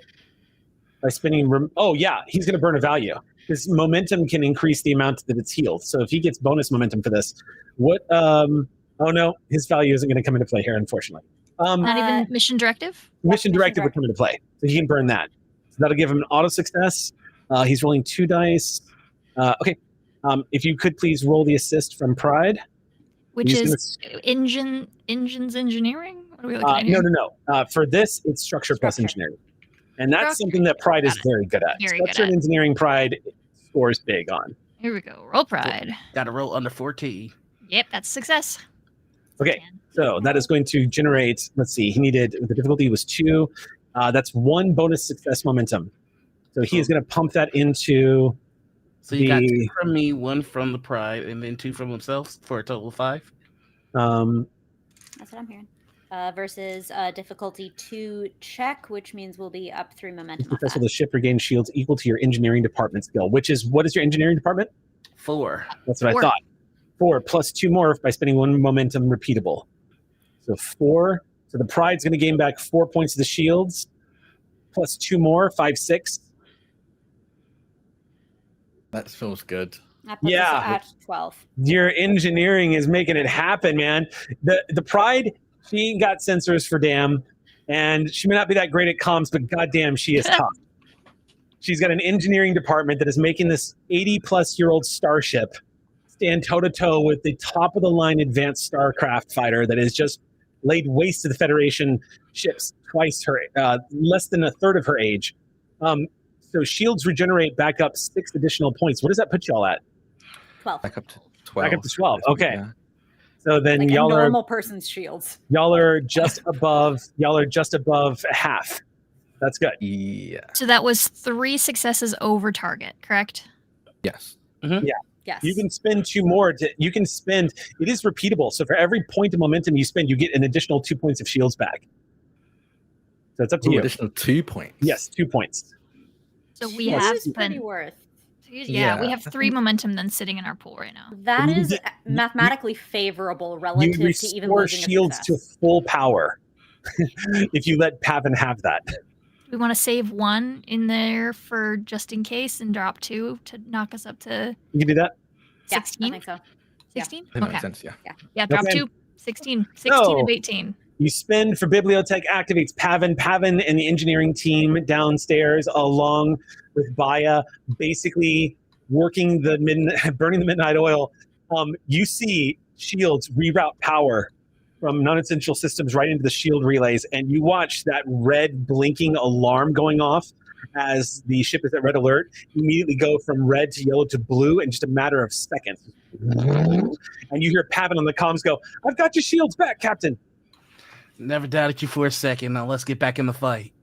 A: by spending? Oh yeah, he's gonna burn a value. His momentum can increase the amount that it's healed. So if he gets bonus momentum for this, what? Oh no, his value isn't going to come into play here, unfortunately.
B: Not even mission directive?
A: Mission directive would come into play. So he can burn that. So that'll give him an auto success. He's rolling 2 dice. Okay. If you could please roll the assist from Pride.
B: Which is engines engineering? What are we looking at here?
A: No. For this, it's structure plus engineering. And that's something that Pride is very good at. Structure and engineering Pride scores big on.
B: Here we go. Roll Pride.
C: Got to roll under 14.
B: Yep, that's success.
A: Okay. So that is going to generate, let's see, the difficulty was 2. That's 1 bonus success momentum. So he is going to pump that into.
C: So you got 2 from me, 1 from the Pride, and then 2 from himself for a total of 5.
E: That's what I'm hearing. Versus difficulty 2 check, which means we'll be up 3 momentum.
A: Successful, the ship regains shields equal to your engineering department skill, what is your engineering department?
C: 4.
A: That's what I thought. 4 plus 2 more by spending 1 momentum repeatable. So 4. So the Pride's going to gain back 4 points of the shields, plus 2 more, 5, 6.
D: That feels good.
E: Yeah, at 12.
A: Your engineering is making it happen, man. The Pride, she got sensors for damn, and she may not be that great at comms, but goddamn, she is tough. She's got an engineering department that is making this 80-plus-year-old starship stand toe-to-toe with the top-of-the-line advanced StarCraft fighter that is just laid waste to the Federation ships twice her, less than a third of her age. So shields regenerate back up 6 additional points. What does that put y'all at?
E: 12.
D: Back up to 12.
A: Back up to 12. Okay.
D: Yeah.
A: So then
E: like
A: y'all
E: a
A: are
E: normal person's shields.
A: Y'all are just above. Y'all are just above half. That's good.
D: Yeah.
B: So that was 3 successes over target, correct?
D: Yes.
A: Mm-hmm. Yeah.
E: Yes.
A: You can spend 2 more. It is repeatable. So for every point of momentum you spend, you get an additional 2 points of shields back. So it's up to you.
D: Additional 2 points.
A: Yes, 2 points.
B: So we have
E: pretty worth.
B: Yeah, we have 3 momentum then sitting in our pool right now.
E: That is mathematically favorable relative to even losing
A: shields to full power. If you let Pavan have that.
B: We want to save 1 in there for just in case and drop 2 to knock us up to.
A: You can do that?
B: 16?
E: I think so.
B: 16?
D: That
B: okay.
D: makes sense, yeah.
B: Yeah, drop
A: Okay.
B: 2. 16. 16 of 18.
A: You spend for Bibliotech activates Pavan. Pavan and the engineering team downstairs, along with Baya, basically working burning the midnight oil. You see shields reroute power from non-essential systems right into the shield relays, and you watch that red blinking alarm going off as the ship is at red alert. You immediately go from red to yellow to blue in just a matter of seconds. And you hear Pavan on the comms go, "I've got your shields back, Captain."
C: Never doubted you for a second. Now let's get back in the fight.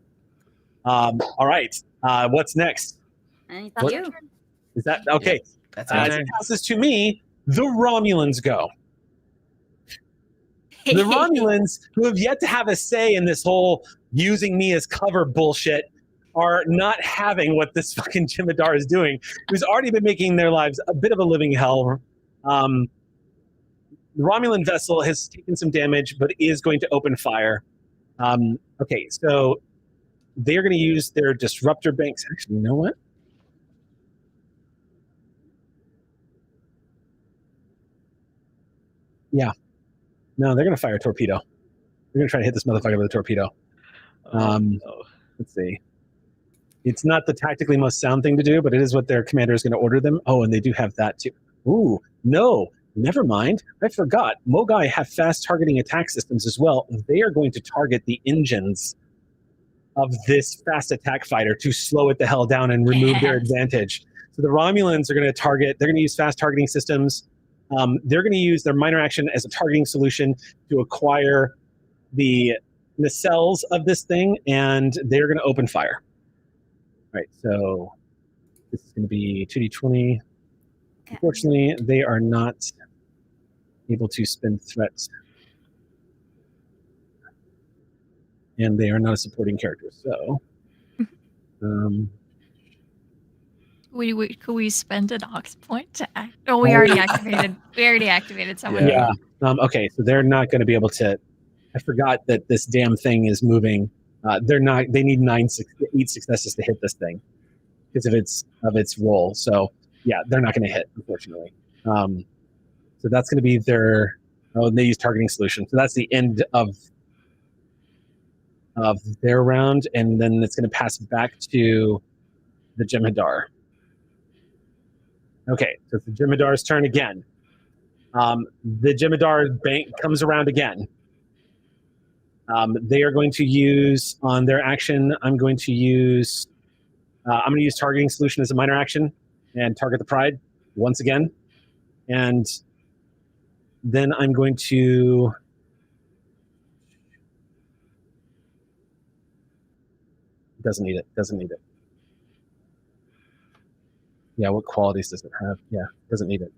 A: All right. What's next?
E: And you.
A: Is that okay?
C: That's
A: As
C: okay.
A: it passes to me, the Romulans go. The Romulans, who have yet to have a say in this whole using me as cover bullshit, are not having what this fucking Jem'Hadar is doing, who's already been making their lives a bit of a living hell. The Romulan vessel has taken some damage, but is going to open fire. Okay, so they're going to use their disruptor banks. Actually, you know what? Yeah. No, they're going to fire a torpedo. They're going to try to hit this motherfucker with a torpedo. Let's see. It's not the tactically most sound thing to do, but it is what their commander is going to order them. Oh, and they do have that too. Ooh, no, never mind. I forgot. Mogai have fast targeting attack systems as well. They are going to target the engines of this fast attack fighter to slow it the hell down and remove their advantage. So the Romulans are going to target, they're going to use fast targeting systems. They're going to use their minor action as a targeting solution to acquire the nacelles of this thing, and they're going to open fire. All right, so this is going to be 2d20. Unfortunately, they are not able to spend threats. And they are not a supporting character, so...
B: Could we spend an ox point to act? Oh, we already activated. We already activated someone.
A: Yeah. Okay, so they're not going to be able to... I forgot that this damn thing is moving. They're not. They need 8 successes to hit this thing because of its roll. So yeah, they're not going to hit, unfortunately. So that's going to be their. Oh, and they use targeting solution. So that's the end of their round, and then it's going to pass back to the Jem'Hadar. Okay, so it's the Jem'Hadar's turn again. The Jem'Hadar bank comes around again. They are going to use on their action. I'm going to use targeting solution as a minor action and target the Pride once again, and then I'm going to. Doesn't need it. Doesn't need it. Yeah, what qualities does it have? Yeah, doesn't need it.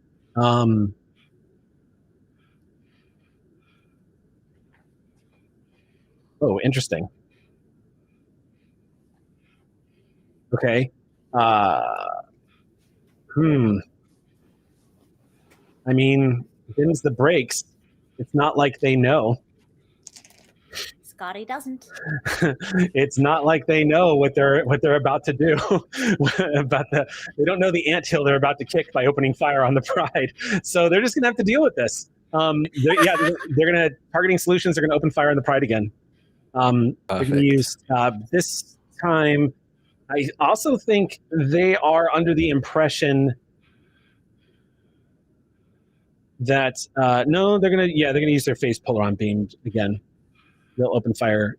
A: Oh, interesting. Okay. I mean, them's the breaks. It's not like they know.
E: Scotty doesn't.
A: It's not like they know what they're about to do. They don't know the anthill they're about to kick by opening fire on the Pride. So they're just gonna have to deal with this. They're gonna targeting solutions. They're gonna open fire on the Pride again. They're gonna use this time. I also think they are under the impression that no, they're gonna use their phase polaron beam again. They'll open fire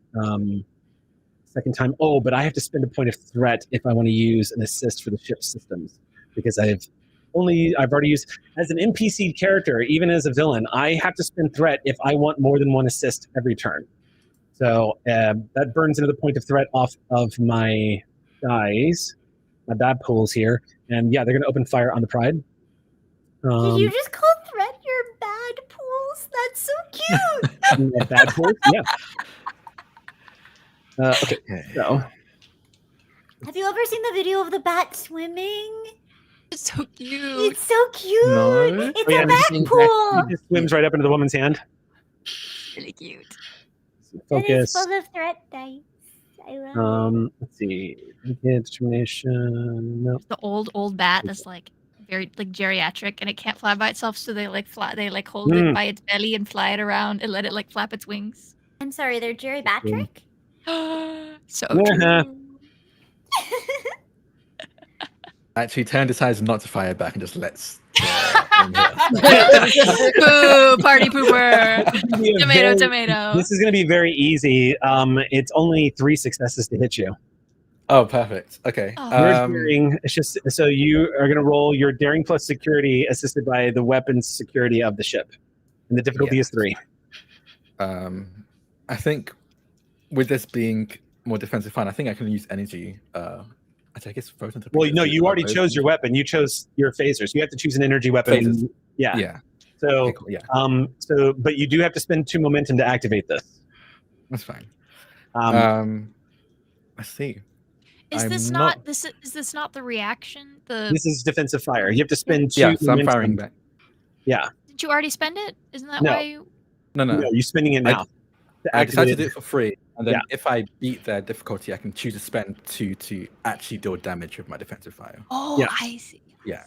A: second time. Oh, but I have to spend a point of threat if I want to use an assist for the ship systems because I've already used as an NPC character, even as a villain. I have to spend threat if I want more than one assist every turn. So that burns another point of threat off of my dice, my bad pools here, and yeah, they're going to open fire on the Pride.
E: Did you just call threat your bad pools? That's so cute.
A: Bad pools, yeah. Okay, so.
E: Have you ever seen the video of the bat swimming?
B: It's so cute.
E: It's so cute.
D: No.
E: It's a bat pool.
A: He just swims right up into the woman's hand.
B: Really cute.
A: Focus.
E: It is full of threat dice. I love it.
A: Let's see. Determination. No.
B: The old bat that's like very like geriatric and it can't fly by itself, so they hold it by its belly and fly it around and let it like flap its wings.
E: I'm sorry, they're geriatric?
B: So
A: Yeah.
B: cute.
D: Actually, Turn decides not to fire back and just lets.
B: Boo, party pooper. Tomato.
A: This is going to be very easy. It's only 3 successes to hit you.
D: Oh, perfect. Okay.
A: It's just so you are going to roll your daring plus security assisted by the weapons security of the ship, and the difficulty is 3.
D: I think with this being more defensive fine, I think I can use energy. I I take his photon torpedoes.
A: Well, no, you already chose your weapon. You chose your phasers. You have to choose an energy weapon.
D: Phasers.
A: Yeah.
D: Yeah.
A: So,
D: Okay, cool, yeah.
A: But you do have to spend 2 momentum to activate this.
D: That's fine. I see.
B: Is this not the reaction?
A: This is defensive fire. You have to spend 2
D: Yeah, so I'm
A: momentum.
D: firing back.
A: Yeah.
B: Did you already spend it? Isn't that
A: No.
B: why you?
D: No.
A: You're spending it now.
D: I decided to do it for free, and then if I beat their difficulty, I can choose to spend 2 to actually deal damage with my defensive fire.
B: Oh,
A: Yeah.
B: I see.
D: Yeah.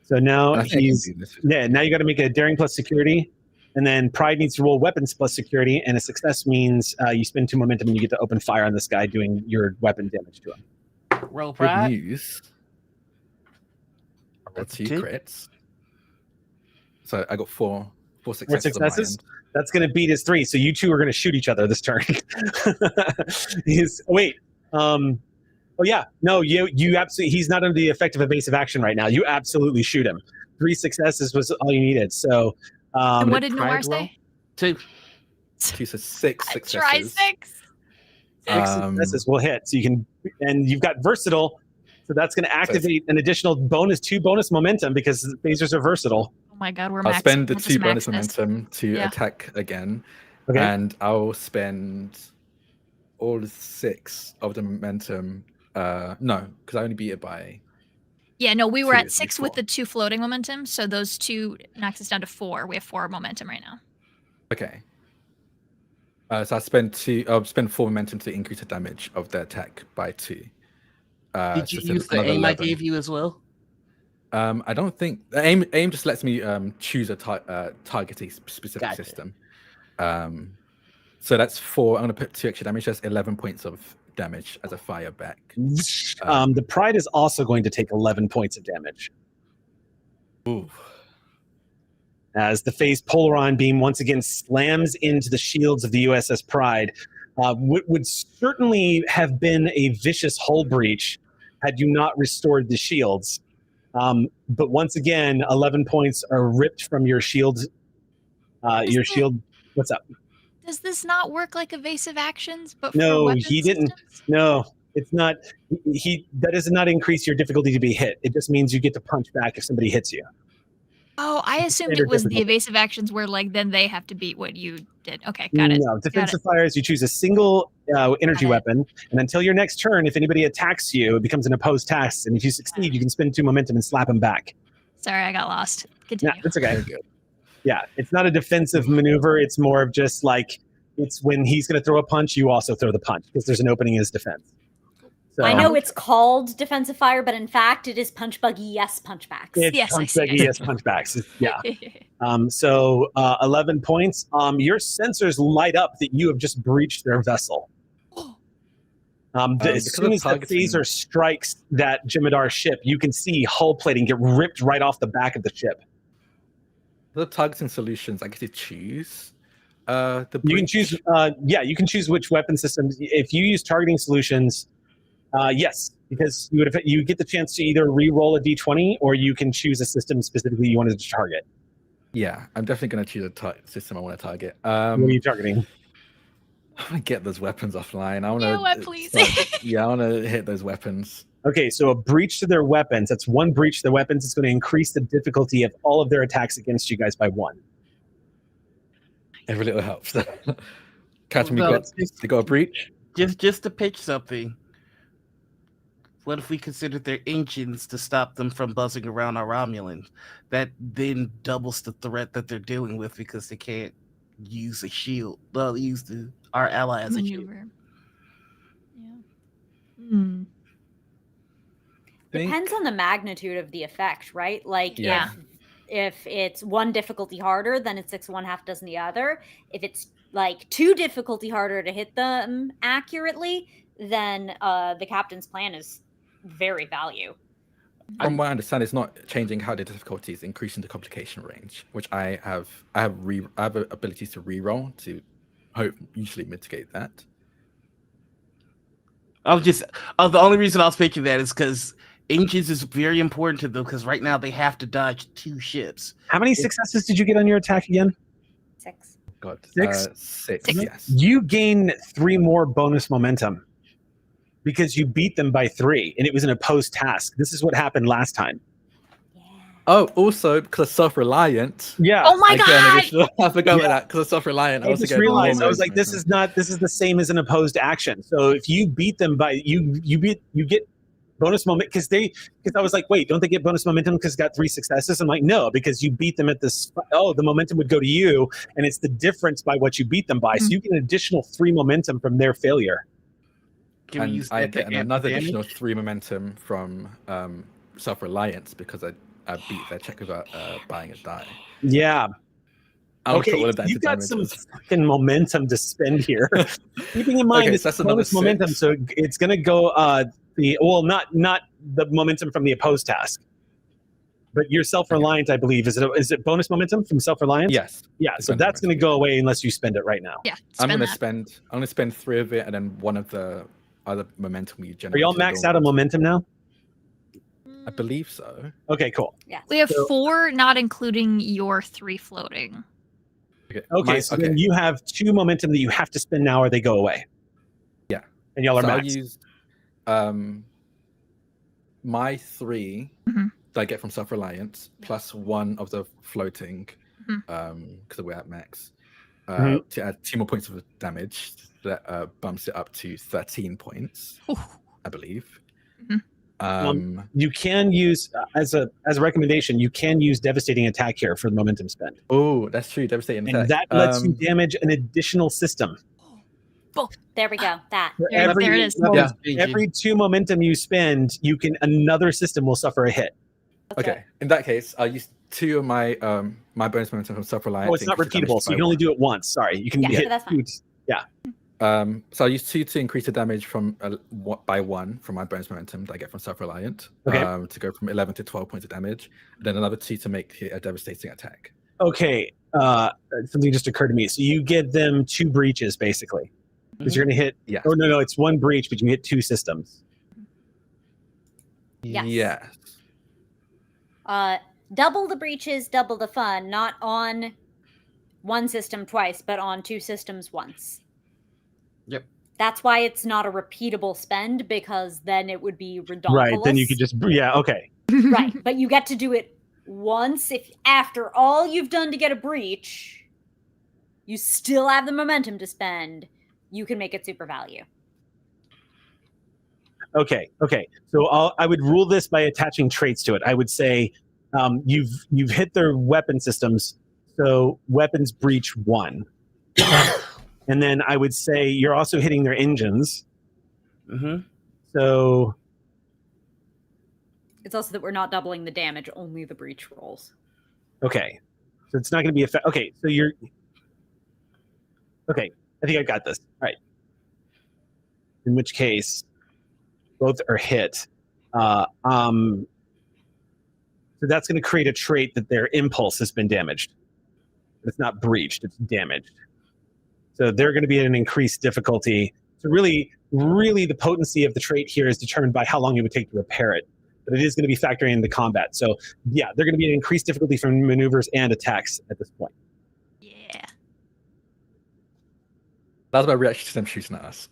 A: So now
D: And I think I can
A: he's
D: do this.
A: now you got to make a daring plus security, and then pride needs to roll weapons plus security, and a success means you spend 2 momentum and you get to open fire on this guy doing your weapon damage to him.
C: Roll
D: Good
C: pride.
D: news. I got 2 crits. So I got 4 successes. On my end.
A: That's going to beat his 3. So you two are going to shoot each other this turn. You absolutely. He's not under the effect of evasive action right now. You absolutely shoot him. 3 successes was all you needed. So.
B: And what did
D: pride
B: Noir
D: roll?
B: say?
C: 2.
D: 2, so 6 successes.
B: Try 6.
A: 6 successes will hit. So you can, and you've got versatile. So that's going to activate an additional 2 bonus momentum because phasers are versatile.
B: Oh my god,
D: I'll spend the 2 bonus momentum to attack again, and I'll spend all 6 of the momentum. No, because I only beat it by.
B: Yeah, no, we were
D: 2,
B: at 6 with the 2 floating momentum, so those 2 knocks us down to 4. We have 4 momentum right now.
D: Okay. So I'll spend 4 momentum to increase the damage of the attack by 2.
C: Did you use the aim 11. I gave you as well?
D: I don't think aim just lets me choose a target a specific system. So that's 4. I'm going to put 2 extra damage. That's 11 points of damage as a fire back.
A: The pride is also going to take 11 points of damage.
D: Ooh.
A: As the phased Polaron beam once again slams into the shields of the USS Pride. Would certainly have been a vicious hull breach had you not restored the shields. But once again, 11 points are ripped from your shield. Shield. What's up?
B: Does this not work like evasive actions? But
A: no,
B: for weapon
A: he didn't.
B: systems?
A: No, it's not. That does not increase your difficulty to be hit. It just means you get to punch back if somebody hits you.
B: Oh, I assumed it was the evasive actions where then they have to beat what you did. Okay, got it.
A: No, defensive fires, you choose a single energy weapon, and until your next turn, if anybody attacks you, it becomes an opposed task, and if you succeed, you can spend 2 momentum and slap them back.
B: Sorry, I got lost. Continue.
A: Yeah, that's okay. Yeah, it's not a defensive maneuver. It's more of just it's when he's going to throw a punch, you also throw the punch, because there's an opening in his defense. So,
E: I know it's called defensive fire, but in fact, it is punch buggy, yes, punchbacks.
A: It's punch buggy, yes, punchbacks. Yeah. 11 points. Your sensors light up that you have just breached their vessel. As soon as the phaser strikes that Jem'Hadar ship, you can see hull plating get ripped right off the back of the ship.
D: The targeting solutions, I get to choose. You
A: can choose. You can choose which weapon systems. If you use targeting solutions. Yes, because you get the chance to either re-roll a d20 or you can choose a system specifically you wanted to target.
D: Yeah, I'm definitely going to choose a system I want to target.
A: What are you targeting?
D: I want to get those weapons offline. I want to.
B: Please.
D: I want to hit those weapons.
A: Okay, so a breach to their weapons. That's 1 breach to their weapons. It's going to increase the difficulty of all of their attacks against you guys by 1.
D: Every little helps. Captain, we got a breach.
C: Just to pitch something. What if we considered their engines to stop them from buzzing around our Romulans? That then doubles the threat that they're dealing with because they can't use a shield. They'll use our ally as a shield.
B: Yeah.
E: Depends on the magnitude of the effect, right? If it's 1 difficulty harder, then it's 6 1/2 dozen the other. If it's 2 difficulty harder to hit them accurately, then the captain's plan is very value.
D: From what I understand, it's not changing how the difficulty is increasing the complication range, which I have abilities to reroll to usually mitigate that.
C: The only reason I was picking that is because engines is very important to them because right now they have to dodge 2 ships.
A: How many successes did you get on your attack again?
E: 6.
D: God,
A: 6?
D: 6. Yes.
A: You gain 3 more bonus momentum. because you beat them by 3, and it was an opposed task. This is what happened last time.
D: Oh, also because self-reliant.
A: Yeah.
B: Oh my god!
D: I forgot about that because of self-reliant.
A: I just realized, I was like, this is the same as an opposed action. So if you beat them by you get bonus moment because I was like, wait, don't they get bonus momentum because got 3 successes? I'm like, no, because you beat them at this. Oh, the momentum would go to you, and it's the difference by what you beat them by. So you get an additional 3 momentum from their failure.
C: Can we use
D: I
C: that
D: get
C: to
D: another
C: damage?
D: additional 3 momentum from self-reliance because I beat their check without buying a die.
A: Yeah.
D: I'll
A: Okay,
D: put all of that
A: you've
D: into
A: got some
D: damages.
A: fucking momentum to spend here. Keeping in mind
D: Okay,
A: it's
D: so that's another
A: bonus momentum,
D: 6.
A: so it's going to go not the momentum from the opposed task, but you're self-reliant, I believe. Is it bonus momentum from self-reliance?
D: Yes.
A: Yeah, so that's going to go away unless you spend it right now.
B: Yeah,
D: I'm gonna
B: spend
D: spend 3 of it, and then 1 of the other momentum we
A: Are
D: generate.
A: y'all maxed out on momentum now?
D: I believe so.
A: Okay, cool.
E: Yeah.
B: We have
A: So-
B: 4, not including your 3 floating.
A: Okay, so then you have 2 momentum that you have to spend now, or they go away.
D: Yeah.
A: And y'all are
D: So I'll
A: maxed.
D: use my 3
B: Mhm.
D: that I get from self-reliance plus 1 of the floating
B: Mhm.
D: because we're at max
A: Mhm.
D: to add 2 more points of damage. That bumps it up to 13 points,
B: Ooh.
D: I believe.
B: Mhm.
A: You can use as a recommendation. You can use devastating attack here for the momentum spend,
D: Oh, that's true. Devastating
A: and
D: attack.
A: that lets you damage an additional system.
E: There we go. That.
A: For
B: There it is.
A: Every 2 momentum you spend, another system will suffer a hit.
D: Okay. In that case, I'll use 2 of my my bonus momentum from self-reliance.
A: Oh, it's not repeatable, so you can only do it once. Sorry, you can
E: Yeah,
A: hit.
E: so that's fine.
D: So I'll use 2 to increase the damage from by 1 from my bonus momentum that I get from self-reliant.
A: Okay.
D: To go from 11 to 12 points of damage, and then another 2 to make it a devastating attack.
A: Okay, something just occurred to me. So you give them 2 breaches basically, because you're going to hit.
D: Yeah.
A: Oh no, it's 1 breach, but you hit 2 systems.
E: Yes.
D: Yes.
E: Double the breaches, double the fun. Not on 1 system twice, but on 2 systems once.
C: Yep.
E: That's why it's not a repeatable spend, because then it would be redonkulous.
A: Right. Then you could just okay.
E: Right, but you get to do it once. If after all you've done to get a breach, you still have the momentum to spend, you can make it super value.
A: Okay. So I would rule this by attaching traits to it. I would say you've hit their weapon systems, so weapons breach 1. And then I would say you're also hitting their engines.
C: Mm-hmm.
A: So
E: It's also that we're not doubling the damage, only the breach rolls.
A: okay, so it's not going to be okay. So you're okay. I think I got this. All right. In which case, both are hit. So that's going to create a trait that their impulse has been damaged. It's not breached; it's damaged. So they're going to be at an increased difficulty. So really, the potency of the trait here is determined by how long it would take to repair it. But it is going to be factoring into combat. So yeah, they're going to be at increased difficulty from maneuvers and attacks at this point.
B: Yeah.
D: That's my reaction to them shooting at us.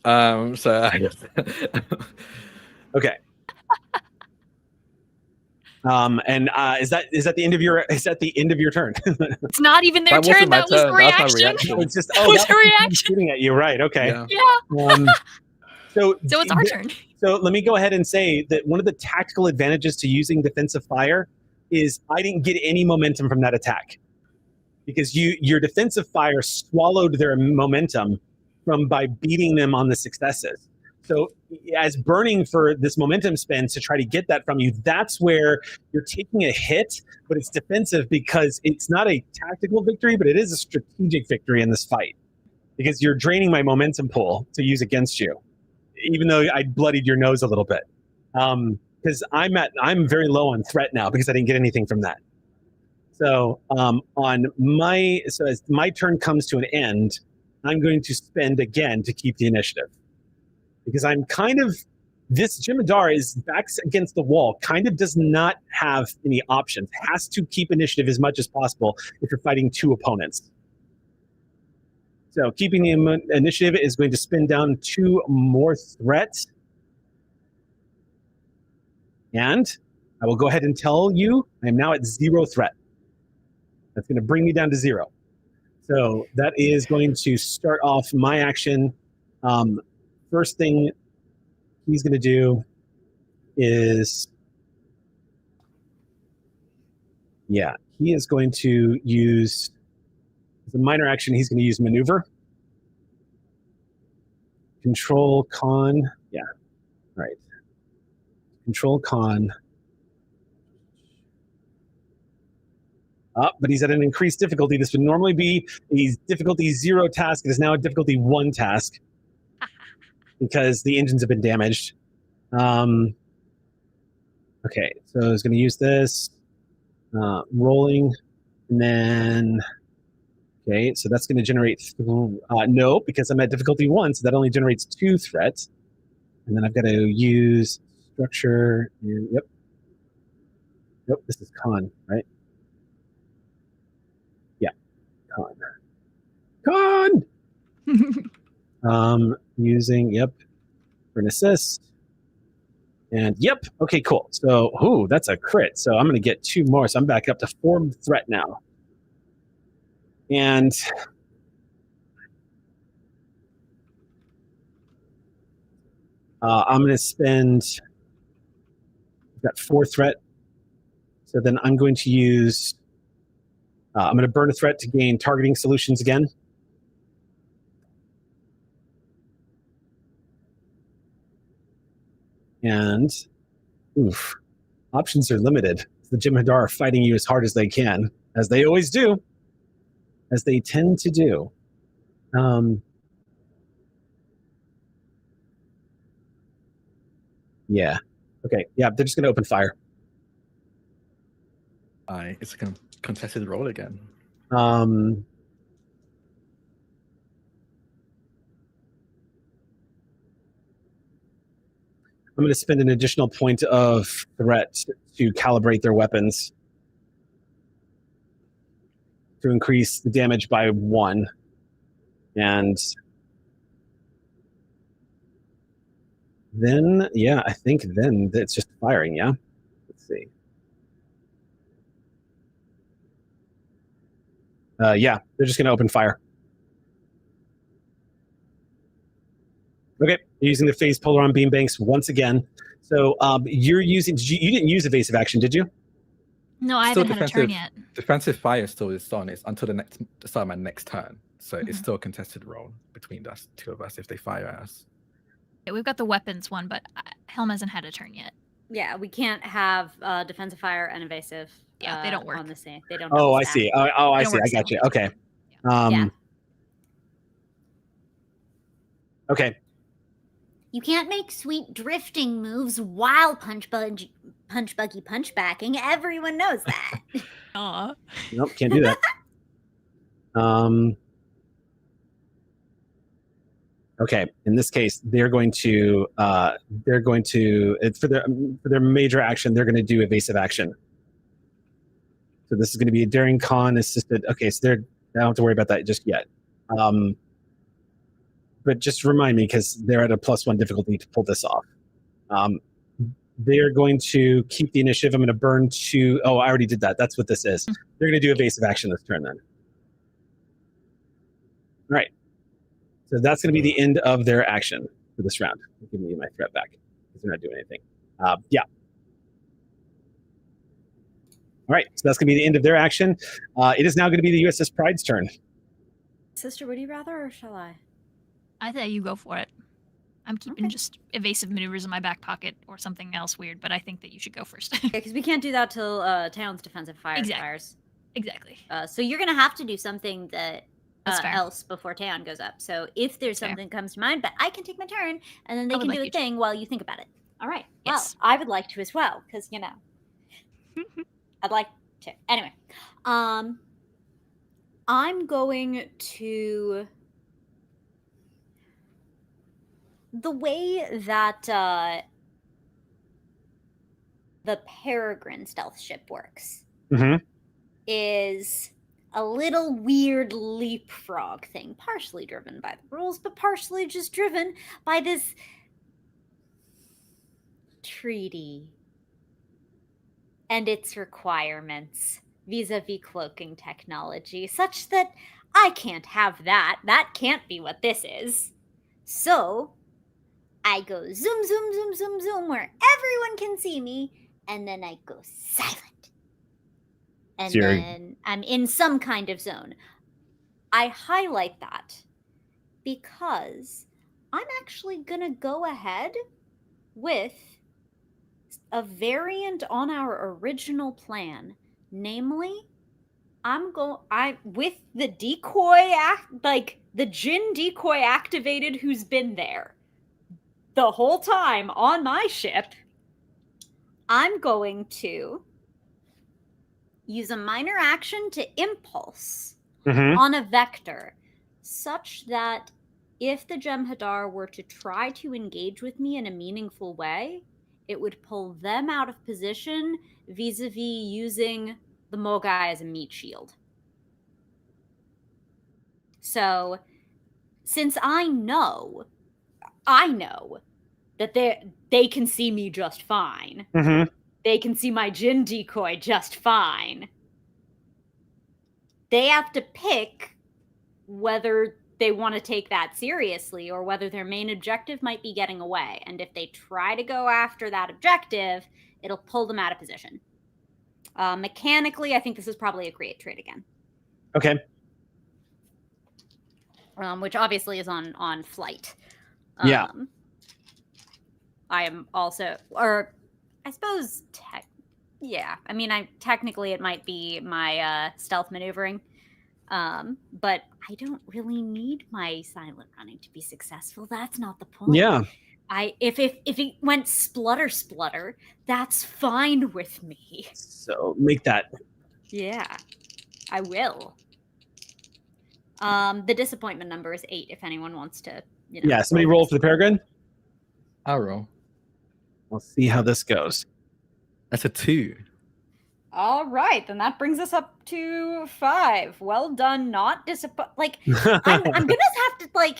A: Okay. And is that the end of your turn?
B: It's not even their
D: That wasn't
B: turn.
D: my
B: That was the
D: turn. That was my
B: reaction.
D: reaction.
A: It's just
B: That was
A: that
B: a
A: was
B: reaction.
A: shooting at you, right? Okay.
B: Yeah.
A: So
B: So it's our turn.
A: So let me go ahead and say that one of the tactical advantages to using defensive fire is I didn't get any momentum from that attack because your defensive fire swallowed their momentum by beating them on the successes. So as burning for this momentum spend to try to get that from you, that's where you're taking a hit, but it's defensive because it's not a tactical victory, but it is a strategic victory in this fight because you're draining my momentum pool to use against you, even though I bloodied your nose a little bit. Because I'm very low on threat now because I didn't get anything from that. So as my turn comes to an end, I'm going to spend again to keep the initiative. Because I'm this Jemadar is backs against the wall, kind of does not have any options, has to keep initiative as much as possible if you're fighting 2 opponents. So keeping the initiative is going to spin down 2 more threats. And I will go ahead and tell you I am now at 0 threat. That's going to bring me down to 0. So that is going to start off my action. First thing he's going to do is, he is going to use, as a minor action, he's going to use maneuver. Control con, right. Control con. But he's at an increased difficulty. This would normally be a difficulty 0 task. It is now a difficulty 1 task because the engines have been damaged. Okay, so I was going to use this. Rolling, and then, okay, so that's going to generate, no, because I'm at difficulty 1, so that only generates 2 threats. And then I've got to use structure, and yep, this is con, right? Con! Using, for an assist. And okay, cool. So, that's a crit. So I'm going to get 2 more. So I'm back up to 4 threat now. And I'm going to spend, I've got 4 threat. So then I'm going to use, I'm going to burn a threat to gain targeting solutions again. And, options are limited. The Jem'Hadar are fighting you as hard as they can, as they always do, as they tend to do. Okay, they're just going to open fire.
D: It's a contested roll again.
A: I'm going to spend an additional point of threat to calibrate their weapons to increase the damage by 1. And then, I think then it's just firing, Let's see. They're just going to open fire. Okay, using the phase polaron beam banks once again. So you're using, you didn't use evasive action, did you?
B: No, I haven't had a turn yet.
D: Defensive fire still is on. It's until the start of my next turn. So it's still a contested roll between us, 2 of us, if they fire at us.
B: Yeah, we've got the weapons one, but Helm hasn't had a turn yet.
E: Yeah, we can't have defensive fire and evasive.
B: Yeah, they don't work
E: on the same. They don't.
A: I see. I see. I got you. Okay. Okay.
E: You can't make sweet drifting moves while punch buggy punch backing. Everyone knows that.
B: Aw.
A: Nope, can't do that. Okay, in this case, they're going to it's for their major action, they're going to do evasive action. So this is going to be a daring con assisted. Okay, so I don't have to worry about that just yet. But just remind me, because they're at a +1 difficulty to pull this off. They're going to keep the initiative. I'm going to burn 2. Oh, I already did that. That's what this is. They're going to do evasive action this turn then. All right. So that's going to be the end of their action for this round. Give me my threat back because they're not doing anything. All right. So that's going to be the end of their action. It is now going to be the USS Pride's turn.
E: Sister, would you rather, or shall I?
B: I think you go for it. I'm keeping just evasive maneuvers in my back pocket or something else weird, but I think that you should go first.
E: Okay, because we can't do that till Town's defensive fire fires.
B: Exactly.
E: So you're going to have to do something that else before Town goes up. So if there's something comes to mind, but I can take my turn, and then they can do a thing while you think about it. All right. Yes. Well, I would like to as well, because, I'd like to. Anyway, I'm going to... The way that the Peregrine stealth ship works is a little weird leapfrog thing, partially driven by the rules, but partially just driven by this treaty and its requirements vis-a-vis cloaking technology, such that I can't have that. That can't be what this is. So I go zoom, zoom, zoom, zoom, zoom, where everyone can see me, and then I go silent. And then I'm in some kind of zone. I highlight that because I'm actually going to go ahead with a variant on our original plan. Namely, with the decoy the Jinn decoy activated who's been there the whole time on my ship. I'm going to use a minor action to impulse on a vector, such that if the Jem'Hadar were to try to engage with me in a meaningful way, it would pull them out of position vis-a-vis using the Mogai as a meat shield. So, since I know that they can see me just fine. They can see my Jinn decoy just fine. They have to pick whether they want to take that seriously or whether their main objective might be getting away. And if they try to go after that objective, it'll pull them out of position. Mechanically, I think this is probably a create trait again.
A: Okay.
E: Which obviously is on flight.
A: Yeah.
E: I am also, or I suppose, I mean, technically it might be my stealth maneuvering, but I don't really need my silent running to be successful. That's not the point.
A: Yeah.
E: If it went splutter, that's fine with me.
A: So make that.
E: Yeah, I will. The disappointment number is 8. If anyone wants to,
A: Yeah. Somebody roll for the Peregrine.
D: I'll roll.
A: We'll see how this goes.
D: That's a 2.
E: All right, then that brings us up to 5. Well done, not disappoint. I'm gonna have to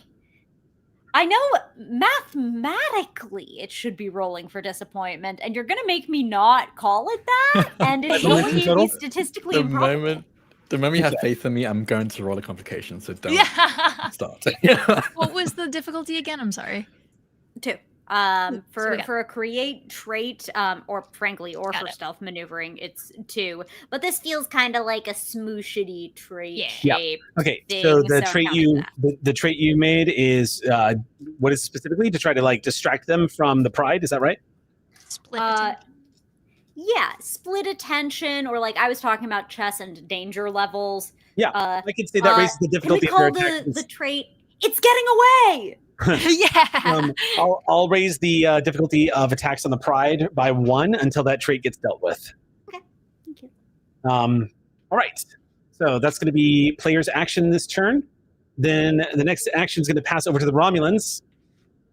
E: I know mathematically it should be rolling for disappointment, and you're gonna make me not call it that, and it's going to be statistically improbable.
D: The moment you have faith in me, I'm going to roll a complication, so don't start.
B: What was the difficulty again? I'm sorry.
E: 2. For a create trait, or for stealth maneuvering, it's 2. But this feels kind of like a smooshity trait shape.
A: Okay,
E: thing,
A: so the trait you made is what is specifically to try to distract them from the pride? Is that right?
B: Split attention.
E: Yeah, split attention, or I was talking about chess and danger levels.
A: Yeah, I could say that raises the difficulty.
E: Can we call the trait? It's getting away.
B: Yeah.
A: I'll raise the difficulty of attacks on the pride by 1 until that trait gets dealt with.
E: Okay, thank you.
A: All right. So that's going to be player's action this turn. Then the next action is going to pass over to the Romulans.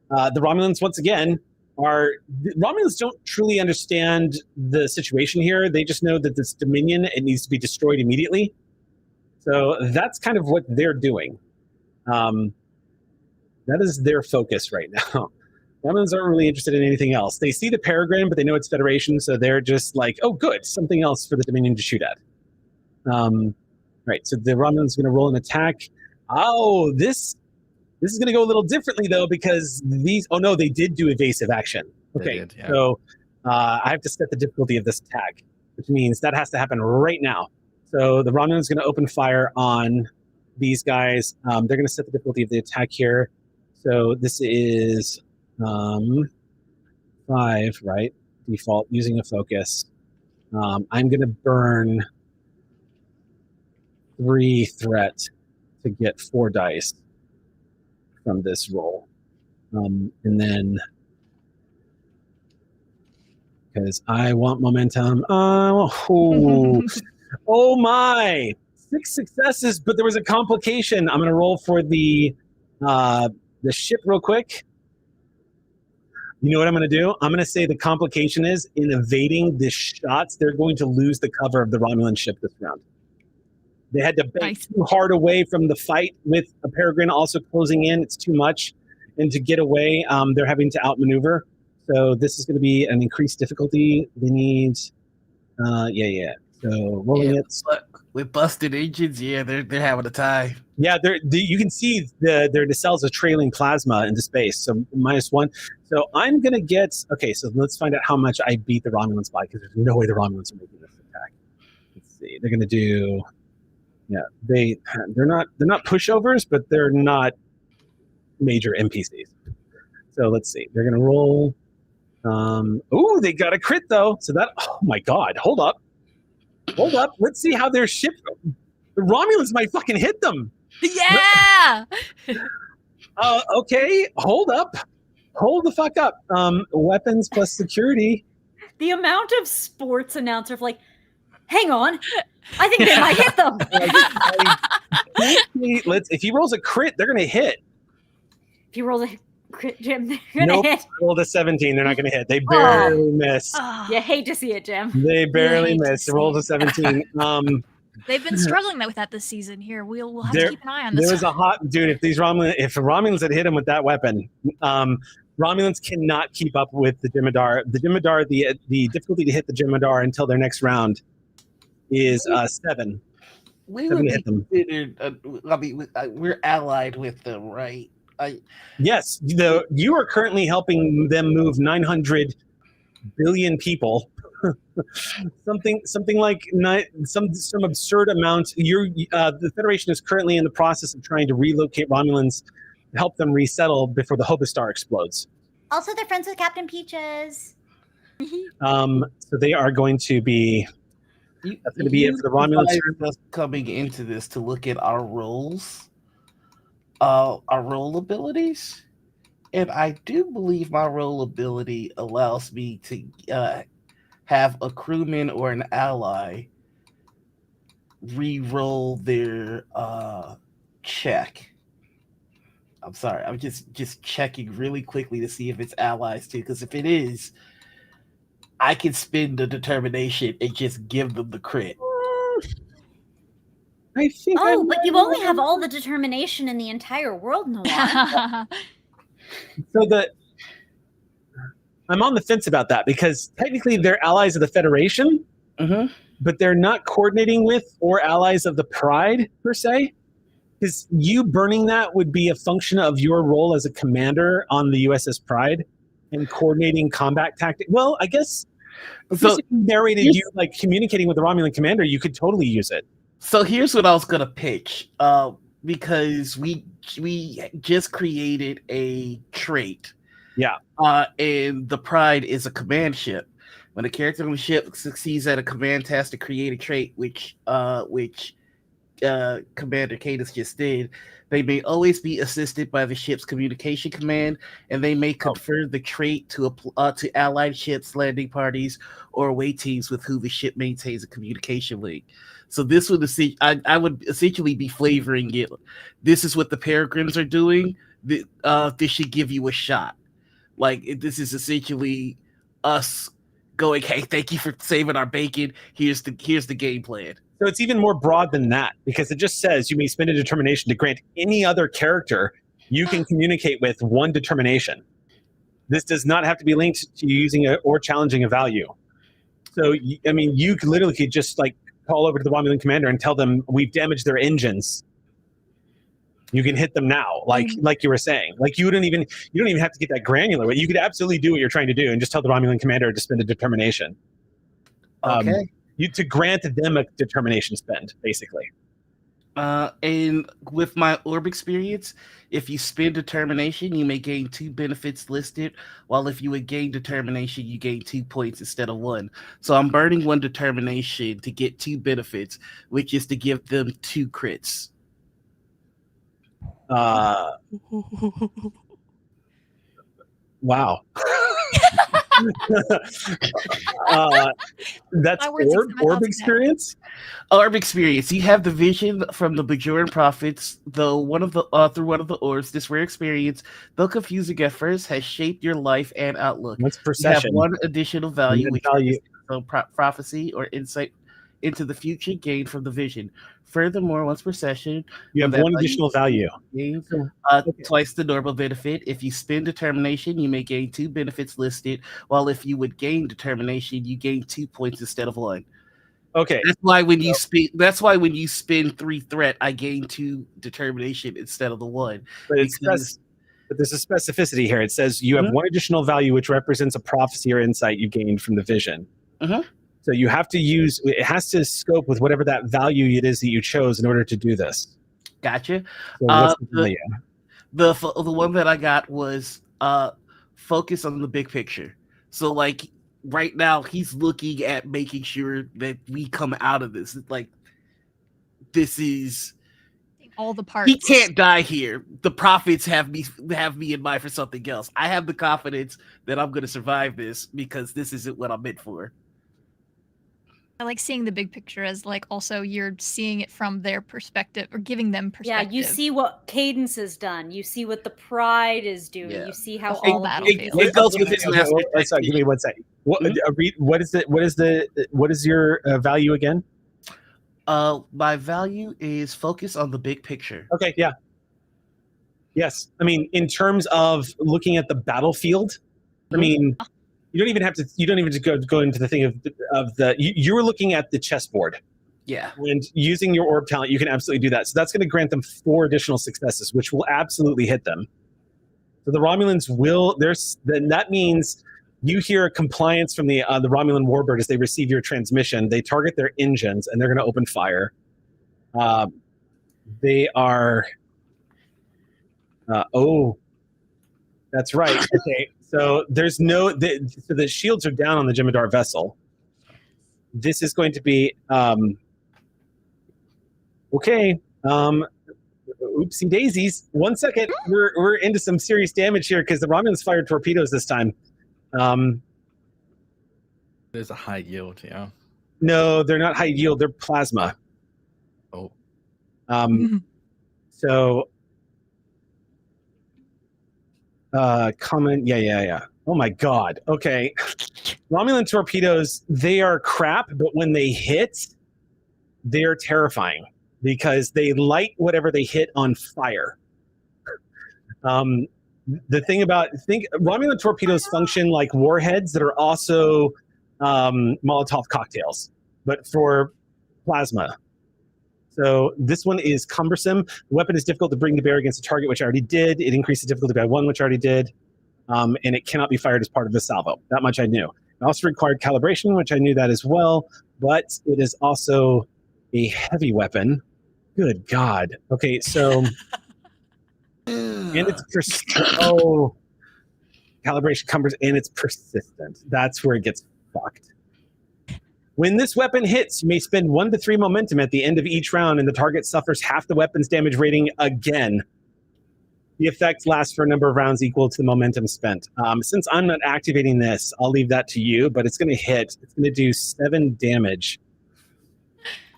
A: The Romulans, once again, Romulans don't truly understand the situation here. They just know that this Dominion, it needs to be destroyed immediately. So that's kind of what they're doing. That is their focus right now. Romulans aren't really interested in anything else. They see the Peregrine, but they know it's Federation, so they're just like, oh, good, something else for the Dominion to shoot at. Right, so the Romulan's going to roll an attack. Oh, this is going to go a little differently, though, because they did do evasive action. Okay, so I have to set the difficulty of this attack, which means that has to happen right now. So the Romulan's going to open fire on these guys. They're going to set the difficulty of the attack here. So this is 5, right? Default, using a focus. I'm going to burn 3 threat to get 4 dice from this roll. And then, because I want momentum. Oh my! 6 successes, but there was a complication. I'm going to roll for the ship real quick. You know what I'm going to do? I'm going to say the complication is in evading the shots, they're going to lose the cover of the Romulan ship this round. They had to bank too hard away from the fight with a Peregrine also closing in. It's too much. And to get away, they're having to outmaneuver. So this is going to be an increased difficulty. They need Yeah. So rolling it.
C: But with busted engines, yeah, they're having a time.
A: Yeah, you can see their nacelles are trailing plasma into space. So -1. So I'm gonna get So let's find out how much I beat the Romulans by, because there's no way the Romulans are making this attack. Let's see. They're gonna do. Yeah, they're not pushovers, but they're not major NPCs. So let's see. They're gonna roll. Oh, they got a crit though. So that. Oh my God! Hold up. Let's see how their ship. The Romulans might fucking hit them.
B: Yeah.
A: Okay. Hold up. Hold the fuck up. Weapons plus security.
E: The amount of sports announcer like, hang on, I think they might hit them.
A: If he rolls a crit, they're gonna hit.
E: If he rolls a crit, Jim, they're gonna hit.
A: Rolled a 17, they're not gonna hit. They barely miss.
E: You hate to see it, Jim.
A: They barely miss. They rolled a 17.
B: They've been struggling with that this season. Here, we'll have to keep an eye on this.
A: There was a hot dude. If Romulans had hit him with that weapon, Romulans cannot keep up with the Jem'Hadar. The Jem'Hadar, the difficulty to hit the Jem'Hadar until their next round is 7.
C: We would be considered. We're allied with them, right?
A: Yes, you are currently helping them move 900 billion people. something like some absurd amount. The Federation is currently in the process of trying to relocate Romulans, help them resettle before the Hope Star explodes.
E: Also, they're friends with Captain Peaches.
A: So they are going to be. That's going to be it for the Romulans.
C: Coming into this to look at our roles, our role abilities, and I do believe my role ability allows me to have a crewman or an ally re-roll their check. I'm sorry, I'm just checking really quickly to see if it's allies too, because if it is, I can spend the determination and just give them the crit.
A: I think.
E: But you only have all the determination in the entire world, Noir.
A: So I'm on the fence about that, because technically they're allies of the Federation, but they're not coordinating with or allies of the Pride per se. Because you burning that would be a function of your role as a commander on the USS Pride and coordinating combat tactics. Well, I guess if you narrated you like communicating with the Romulan commander, you could totally use it.
C: So here's what I was gonna pitch, because we just created a trait.
A: Yeah.
C: And the Pride is a command ship. When a character on the ship succeeds at a command task to create a trait, which Commander Cadus just did, they may always be assisted by the ship's communication command, and they may confer the trait to allied ships, landing parties, or away teams with who the ship maintains a communication link. So this would I would essentially be flavoring it. This is what the Peregrines are doing. This should give you a shot. Like, this is essentially us going, hey, thank you for saving our bacon. Here's the game plan.
A: So it's even more broad than that, because it just says you may spend a determination to grant any other character you can communicate with one determination. This does not have to be linked to using or challenging a value. So, I mean, you literally could just like call over to the Romulan commander and tell them we've damaged their engines. You can hit them now, like you were saying. Like you don't even have to get that granular. You could absolutely do what you're trying to do and just tell the Romulan commander to spend a determination.
C: Okay.
A: To grant them a determination spend, basically.
C: And with my orb experience, if you spend determination, you may gain 2 benefits listed, while if you would gain determination, you gain 2 points instead of 1. So I'm burning 1 determination to get 2 benefits, which is to give them 2 crits.
A: Wow. That's orb experience.
C: Orb experience. You have the vision from the Bajoran prophets, though through one of the orbs. This rare experience, though confusing at first, has shaped your life and outlook.
A: What's perception?
C: You have 1 additional value, which is prophecy or insight into the future gained from the vision. Furthermore, once per session,
A: You have one additional value.
C: Gain, twice the normal benefit. If you spend determination, you may gain 2 benefits listed, while if you would gain determination, you gain 2 points instead of 1.
A: Okay.
C: That's why when you spend 3 threat, I gain 2 determination instead of the 1.
A: But there's a specificity here. It says you have one additional value which represents a prophecy or insight you gained from the vision. So you have to use it has to scope with whatever that value it is that you chose in order to do this.
C: Gotcha.
A: So
C: the one that I got was focus on the big picture. So like right now he's looking at making sure that we come out of this. It's like this is
B: all the parts.
C: He can't die here. The prophets have me in mind for something else. I have the confidence that I'm going to survive this because this isn't what I'm meant for.
B: I like seeing the big picture as like also you're seeing it from their perspective or giving them perspective.
E: Yeah, you see what Cadence has done. You see what the Pride is doing. Yeah. You see how all that
C: it goes with his last.
A: Sorry, give me 1 second. What is your value again?
C: My value is focus on the big picture.
A: Okay, yeah. Yes. I mean, in terms of looking at the battlefield, I mean, you don't even have to go into the thing of the you were looking at the chessboard.
C: Yeah.
A: And using your orb talent, you can absolutely do that. So that's going to grant them 4 additional successes, which will absolutely hit them. So the Romulans then that means you hear compliance from the Romulan warbird as they receive your transmission. They target their engines and they're going to open fire. They are. That's right. Okay, so there's so the shields are down on the Jem'Hadar vessel. This is going to be okay. Oopsie daisies. 1 second. We're into some serious damage here because the Romulans fired torpedoes this time.
D: There's a high yield, yeah.
A: No, they're not high yield. They're plasma.
D: Oh.
A: So. Comment. Yeah. Oh my God. Okay. Romulan torpedoes, they are crap, but when they hit, they're terrifying because they light whatever they hit on fire. The thing Romulan torpedoes function like warheads that are also Molotov cocktails, but for plasma. So this one is cumbersome. The weapon is difficult to bring to bear against a target, which I already did. It increased the difficulty by 1, which I already did. And it cannot be fired as part of the salvo. That much I knew. It also required calibration, which I knew that as well. But it is also a heavy weapon. Good God. Okay, so... and it's calibration cumbers, and it's persistent. That's where it gets fucked. When this weapon hits, you may spend 1 to 3 momentum at the end of each round, and the target suffers half the weapon's damage rating again. The effect lasts for a number of rounds equal to the momentum spent. Since I'm not activating this, I'll leave that to you, but it's going to hit. It's going to do 7 damage.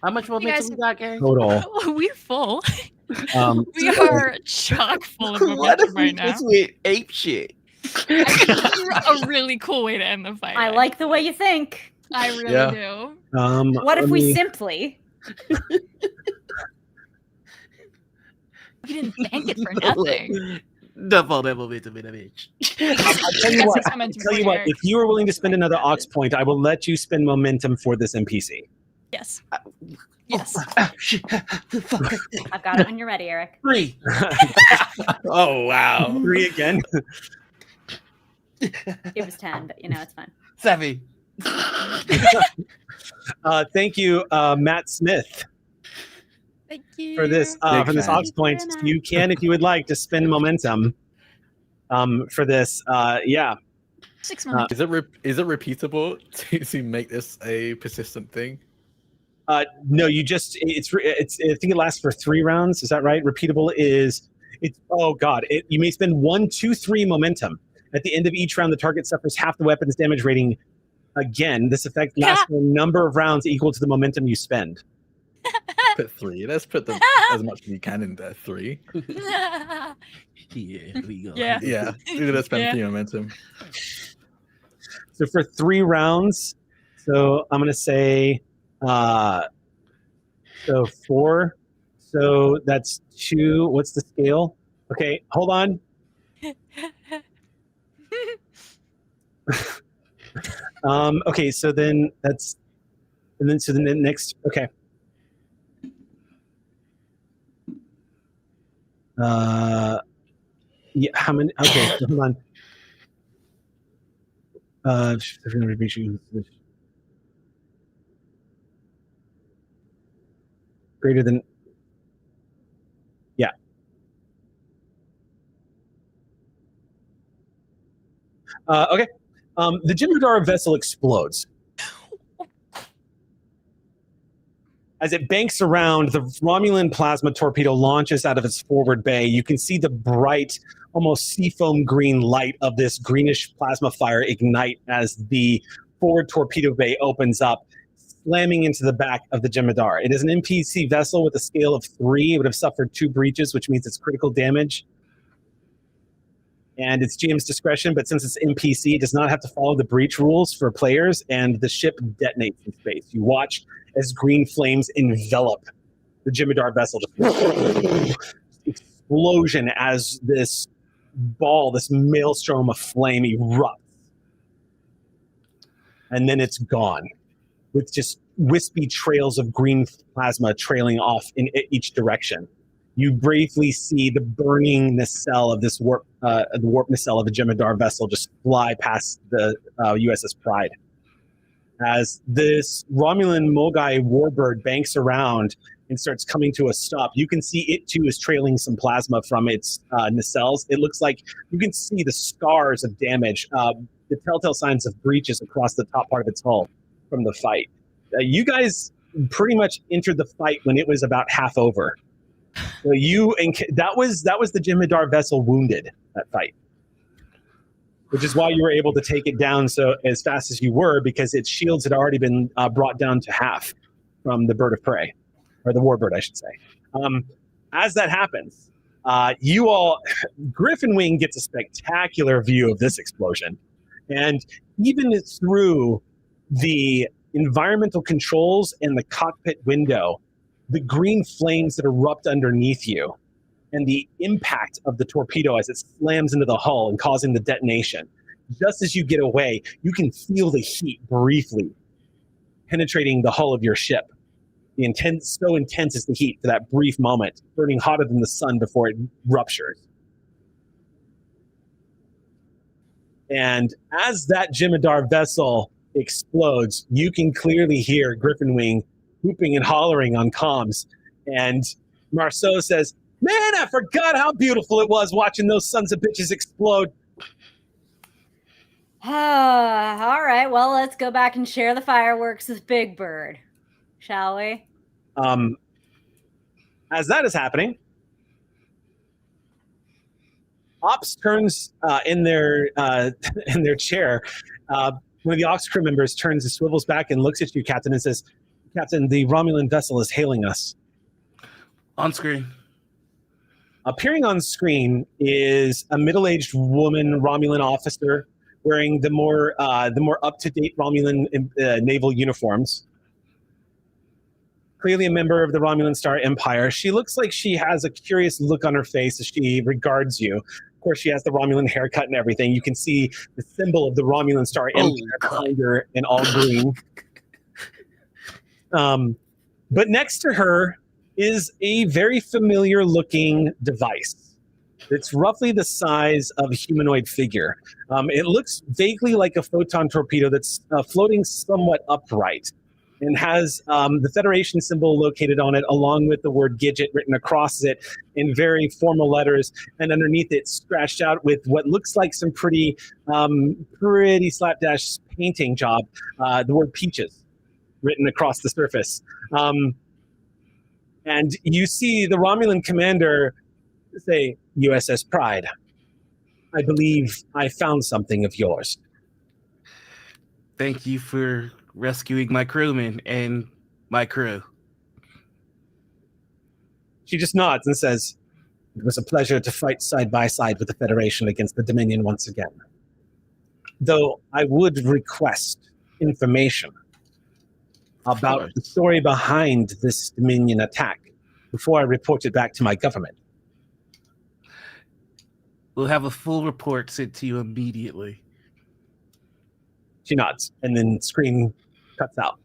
C: How much momentum you got, gang?
A: Total.
B: We're full. We are chock full of momentum right now.
C: Just went ape shit.
B: A really cool way to end the fight.
E: I like the way you think.
B: I really do.
E: What if we simply...
B: We didn't bank it for nothing.
C: Dump all that momentum in a bitch.
A: I'll tell you what, if you are willing to spend another aux point, I will let you spend momentum for this NPC.
B: Yes. Yes.
E: I've got it when you're ready, Eric.
C: 3.
D: Oh, wow.
A: 3 again.
E: It was 10, but it's fine.
C: 7.
A: Thank you, Matt Smith.
B: Thank you
A: for this aux point. You can, if you would like, to spend momentum for this.
B: 6 months.
D: Is it repeatable to make this a persistent thing?
A: No, you just it's I think it lasts for 3 rounds. Is that right? Repeatable is you may spend 1, 2, 3 momentum. At the end of each round, the target suffers half the weapon's damage rating. Again, this effect lasts for a number of rounds equal to the momentum you spend.
D: Put 3. Let's put as much as you can in there. 3.
C: Yeah, we go.
B: Yeah.
D: We're gonna spend 3 momentum.
A: So for 3 rounds, so I'm gonna say So 4. So that's 2. What's the scale? Okay, hold on. Okay, so then that's, and then so then the next. Okay. Yeah. How many? Okay, so hold on. Greater than. Yeah. Okay. The Jim'Hadar vessel explodes. As it banks around, the Romulan plasma torpedo launches out of its forward bay. You can see the bright, almost seafoam green light of this greenish plasma fire ignite as the forward torpedo bay opens up, slamming into the back of the Jim'Hadar. It is an NPC vessel with a scale of 3. It would have suffered 2 breaches, which means it's critical damage. And it's GM's discretion, but since it's NPC, it does not have to follow the breach rules for players, and the ship detonates in space. You watch as green flames envelop the Jim'Hadar vessel. Just explosion as this ball, this maelstrom of flame erupts. And then it's gone, with just wispy trails of green plasma trailing off in each direction. You briefly see the burning nacelle of this warp nacelle of a Jim'Hadar vessel just fly past the USS Pride. As this Romulan Mogai warbird banks around and starts coming to a stop, you can see it too is trailing some plasma from its nacelles. It looks like you can see the scars of damage, the telltale signs of breaches across the top part of its hull from the fight. You guys pretty much entered the fight when it was about half over. So that was the Jim'Hadar vessel wounded that fight, which is why you were able to take it down so as fast as you were, because its shields had already been brought down to half from the bird of prey, or the warbird, I should say. As that happens, you all, Griffin Wing gets a spectacular view of this explosion, and even through the environmental controls and the cockpit window, the green flames that erupt underneath you and the impact of the torpedo as it slams into the hull and causing the detonation. Just as you get away, you can feel the heat briefly penetrating the hull of your ship. So intense is the heat for that brief moment, burning hotter than the sun before it ruptures. And as that Jim'Hadar vessel explodes, you can clearly hear Griffin Wing whooping and hollering on comms. And Marceau says, "Man, I forgot how beautiful it was watching those sons of bitches explode."
E: All right, well, let's go back and share the fireworks with Big Bird, shall we?
A: As that is happening, Ops turns in their chair. One of the Ops crew members turns and swivels back and looks at you, Captain, and says, "Captain, the Romulan vessel is hailing us."
C: On screen.
A: Appearing on screen is a middle-aged woman Romulan officer wearing the more up-to-date Romulan naval uniforms. Clearly a member of the Romulan Star Empire. She looks like she has a curious look on her face as she regards you. Of course, she has the Romulan haircut and everything. You can see the symbol of the Romulan Star Empire behind her in all green. But next to her is a very familiar-looking device. It's roughly the size of a humanoid figure. It looks vaguely like a photon torpedo that's floating somewhat upright and has the Federation symbol located on it, along with the word Gidget written across it in very formal letters, and underneath it scratched out with what looks like some pretty slapdash painting job, the word Peaches written across the surface. And you see the Romulan commander say, "USS Pride, I believe I found something of yours."
C: Thank you for rescuing my crewmen and my crew.
A: She just nods and says, "It was a pleasure to fight side by side with the Federation against the Dominion once again. Though I would request information about the story behind this Dominion attack before I report it back to my government.
C: We'll have a full report sent to you immediately.
A: She nods, and then screen cuts out.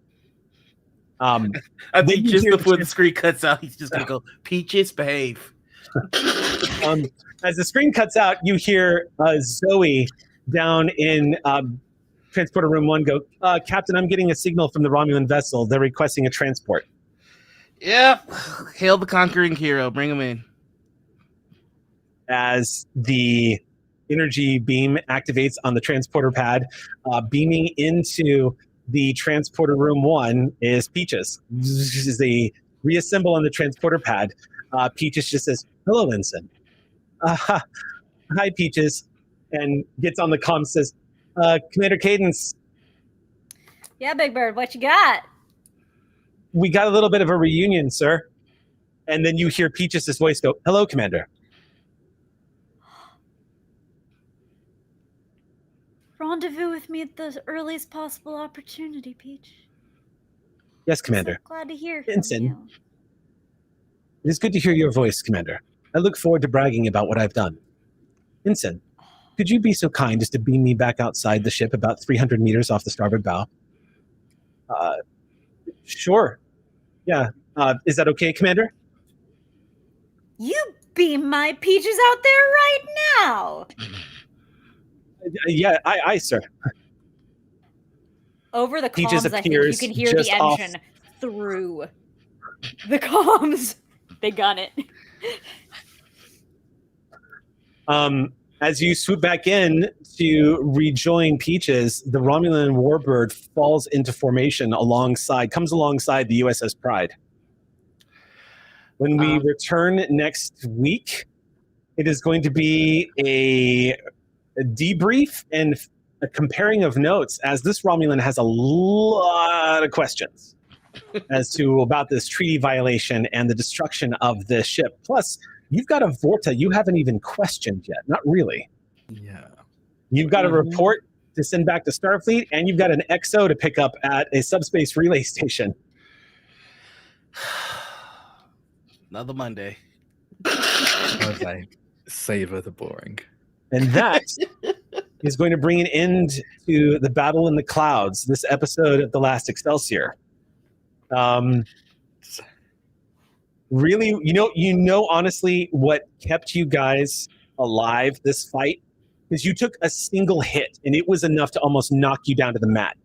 C: I think just before the screen cuts out, he's just going to go, Peaches, behave.
A: As the screen cuts out, you hear Zoe down in Transporter Room 1 go, Captain, I'm getting a signal from the Romulan vessel. They're requesting a transport.
C: Yep. Hail the conquering hero. Bring him in.
A: As the energy beam activates on the transporter pad, beaming into the Transporter Room 1 is Peaches. As they reassemble on the transporter pad, Peaches just says, hello, Ensign. Hi, Peaches. And gets on the comm, says, Commander Cadence.
E: Yeah, Big Bird, what you got?
A: We got a little bit of a reunion, sir. And then you hear Peaches' voice go, hello, Commander.
E: Rendezvous with me at the earliest possible opportunity, Peach.
A: Yes, Commander.
E: So glad to hear from
A: Ensign.
E: you.
A: It is good to hear your voice, Commander. I look forward to bragging about what I've done. Ensign, could you be so kind as to beam me back outside the ship about 300 meters off the starboard bow? Sure. Yeah. Is that okay, Commander?
E: You beam my Peaches out there right now!
A: Yeah, aye, sir.
E: Over the comms,
A: Peaches
E: I think you
A: appears
E: can hear
A: just
E: the engine through the comms. They gun it.
A: As you swoop back in to rejoin Peaches, the Romulan warbird falls into formation comes alongside the USS Pride. When we return next week, it is going to be a debrief and a comparing of notes, as this Romulan has a lot of questions about this treaty violation and the destruction of this ship. Plus, you've got a Vorta you haven't even questioned yet. Not really.
D: Yeah.
A: You've got a report to send back to Starfleet, and you've got an XO to pick up at a subspace relay station.
C: Another Monday.
D: I was like, savor the boring.
A: And that is going to bring an end to the Battle in the Clouds, this episode of The Last Excelsior. Really, honestly, what kept you guys alive this fight is you took a single hit, and it was enough to almost knock you down to the mat.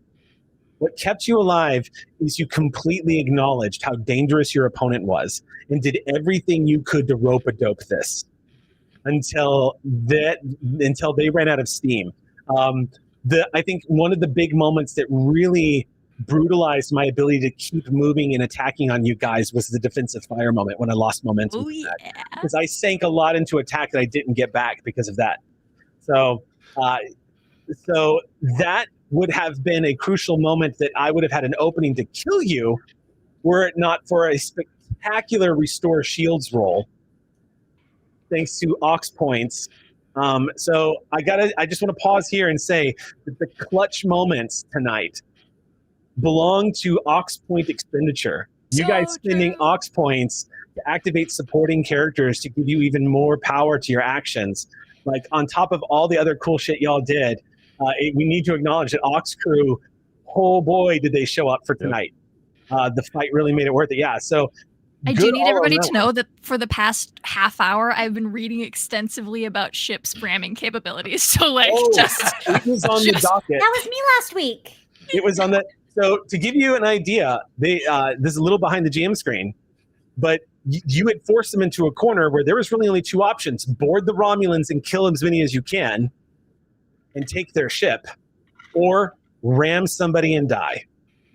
A: What kept you alive is you completely acknowledged how dangerous your opponent was and did everything you could to rope-a-dope this until they ran out of steam. I think one of the big moments that really brutalized my ability to keep moving and attacking on you guys was the defensive fire moment when I lost momentum.
B: Oh, yeah.
A: Because I sank a lot into attack that I didn't get back because of that. So that would have been a crucial moment that I would have had an opening to kill you were it not for a spectacular restore shields roll thanks to Ox points. So I just want to pause here and say that the clutch moments tonight belong to Ox point expenditure. You guys spending Ox points to activate supporting characters to give you even more power to your actions. Like on top of all the other cool shit y'all did, we need to acknowledge that Ox crew, oh boy, did they show up for tonight. The fight really made it worth it. Yeah, so
B: I do need everybody to know that for the past half hour, I've been reading extensively about ships ramming capabilities. So
A: it was on the docket.
E: That was me last week.
A: It was on the. So to give you an idea, this is a little behind the GM screen, but you had forced them into a corner where there was really only two options: board the Romulans and kill as many as you can, and take their ship, or ram somebody and die.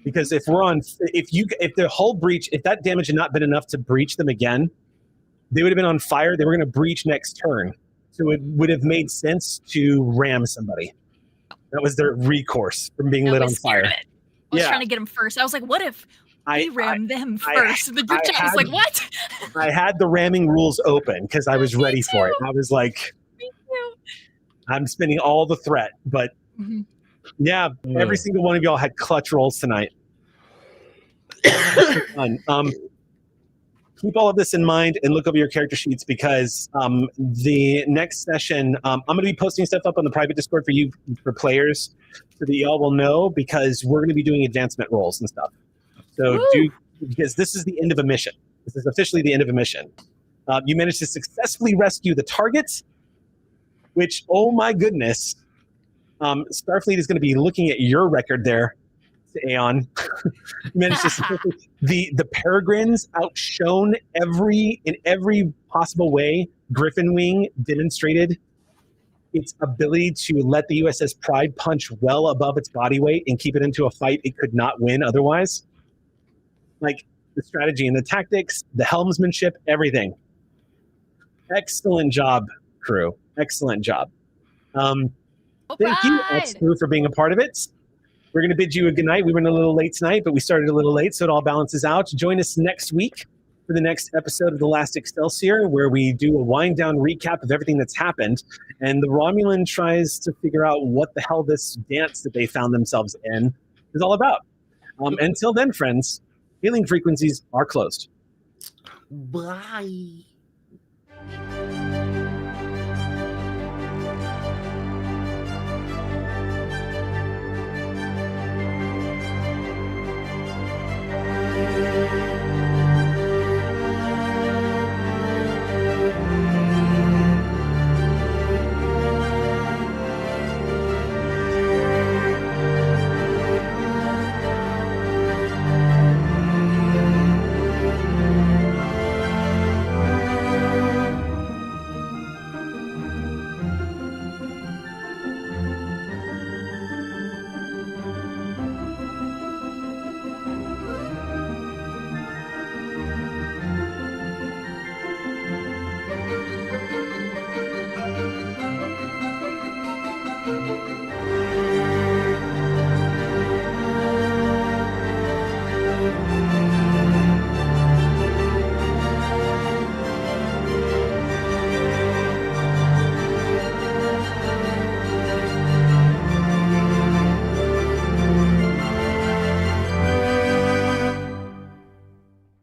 A: Because if the hull breach, if that damage had not been enough to breach them again, they would have been on fire. They were going to breach next turn. So it would have made sense to ram somebody. That was their recourse from being lit on fire.
B: I was trying to get them first. I was like, what if we ram them first? The group chat was like, what?
A: I had the ramming rules open because I was ready for it. I was like, I'm spinning all the threat. But every single one of y'all had clutch rolls tonight. Fun. Keep all of this in mind and look over your character sheets because the next session, I'm going to be posting stuff up on the private Discord for you, for players, so that y'all will know because we're going to be doing advancement rolls and stuff. So because this is the end of a mission. This is officially the end of a mission. You managed to successfully rescue the targets, which, oh my goodness, Starfleet is going to be looking at your record there, Aeon. Managed to the Peregrines outshone in every possible way. Griffin Wing demonstrated its ability to let the USS Pride punch well above its body weight and keep it into a fight it could not win otherwise. Like the strategy and the tactics, the helmsmanship, everything. Excellent job, crew. Excellent job. Thank you, X-Crew, for being a part of it. We're going to bid you a good night. We were a little late tonight, but we started a little late, so it all balances out. Join us next week for the next episode of The Last Excelsior, where we do a wind-down recap of everything that's happened, and the Romulan tries to figure out what the hell this dance that they found themselves in is all about. Until then, friends, healing frequencies are closed.
C: Bye.